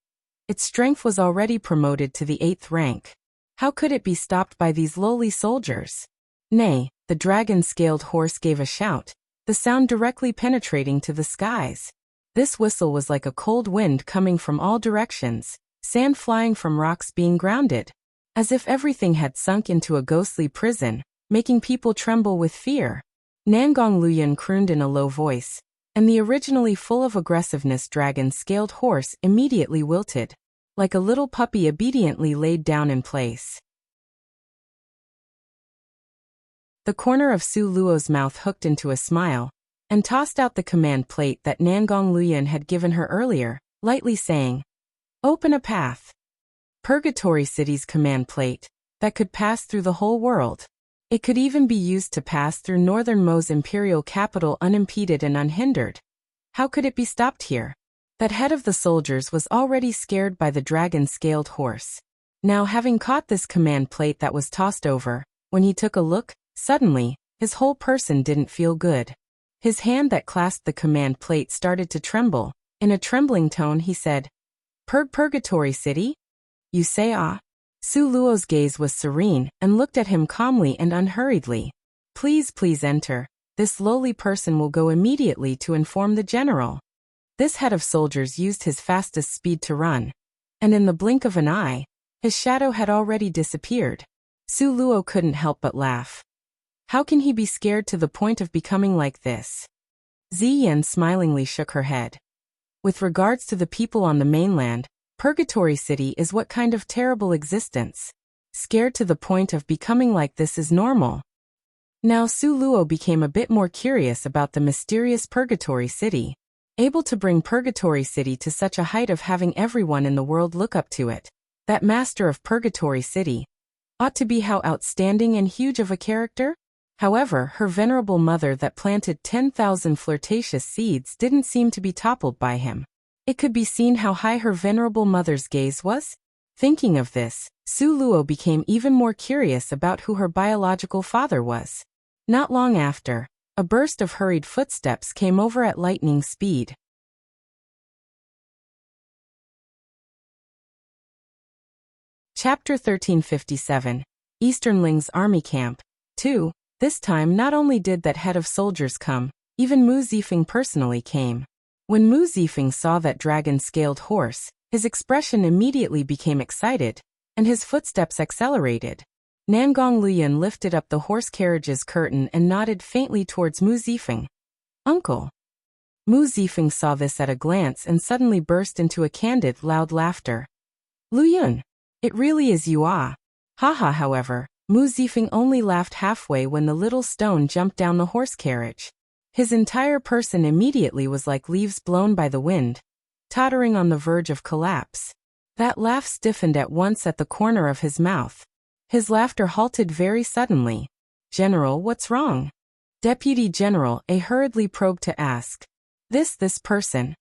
Its strength was already promoted to the 8th rank. How could it be stopped by these lowly soldiers? Nay, the dragon-scaled horse gave a shout, the sound directly penetrating to the skies. This whistle was like a cold wind coming from all directions, sand flying from rocks being grounded. As if everything had sunk into a ghostly prison, making people tremble with fear. Nangong Liuyun crooned in a low voice, and the originally full of aggressiveness dragon-scaled horse immediately wilted. Like a little puppy obediently laid down in place. The corner of Su Luo's mouth hooked into a smile, and tossed out the command plate that Nangong Liuyun had given her earlier, lightly saying, "Open a path." Purgatory City's command plate, that could pass through the whole world. It could even be used to pass through Northern Mo's imperial capital unimpeded and unhindered. How could it be stopped here? That head of the soldiers was already scared by the dragon-scaled horse. Now having caught this command plate that was tossed over, when he took a look, suddenly, his whole person didn't feel good. His hand that clasped the command plate started to tremble. In a trembling tone he said, Purgatory City? You say ah? Su Luo's gaze was serene and looked at him calmly and unhurriedly. Please enter. This lowly person will go immediately to inform the general. This head of soldiers used his fastest speed to run. and in the blink of an eye, his shadow had already disappeared. Su Luo couldn't help but laugh. How can he be scared to the point of becoming like this? Ziyan smilingly shook her head. With regards to the people on the mainland, Purgatory City is what kind of terrible existence? Scared to the point of becoming like this is normal. Now Su Luo became a bit more curious about the mysterious Purgatory City. Able to bring Purgatory City to such a height of having everyone in the world look up to it, that master of Purgatory City, ought to be how outstanding and huge of a character? However, her venerable mother that planted 10,000 flirtatious seeds didn't seem to be toppled by him. It could be seen how high her venerable mother's gaze was. Thinking of this, Su Luo became even more curious about who her biological father was. Not long after, a burst of hurried footsteps came over at lightning speed. Chapter 1357. Eastern Ling's Army Camp. 2. This time not only did that head of soldiers come, even Mu Zifeng personally came. When Mu Zifeng saw that dragon-scaled horse, his expression immediately became excited, and his footsteps accelerated. Nangong Liuyun lifted up the horse carriage's curtain and nodded faintly towards Mu Zifeng. "Uncle." Mu Zifeng saw this at a glance and suddenly burst into a candid, loud laughter. "Liuyun, it really is you ah." Haha. However, Mu Zifeng only laughed halfway when the little stone jumped down the horse carriage. His entire person immediately was like leaves blown by the wind, tottering on the verge of collapse. That laugh stiffened at once at the corner of his mouth. His laughter halted very suddenly. "General, what's wrong?" Deputy General A hurriedly probed to ask. This person.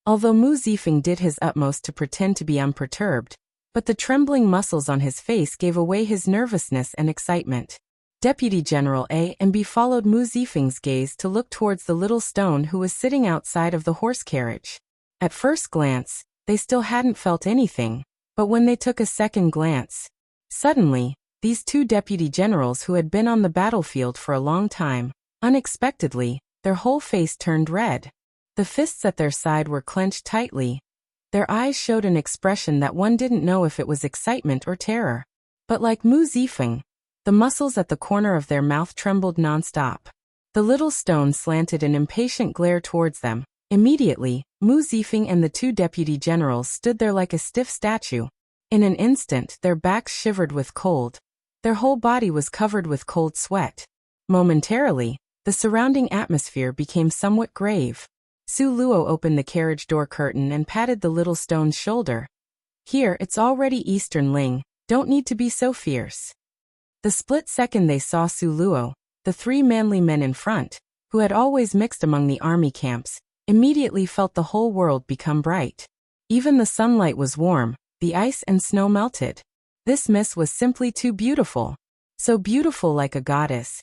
Although Mu Zifeng did his utmost to pretend to be unperturbed, but the trembling muscles on his face gave away his nervousness and excitement. Deputy General A and B followed Mu Zifeng's gaze to look towards the little stone who was sitting outside of the horse carriage. At first glance, they still hadn't felt anything, but when they took a second glance, suddenly, these two deputy generals who had been on the battlefield for a long time, unexpectedly, their whole face turned red. The fists at their side were clenched tightly. Their eyes showed an expression that one didn't know if it was excitement or terror. But like Mu Zifeng, the muscles at the corner of their mouth trembled non-stop. The little stone slanted an impatient glare towards them. Immediately, Mu Zifeng and the two deputy generals stood there like a stiff statue. In an instant, their backs shivered with cold. Their whole body was covered with cold sweat. Momentarily, the surrounding atmosphere became somewhat grave. Su Luo opened the carriage door curtain and patted the little stone's shoulder. "Here, it's already Eastern Ling, don't need to be so fierce." The split second they saw Su Luo, the three manly men in front, who had always mixed among the army camps, immediately felt the whole world become bright. Even the sunlight was warm, the ice and snow melted. This miss was simply too beautiful. So beautiful, like a goddess,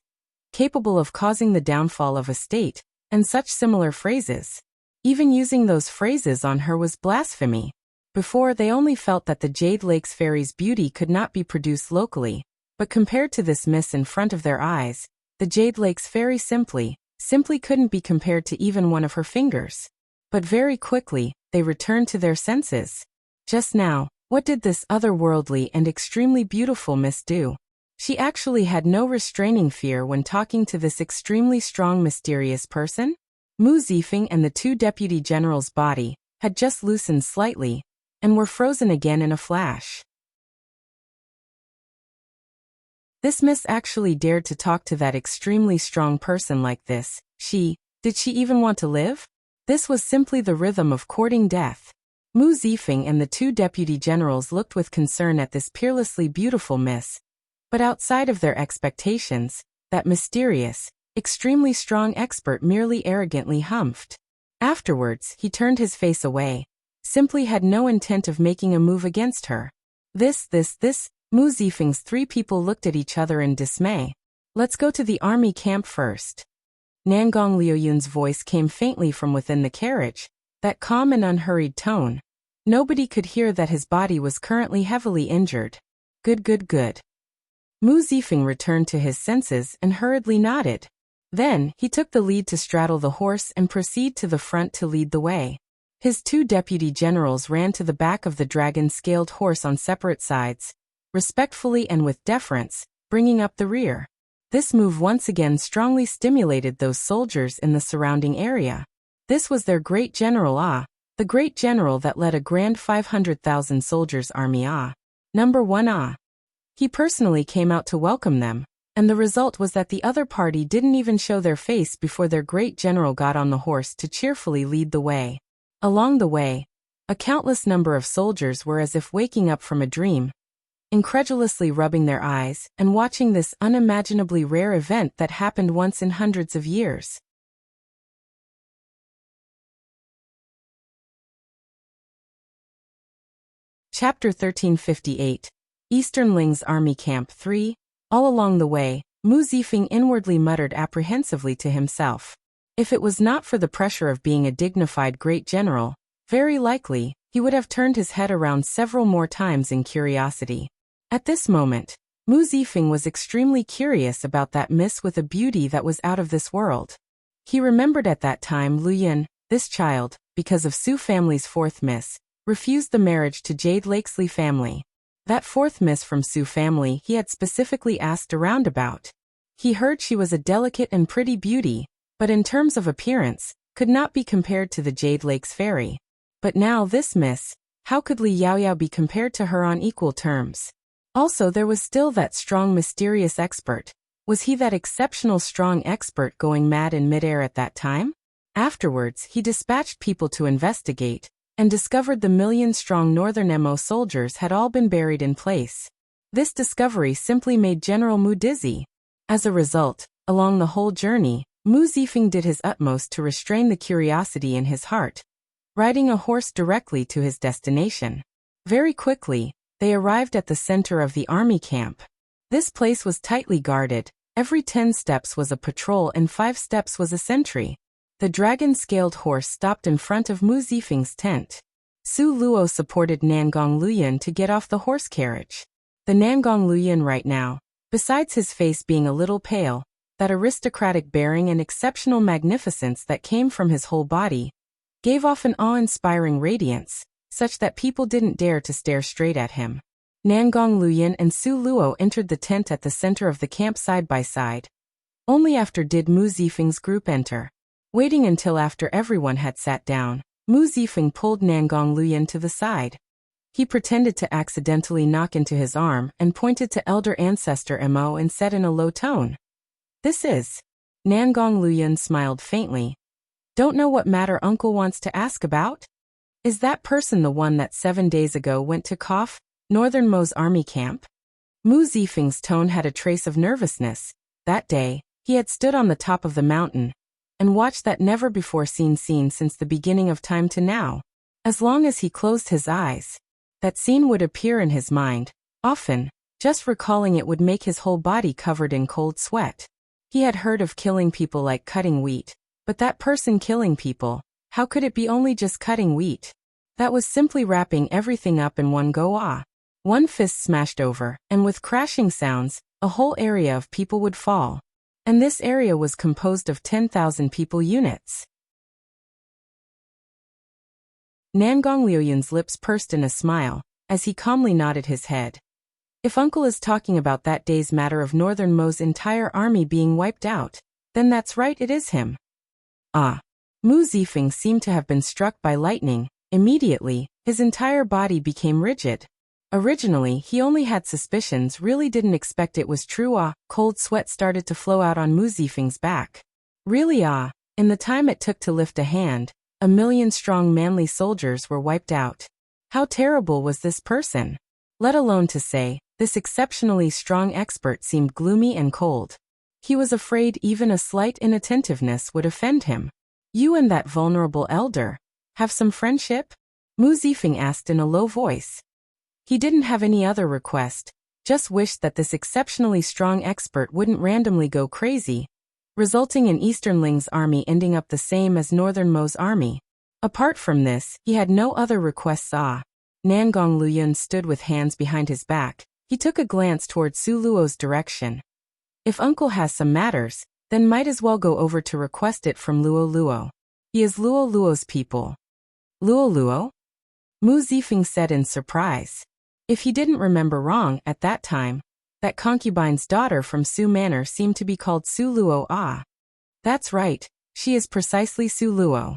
capable of causing the downfall of a state, and such similar phrases. Even using those phrases on her was blasphemy. Before, they only felt that the Jade Lake's fairy's beauty could not be produced locally, but compared to this miss in front of their eyes, the Jade Lake's fairy simply couldn't be compared to even one of her fingers. But very quickly, they returned to their senses. Just now, what did this otherworldly and extremely beautiful miss do? She actually had no restraining fear when talking to this extremely strong, mysterious person. Mu Zifeng and the two deputy generals' body had just loosened slightly and were frozen again in a flash. This miss actually dared to talk to that extremely strong person like this. Did she even want to live? This was simply the rhythm of courting death. Mu Zifeng and the two deputy generals looked with concern at this peerlessly beautiful miss. But outside of their expectations, that mysterious, extremely strong expert merely arrogantly humphed. Afterwards, he turned his face away, simply had no intent of making a move against her. This, Mu Zifeng's three people looked at each other in dismay. "Let's go to the army camp first." Nangong Liuyun's voice came faintly from within the carriage, that calm and unhurried tone. Nobody could hear that his body was currently heavily injured. Good. Mu Zifeng returned to his senses and hurriedly nodded. Then, he took the lead to straddle the horse and proceed to the front to lead the way. His two deputy generals ran to the back of the dragon-scaled horse on separate sides, respectfully and with deference, bringing up the rear. This move once again strongly stimulated those soldiers in the surrounding area. This was their great general the great general that led a grand 500,000 soldiers army Number 1 He personally came out to welcome them, and the result was that the other party didn't even show their face before their great general got on the horse to cheerfully lead the way. Along the way, a countless number of soldiers were as if waking up from a dream, incredulously rubbing their eyes and watching this unimaginably rare event that happened once in hundreds of years. Chapter 1358 Eastern Ling's Army Camp 3. All along the way, Mu Zifeng inwardly muttered apprehensively to himself. If it was not for the pressure of being a dignified great general, very likely, he would have turned his head around several more times in curiosity. At this moment, Mu Zifeng was extremely curious about that miss with a beauty that was out of this world. He remembered at that time Liuyun, this child, because of Su family's fourth miss, refused the marriage to Jade Lakesley family. That fourth miss from Su family he had specifically asked around about. He heard she was a delicate and pretty beauty, but in terms of appearance, could not be compared to the Jade Lakes fairy. But now this miss, how could Li Yaoyao be compared to her on equal terms? Also there was still that strong mysterious expert. Was he that exceptional strong expert going mad in midair at that time? Afterwards he dispatched people to investigate, and discovered the million-strong Northern Mo soldiers had all been buried in place. This discovery simply made General Mu dizzy. As a result, along the whole journey, Mu Zifeng did his utmost to restrain the curiosity in his heart, riding a horse directly to his destination. Very quickly, they arrived at the center of the army camp. This place was tightly guarded. Every 10 steps was a patrol and 5 steps was a sentry. The dragon-scaled horse stopped in front of Mu Zifeng's tent. Su Luo supported Nangong Liuyun to get off the horse carriage. The Nangong Liuyun right now, besides his face being a little pale, that aristocratic bearing and exceptional magnificence that came from his whole body, gave off an awe-inspiring radiance, such that people didn't dare to stare straight at him. Nangong Liuyun and Su Luo entered the tent at the center of the camp side by side. Only after did Mu Zifeng's group enter. Waiting until after everyone had sat down, Mu Zifeng pulled Nangong Liuyun to the side. He pretended to accidentally knock into his arm and pointed to elder ancestor Mo and said in a low tone, "This is." Nangong Liuyun smiled faintly. "Don't know what matter uncle wants to ask about? Is that person the one that 7 days ago went to Kof, Northern Mo's army camp?" Mu Zifeng's tone had a trace of nervousness. That day, he had stood on the top of the mountain and watched that never-before-seen scene since the beginning of time to now. As long as he closed his eyes, that scene would appear in his mind. Often, just recalling it would make his whole body covered in cold sweat. He had heard of killing people like cutting wheat, but that person killing people, how could it be only just cutting wheat? That was simply wrapping everything up in one go. One fist smashed over, and with crashing sounds, a whole area of people would fall. And this area was composed of 10,000 people units. Nangong Liuyun's lips pursed in a smile, as he calmly nodded his head. If uncle is talking about that day's matter of Northern Mo's entire army being wiped out, then that's right, it is him. Mu Zifeng seemed to have been struck by lightning. Immediately, his entire body became rigid. Originally, he only had suspicions, really didn't expect it was true. Cold sweat started to flow out on Mu Zifeng's back. Really, in the time it took to lift a hand, 1 million strong manly soldiers were wiped out. How terrible was this person? Let alone to say, this exceptionally strong expert seemed gloomy and cold. He was afraid even a slight inattentiveness would offend him. You and that vulnerable elder have some friendship? Mu Zifeng asked in a low voice. He didn't have any other request, just wished that this exceptionally strong expert wouldn't randomly go crazy, resulting in Eastern Ling's army ending up the same as Northern Mo's army. Apart from this, he had no other requests. Nangong Liuyun stood with hands behind his back. He took a glance toward Su Luo's direction. If uncle has some matters, then might as well go over to request it from Luo Luo. He is Luo Luo's people. Luo? Mu Zifeng said in surprise. If he didn't remember wrong at that time, that concubine's daughter from Su Manor seemed to be called Su Luo. Ah. That's right, she is precisely Su Luo.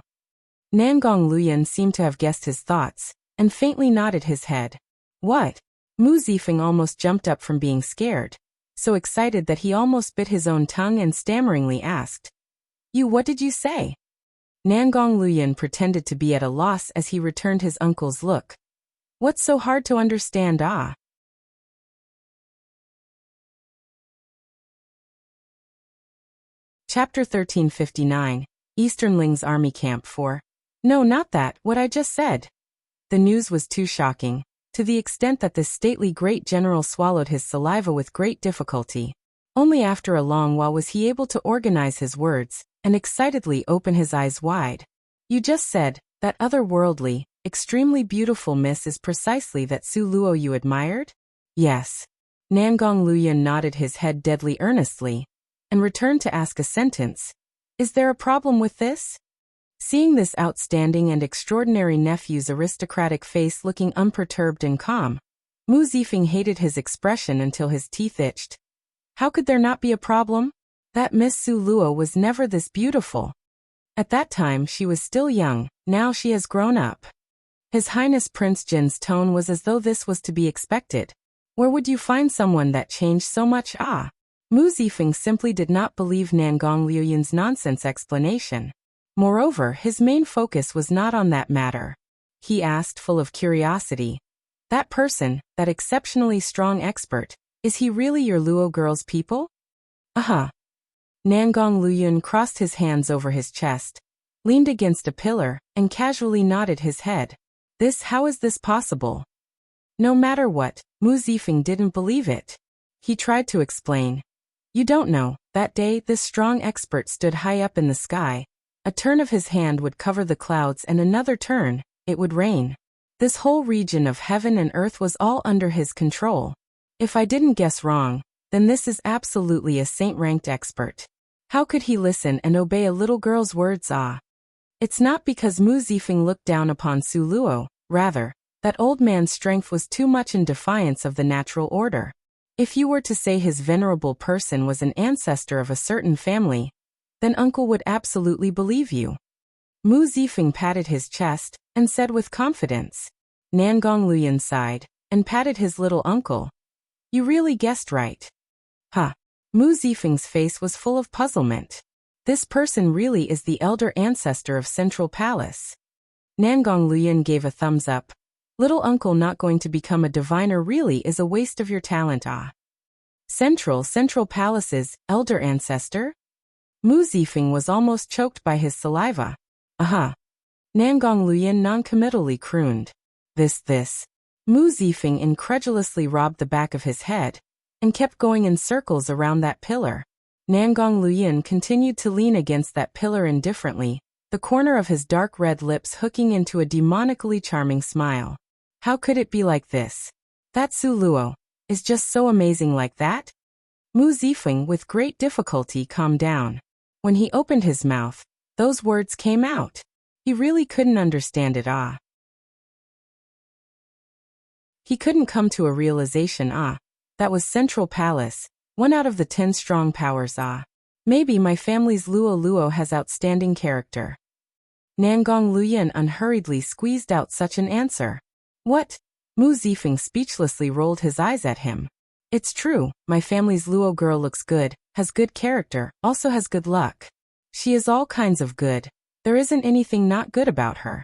Nangong Liuyun seemed to have guessed his thoughts, and faintly nodded his head. What? Mu Zifeng almost jumped up from being scared, so excited that he almost bit his own tongue and stammeringly asked, What did you say? Nangong Liuyun pretended to be at a loss as he returned his uncle's look. What's so hard to understand? Ah. Chapter 1359, Eastern Ling's Army Camp 4. No, not that, what I just said. The news was too shocking, to the extent that this stately great general swallowed his saliva with great difficulty. Only after a long while was he able to organize his words, and excitedly open his eyes wide. You just said, that otherworldly, extremely beautiful miss is precisely that Su Luo you admired? Yes. Nangong Liuyun nodded his head deadly earnestly, and returned to ask a sentence. Is there a problem with this? Seeing this outstanding and extraordinary nephew's aristocratic face looking unperturbed and calm, Mu Zifeng hated his expression until his teeth itched. How could there not be a problem? That Miss Su Luo was never this beautiful. At that time she was still young, now she has grown up. His Highness Prince Jin's tone was as though this was to be expected. Where would you find someone that changed so much? Ah. Mu Zifeng simply did not believe Nangong Liuyun's nonsense explanation. Moreover, his main focus was not on that matter. He asked, full of curiosity, that person, that exceptionally strong expert, is he really your Luo girl's people? Aha. Nangong Liuyun crossed his hands over his chest, leaned against a pillar, and casually nodded his head. How is this possible? No matter what, Mu Zifeng didn't believe it. He tried to explain. You don't know, that day this strong expert stood high up in the sky. A turn of his hand would cover the clouds and another turn, it would rain. This whole region of heaven and earth was all under his control. If I didn't guess wrong, then this is absolutely a saint-ranked expert. How could he listen and obey a little girl's words? Ah. It's not because Mu Zifeng looked down upon Su Luo, rather, that old man's strength was too much in defiance of the natural order. If you were to say his venerable person was an ancestor of a certain family, then uncle would absolutely believe you. Mu Zifeng patted his chest, and said with confidence. Nangong Liuyun sighed, and patted his little uncle. You really guessed right. Huh. Mu Zifeng's face was full of puzzlement. This person really is the elder ancestor of Central Palace. Nangong Liuyun gave a thumbs up. Little uncle not going to become a diviner really is a waste of your talent. Ah. Central Palace's elder ancestor? Mu Zifeng was almost choked by his saliva. Aha. Nangong Liuyun noncommittally crooned. This. Mu Zifeng incredulously rubbed the back of his head, and kept going in circles around that pillar. Nangong Liuyun continued to lean against that pillar indifferently, the corner of his dark red lips hooking into a demonically charming smile. How could it be like this? That Su Luo is just so amazing like that? Mu Zifeng with great difficulty calmed down. When he opened his mouth, those words came out. He really couldn't understand it. Ah. He couldn't come to a realization. Ah. That was Central Palace, one out of the 10 strong powers. Ah. Maybe my family's Luo has outstanding character. Nangong Liuyun unhurriedly squeezed out such an answer. What? Mu Zifeng speechlessly rolled his eyes at him. It's true, my family's Luo girl looks good, has good character, also has good luck. She is all kinds of good. There isn't anything not good about her.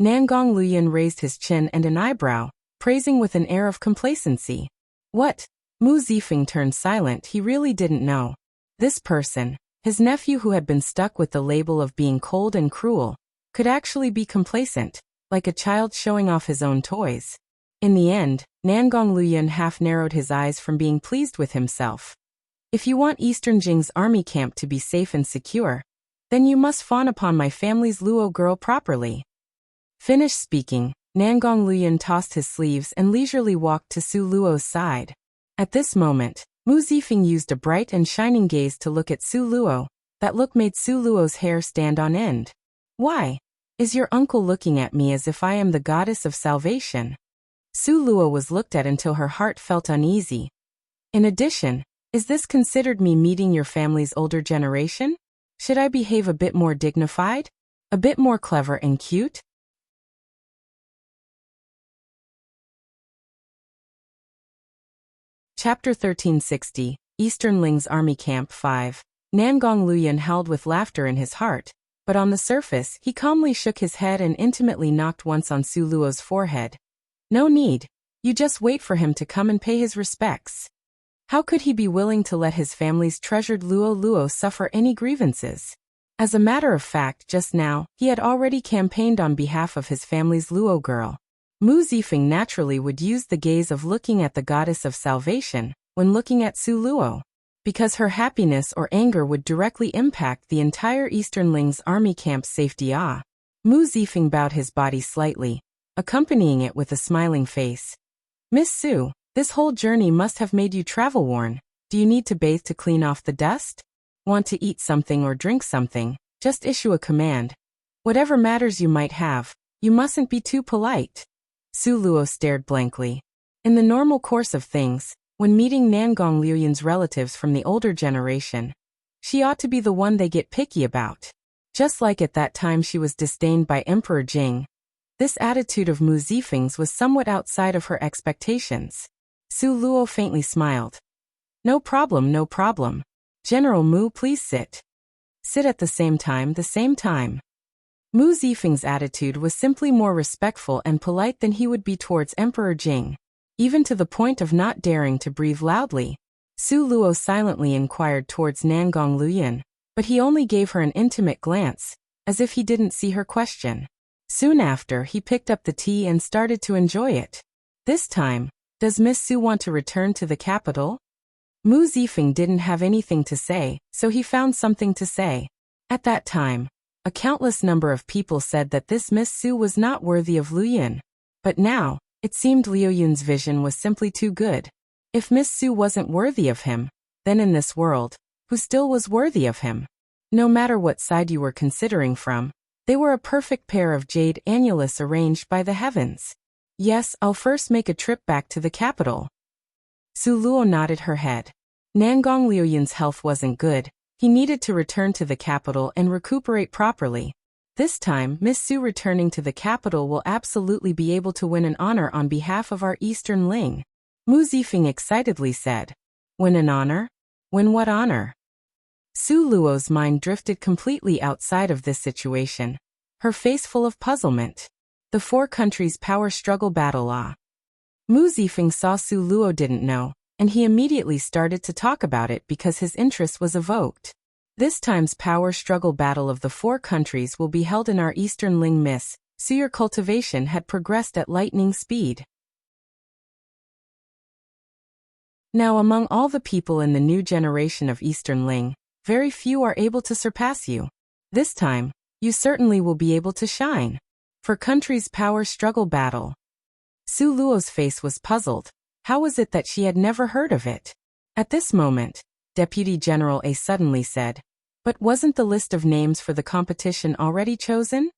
Nangong Liuyun raised his chin and an eyebrow, praising with an air of complacency. What? Mu Zifeng turned silent. He really didn't know. This person, his nephew who had been stuck with the label of being cold and cruel, could actually be complacent, like a child showing off his own toys. In the end, Nangong Liuyun half narrowed his eyes from being pleased with himself. If you want Eastern Jing's army camp to be safe and secure, then you must fawn upon my family's Luo girl properly. Finished speaking, Nangong Liuyun tossed his sleeves and leisurely walked to Su Luo's side. At this moment, Mu Zifeng used a bright and shining gaze to look at Su Luo. That look made Su Luo's hair stand on end. Why? Is your uncle looking at me as if I am the goddess of salvation? Su Luo was looked at until her heart felt uneasy. In addition, is this considered me meeting your family's older generation? Should I behave a bit more dignified? A bit more clever and cute? Chapter 1360, Eastern Ling's Army Camp 5. Nangong Liuyun howled with laughter in his heart, but on the surface he calmly shook his head and intimately knocked once on Su Luo's forehead. No need. You just wait for him to come and pay his respects. How could he be willing to let his family's treasured Luo suffer any grievances? As a matter of fact, just now, he had already campaigned on behalf of his family's Luo girl. Mu Zifeng naturally would use the gaze of looking at the goddess of salvation when looking at Su Luo, because her happiness or anger would directly impact the entire Eastern Ling's army camp's safety. Mu Zifeng bowed his body slightly, accompanying it with a smiling face. Miss Su, this whole journey must have made you travel-worn. Do you need to bathe to clean off the dust? Want to eat something or drink something? Just issue a command. Whatever matters you might have, you mustn't be too polite. Su Luo stared blankly. In the normal course of things, when meeting Nangong Liuyun's relatives from the older generation, she ought to be the one they get picky about. Just like at that time she was disdained by Emperor Jing. This attitude of Mu Zifeng's was somewhat outside of her expectations. Su Luo faintly smiled. No problem, no problem. General Mu, please sit. Sit at the same time, Mu Zifeng's attitude was simply more respectful and polite than he would be towards Emperor Jing, even to the point of not daring to breathe loudly. Su Luo silently inquired towards Nangong Liuyun, but he only gave her an intimate glance, as if he didn't see her question. Soon after, he picked up the tea and started to enjoy it. This time, does Miss Su want to return to the capital? Mu Zifeng didn't have anything to say, so he found something to say. At that time, a countless number of people said that this Miss Su was not worthy of Liuyun. But now, it seemed Liuyun's vision was simply too good. If Miss Su wasn't worthy of him, then in this world, who still was worthy of him? No matter what side you were considering from, they were a perfect pair of jade annulus arranged by the heavens. Yes, I'll first make a trip back to the capital. Su Luo nodded her head. Nangong Liuyun's health wasn't good. He needed to return to the capital and recuperate properly. This time, Miss Su returning to the capital will absolutely be able to win an honor on behalf of our Eastern Ling. Mu Zifeng excitedly said. Win an honor? Win what honor? Su Luo's mind drifted completely outside of this situation, her face full of puzzlement. The four countries' power struggle battle. Mu Zifeng saw Su Luo didn't know, and he immediately started to talk about it because his interest was evoked. This time's power struggle battle of the four countries will be held in our Eastern Ling. Miss Su, your cultivation had progressed at lightning speed. Now among all the people in the new generation of Eastern Ling, very few are able to surpass you. This time, you certainly will be able to shine. For country's power struggle battle. Su Luo's face was puzzled. How was it that she had never heard of it? At this moment, Deputy General A suddenly said, but wasn't the list of names for the competition already chosen?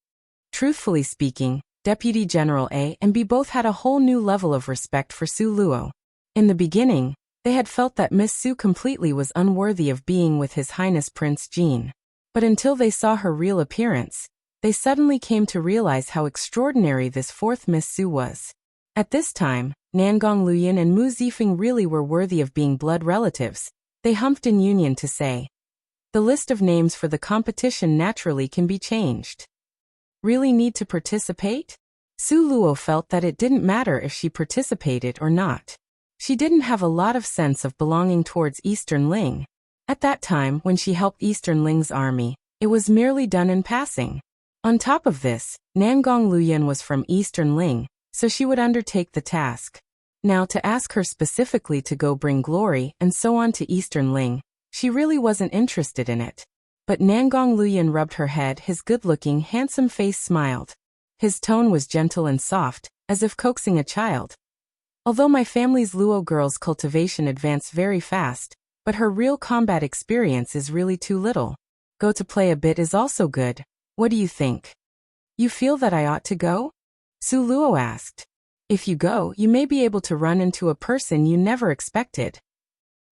Truthfully speaking, Deputy General A and B both had a whole new level of respect for Su Luo. In the beginning, they had felt that Miss Su completely was unworthy of being with His Highness Prince Jean. But until they saw her real appearance, they suddenly came to realize how extraordinary this fourth Miss Su was. At this time, Nangong Liuyun and Mu Zifeng really were worthy of being blood relatives. They humped in union to say. The list of names for the competition naturally can be changed. Really need to participate? Su Luo felt that it didn't matter if she participated or not. She didn't have a lot of sense of belonging towards Eastern Ling. At that time when she helped Eastern Ling's army, it was merely done in passing. On top of this, Nangong Liuyun was from Eastern Ling, so she would undertake the task. Now to ask her specifically to go bring glory and so on to Eastern Ling, she really wasn't interested in it. But Nangong Liuyun rubbed her head, his good-looking, handsome face smiled. His tone was gentle and soft, as if coaxing a child. Although my family's Luo girl's cultivation advanced very fast, but her real combat experience is really too little. Go to play a bit is also good. What do you think? You feel that I ought to go? Su Luo asked. If you go, you may be able to run into a person you never expected.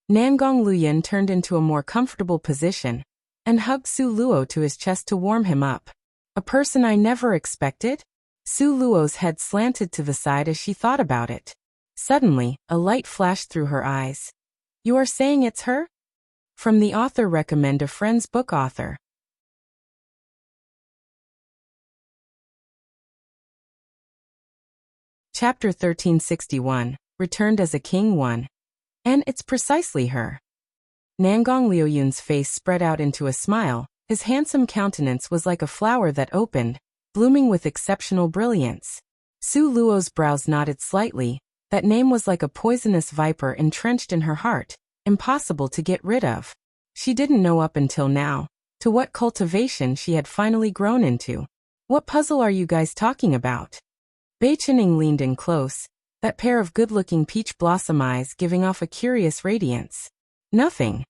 Nangong Liuyun turned into a more comfortable position and hugged Su Luo to his chest to warm him up. A person I never expected? Su Luo's head slanted to the side as she thought about it. Suddenly, a light flashed through her eyes. You are saying it's her? From the author, recommend a friend's book author. Chapter 1361, Returned as a King 1. And it's precisely her. Nangong Liuyun's face spread out into a smile. His handsome countenance was like a flower that opened, blooming with exceptional brilliance. Su Luo's brows nodded slightly. That name was like a poisonous viper entrenched in her heart, impossible to get rid of. She didn't know up until now to what cultivation she had finally grown into. What puzzle are you guys talking about? Bei Chening leaned in close, that pair of good-looking peach blossom eyes giving off a curious radiance. Nothing.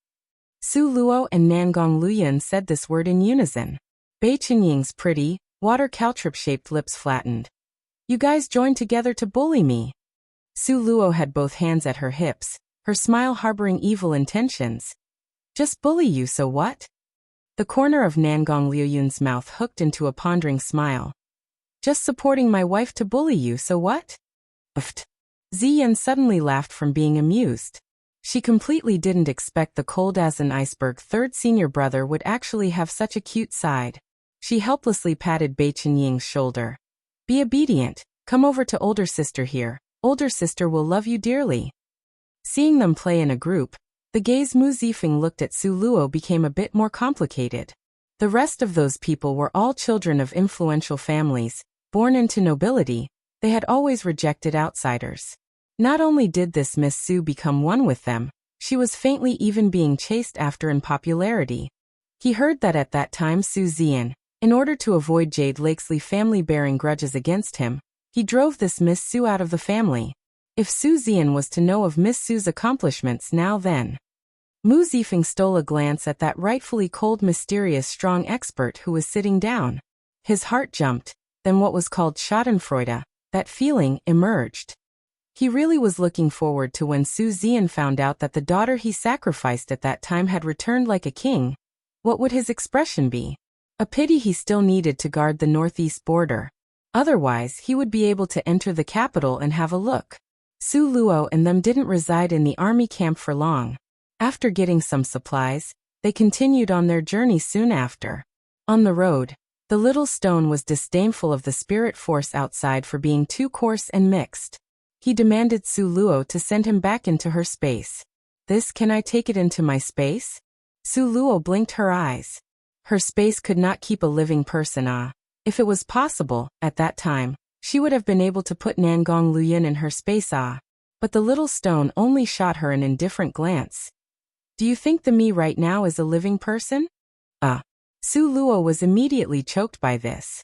Su Luo and Nangong Liuyun said this word in unison. Bei Chening's pretty, water caltrip-shaped lips flattened. You guys joined together to bully me. Su Luo had both hands at her hips, her smile harboring evil intentions. Just bully you, so what? The corner of Nangong Liuyun's mouth hooked into a pondering smile. Just supporting my wife to bully you, so what? Uft. Ziyan suddenly laughed from being amused. She completely didn't expect the cold as an iceberg third senior brother would actually have such a cute side. She helplessly patted Bei Chenying's shoulder. Be obedient, come over to older sister here. Older sister will love you dearly. Seeing them play in a group, the gaze Mu Zifeng looked at Su Luo became a bit more complicated. The rest of those people were all children of influential families, born into nobility. They had always rejected outsiders. Not only did this Miss Su become one with them, she was faintly even being chased after in popularity. He heard that at that time Su Ziyan, in order to avoid Jade Lakesley family bearing grudges against him, he drove this Miss Su out of the family. If Su Ziyan was to know of Miss Su's accomplishments now then. Mu Zifeng stole a glance at that rightfully cold, mysterious, strong expert who was sitting down. His heart jumped, then what was called Schadenfreude, that feeling, emerged. He really was looking forward to when Su Ziyan found out that the daughter he sacrificed at that time had returned like a king. What would his expression be? A pity he still needed to guard the northeast border. Otherwise, he would be able to enter the capital and have a look. Su Luo and them didn't reside in the army camp for long. After getting some supplies, they continued on their journey soon after. On the road, the little stone was disdainful of the spirit force outside for being too coarse and mixed. He demanded Su Luo to send him back into her space. This, can I take it into my space? Su Luo blinked her eyes. Her space could not keep a living person. If it was possible, at that time, she would have been able to put Nangong Liuyun in her space. But the little stone only shot her an indifferent glance. Do you think the me right now is a living person? Su Luo was immediately choked by this.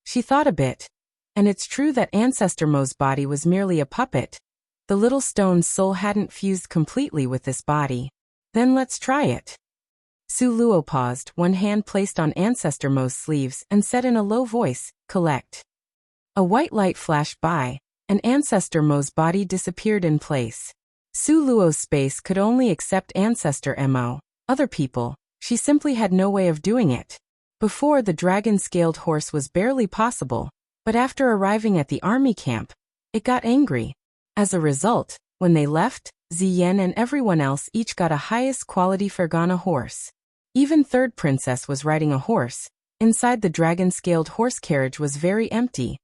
She thought a bit. And it's true that Ancestor Mo's body was merely a puppet. The little stone's soul hadn't fused completely with this body. Then let's try it. Su Luo paused, one hand placed on Ancestor Mo's sleeves, and said in a low voice, collect. A white light flashed by, and Ancestor Mo's body disappeared in place. Su Luo's space could only accept Ancestor Mo. Other people, she simply had no way of doing it. Before, the dragon-scaled horse was barely possible, but after arriving at the army camp, it got angry. As a result, when they left, Ziyan and everyone else each got a highest quality Fergana horse. Even third princess was riding a horse. Inside the dragon-scaled horse carriage was very empty.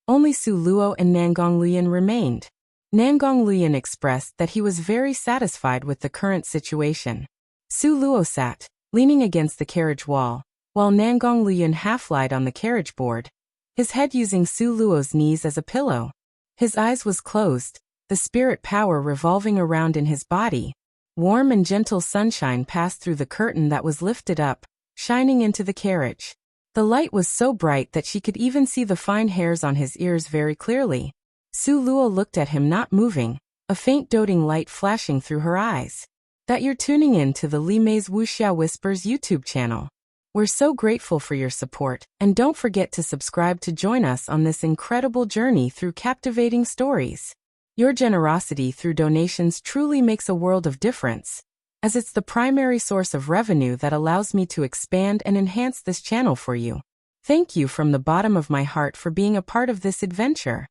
Only Su Luo and Nangong Liuyun remained. Nangong Liuyun expressed that he was very satisfied with the current situation. Su Luo sat, leaning against the carriage wall, while Nangong Liuyun half-lied on the carriage board, his head using Su Luo's knees as a pillow. His eyes was closed, the spirit power revolving around in his body. Warm and gentle sunshine passed through the curtain that was lifted up, shining into the carriage. The light was so bright that she could even see the fine hairs on his ears very clearly. Su Luo looked at him not moving, a faint doting light flashing through her eyes. That you're tuning in to the Li Mei's Wuxia Whispers YouTube channel. We're so grateful for your support, and don't forget to subscribe to join us on this incredible journey through captivating stories. Your generosity through donations truly makes a world of difference, as it's the primary source of revenue that allows me to expand and enhance this channel for you. Thank you from the bottom of my heart for being a part of this adventure.